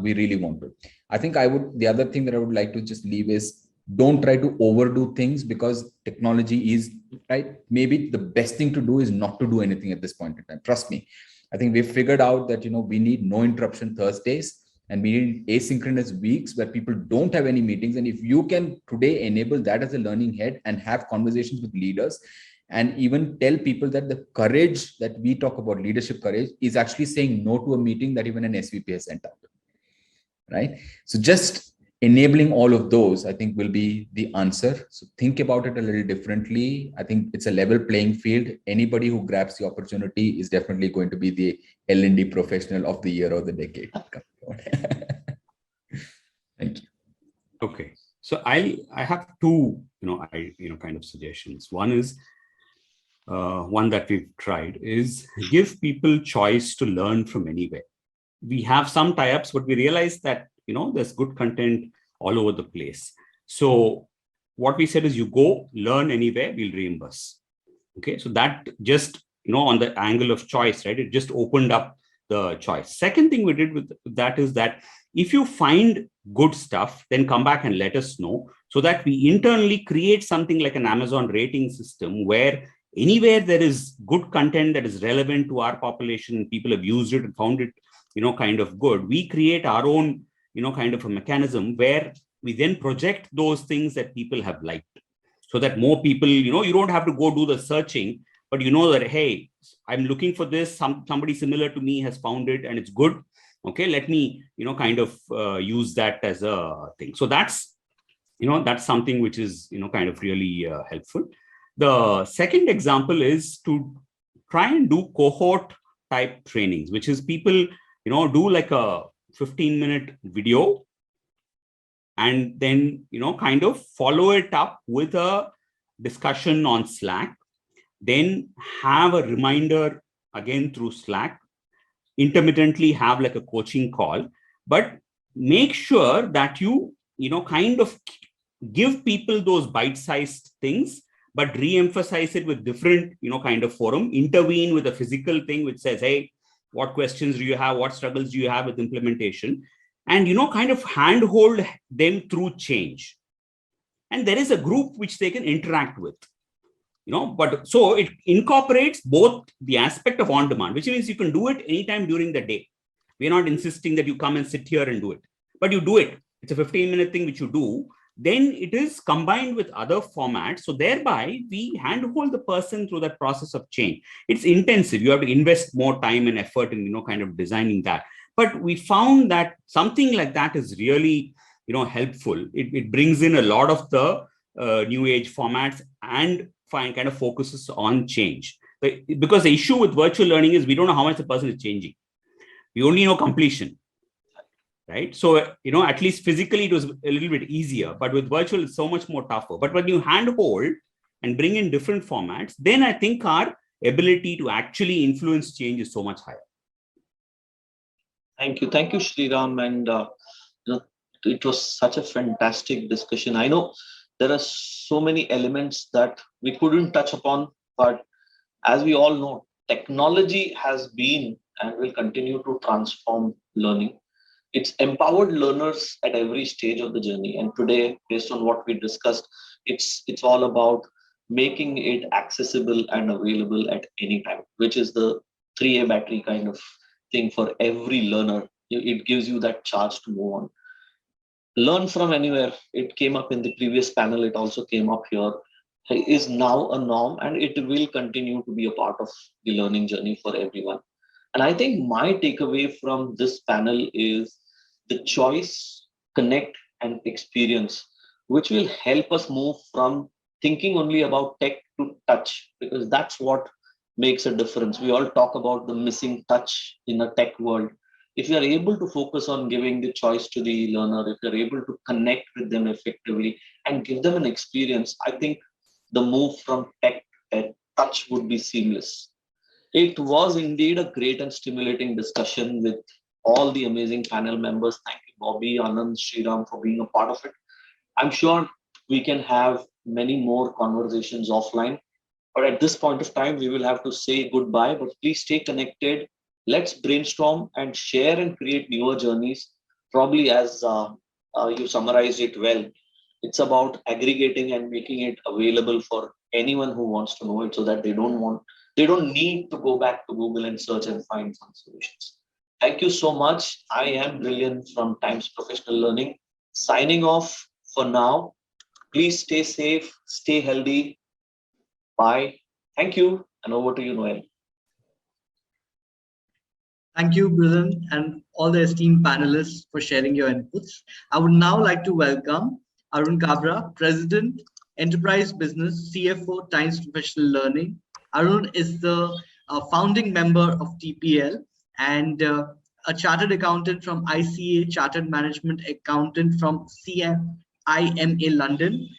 We really want to. I think the other thing that I would like to just leave is, don't try to overdo things, because technology is, right? Maybe the best thing to do is not to do anything at this point in time. Trust me. I think we've figured out that, we need no interruption Thursdays, and we need asynchronous weeks where people don't have any meetings. And if you can today enable that as a learning head and have conversations with leaders, and even tell people that the courage that we talk about, leadership courage, is actually saying no to a meeting that even an SVP has sent out, right? So just enabling all of those, I think, will be the answer. So think about it a little differently. I think it's a level playing field. Anybody who grabs the opportunity is definitely going to be the L&D professional of the year or the decade. Thank you. Okay, so I have two, kind of suggestions. One is one that we've tried is give people choice to learn from anywhere. We have some tie-ups, but we realize that there's good content all over the place. So what we said is, you go learn anywhere, we'll reimburse. Okay, so that just, on the angle of choice, right? It just opened up the choice. Second thing we did with that is that if you find good stuff, then come back and let us know. so that we internally create something like an Amazon rating system where anywhere there is good content that is relevant to our population, people have used it and found it, kind of good. We create our own, kind of a mechanism where we then project those things that people have liked, so that more people, you don't have to go do the searching, but you know that, hey, I'm looking for this, somebody similar to me has found it and it's good. Okay, let me, kind of use that as a thing. So that's, that's something which is, kind of really helpful. The second example is to try and do cohort type trainings, which is people, do like a 15-minute video and then, kind of follow it up with a discussion on Slack, then have a reminder again through Slack, intermittently have like a coaching call, but make sure that you, kind of give people those bite-sized things, but re-emphasize it with different, kind of forum, intervene with a physical thing which says, hey, what questions do you have? What struggles do you have with implementation? And, kind of handhold them through change. And there is a group which they can interact with, but so it incorporates both the aspect of on-demand, which means you can do it anytime during the day. We're not insisting that you come and sit here and do it, but you do it. It's a 15-minute thing which you do. Then it is combined with other formats. So thereby we handhold the person through that process of change. It's intensive. You have to invest more time and effort in, kind of designing that. But we found that something like that is really, helpful. It brings in a lot of the new age formats and kind of focuses on change. Because the issue with virtual learning is we don't know how much the person is changing. We only know completion. Right. So, at least physically it was a little bit easier, but with virtual, it's so much more tougher. But when you handhold and bring in different formats, then I think our ability to actually influence change is so much higher. Thank you. Thank you, Sriram. And it was such a fantastic discussion. I know there are so many elements that we couldn't touch upon, but as we all know, technology has been and will continue to transform learning. It's empowered learners at every stage of the journey. And today, based on what we discussed, it's all about making it accessible and available at any time, which is the 3A battery kind of thing for every learner. It gives you that charge to move on. Learn from anywhere. It came up in the previous panel. It also came up here. It is now a norm, and it will continue to be a part of the learning journey for everyone. And I think my takeaway from this panel is the choice, connect, and experience, which will help us move from thinking only about tech to touch, because that's what makes a difference. We all talk about the missing touch in a tech world. If you are able to focus on giving the choice to the learner, if you're able to connect with them effectively and give them an experience, I think the move from tech to touch would be seamless. It was indeed a great and stimulating discussion with all the amazing panel members. Thank you, Bobby, Anand, Sriram, for being a part of it. I'm sure we can have many more conversations offline, but at this point of time, we will have to say goodbye, but please stay connected. Let's brainstorm and share and create newer journeys. Probably as you summarized it well, it's about aggregating and making it available for anyone who wants to know it, so that they don't need to go back to Google and search and find some solutions. Thank you so much. I am Brilliant from Times Professional Learning, signing off for now. Please stay safe, stay healthy. Bye. Thank you. And over to you, Noel. Thank you, Brilliant, and all the esteemed panelists for sharing your inputs. I would now like to welcome Arun Kabra, President, Enterprise Business, CFO, Times Professional Learning. Arun is the founding member of TPL and a chartered accountant from ICA, Chartered Management Accountant from CMIMA London.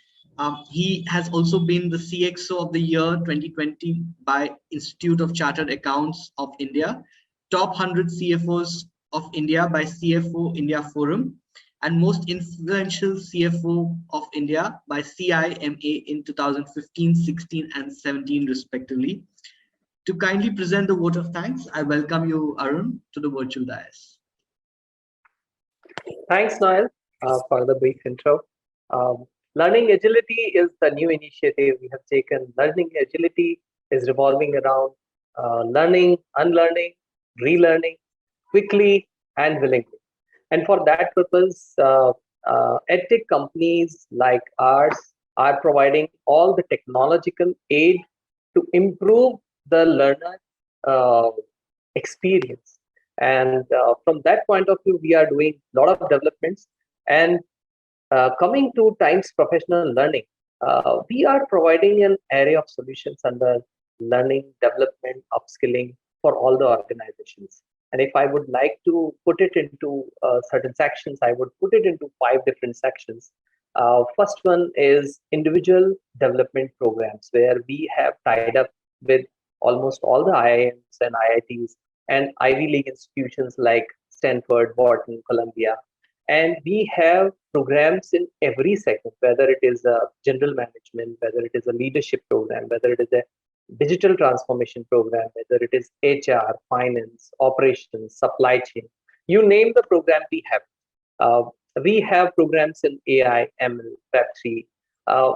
He has also been the CXO of the year 2020 by Institute of Chartered Accounts of India, Top 100 CFOs of India by CFO India Forum, and most influential CFO of India by CIMA in 2015, 16, and 17, respectively. To kindly present the vote of thanks, I welcome you, Arun, to the virtual dais. Thanks, Noel, for the brief intro. Learning agility is the new initiative we have taken. Learning agility is revolving around learning, unlearning, relearning quickly and willingly. And for that purpose, edtech companies like ours are providing all the technological aid to improve the learner experience. And from that point of view, we are doing a lot of developments. And coming to Times Professional Learning, we are providing an array of solutions under learning, development, upskilling for all the organizations. And if I would like to put it into certain sections, I would put it into 5 different sections. First one is individual development programs, where we have tied up with almost all the IIMs and IITs and Ivy League institutions like Stanford, Wharton, Columbia. And we have programs in every segment, whether it is a general management, whether it is a leadership program, whether it is a digital transformation program, whether it is HR, finance, operations, supply chain, you name the program we have. We have programs in AI, ML, Web3.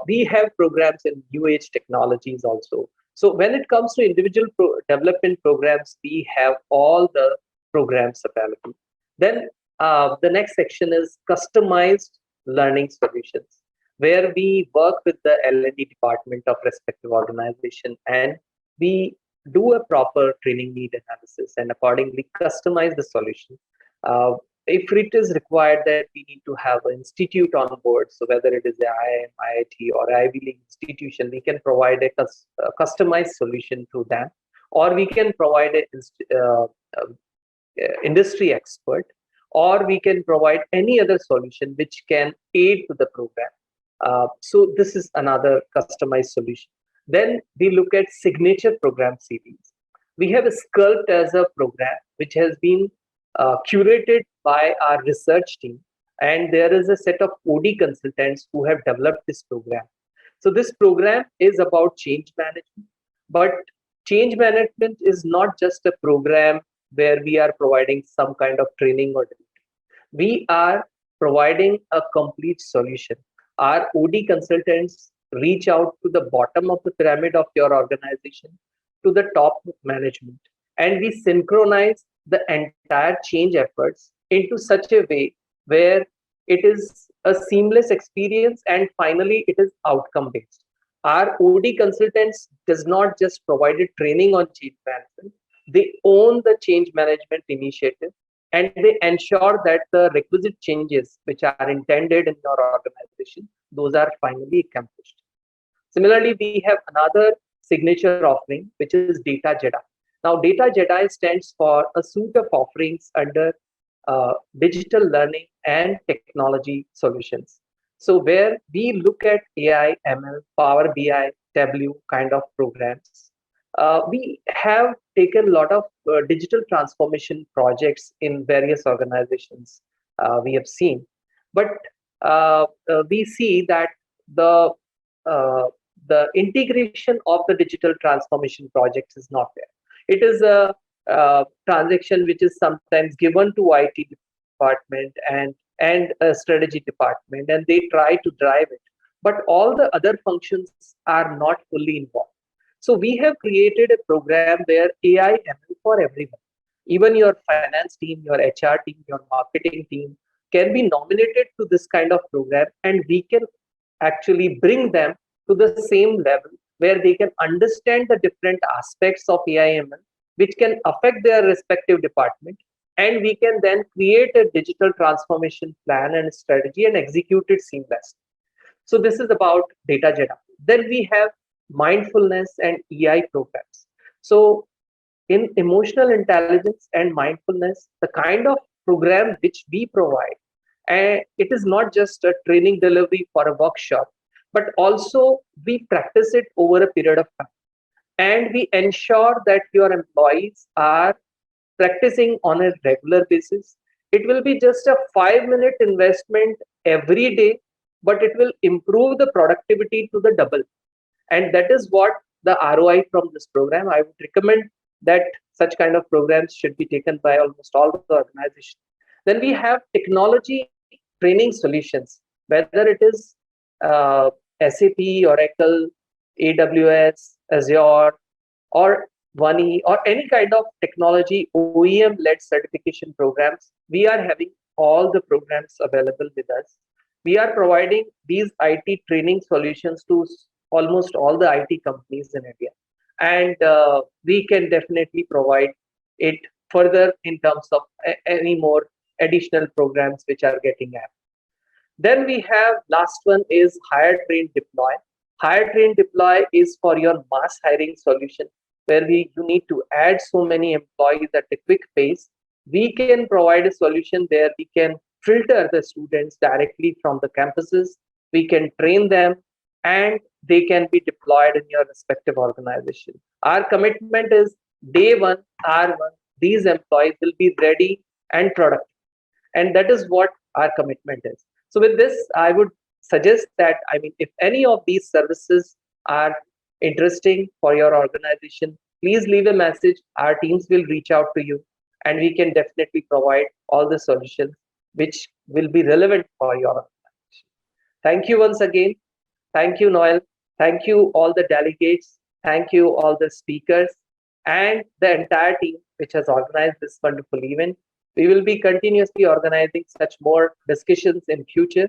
We have programs in new age technologies also. So when it comes to individual development programs, we have all the programs available. Then the next section is customized learning solutions, where we work with the L&D department of respective organization, and we do a proper training need analysis and accordingly customize the solution. If it is required that we need to have an institute on board, so whether it is the IIM, IIT or Ivy League institution, we can provide a customized solution to them, or we can provide an industry expert, or we can provide any other solution which can aid to the program. So this is another customized solution. Then we look at signature program series. We have a Sculpt as a program which has been curated by our research team, and there is a set of OD consultants who have developed this program. So this program is about change management, but change management is not just a program where we are providing some kind of training or delivery. We are providing a complete solution. Our OD consultants reach out to the bottom of the pyramid of your organization to the top management, and we synchronize the entire change efforts into such a way where it is a seamless experience, and finally it is outcome based. Our OD consultants does not just provide a training on change management, they own the change management initiative, and they ensure that the requisite changes which are intended in your organization, those are finally accomplished. Similarly, we have another signature offering, which is Data Jedi. Now, Data Jedi stands for a suite of offerings under digital learning and technology solutions. So where we look at AI, ML, Power BI, Tableau kind of programs, we have taken a lot of digital transformation projects in various organizations we have seen. But we see that the integration of the digital transformation projects is not there. It is a transaction which is sometimes given to IT department and a strategy department, and they try to drive it, but all the other functions are not fully involved. So we have created a program where AI ML for everyone, even your finance team, your HR team, your marketing team can be nominated to this kind of program, and we can actually bring them to the same level where they can understand the different aspects of AI ML which can affect their respective department, and we can then create a digital transformation plan and strategy and execute it seamlessly. So this is about Data Jedi. Then we have mindfulness and EI programs. So in emotional intelligence and mindfulness, the kind of program which we provide, and it is not just a training delivery for a workshop, but also we practice it over a period of time. And we ensure that your employees are practicing on a regular basis. It will be just a 5-minute investment every day, but it will improve the productivity to the double. And that is what the ROI from this program. I would recommend that such kind of programs should be taken by almost all the organizations. Then we have technology training solutions, whether it is SAP, Oracle, AWS, Azure, or One or any kind of technology OEM-led certification programs, we are having all the programs available with us. We are providing these IT training solutions to almost all the IT companies in India. And we can definitely provide it further in terms of any more additional programs which are getting added. Then we have last one is Hire, Train, Deploy. Hire, Train, Deploy is for your mass hiring solution, where you need to add so many employees at a quick pace. We can provide a solution where we can filter the students directly from the campuses. We can train them and they can be deployed in your respective organization. Our commitment is day one, hour one, these employees will be ready and productive. And that is what our commitment is. So with this, I would suggest that, if any of these services are interesting for your organization, please leave a message. Our teams will reach out to you and we can definitely provide all the solutions which will be relevant for your organization. Thank you once again. Thank you, Noel. Thank you, all the delegates. Thank you, all the speakers and the entire team which has organized this wonderful event. We will be continuously organizing such more discussions in future.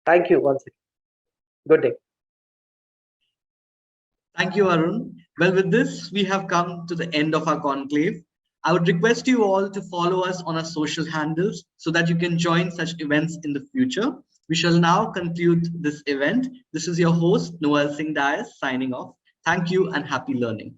Thank you once again. Good day. Thank you, Arun. Well, with this, we have come to the end of our conclave. I would request you all to follow us on our social handles so that you can join such events in the future. We shall now conclude this event. This is your host, Noel Singh Dias, signing off. Thank you and happy learning.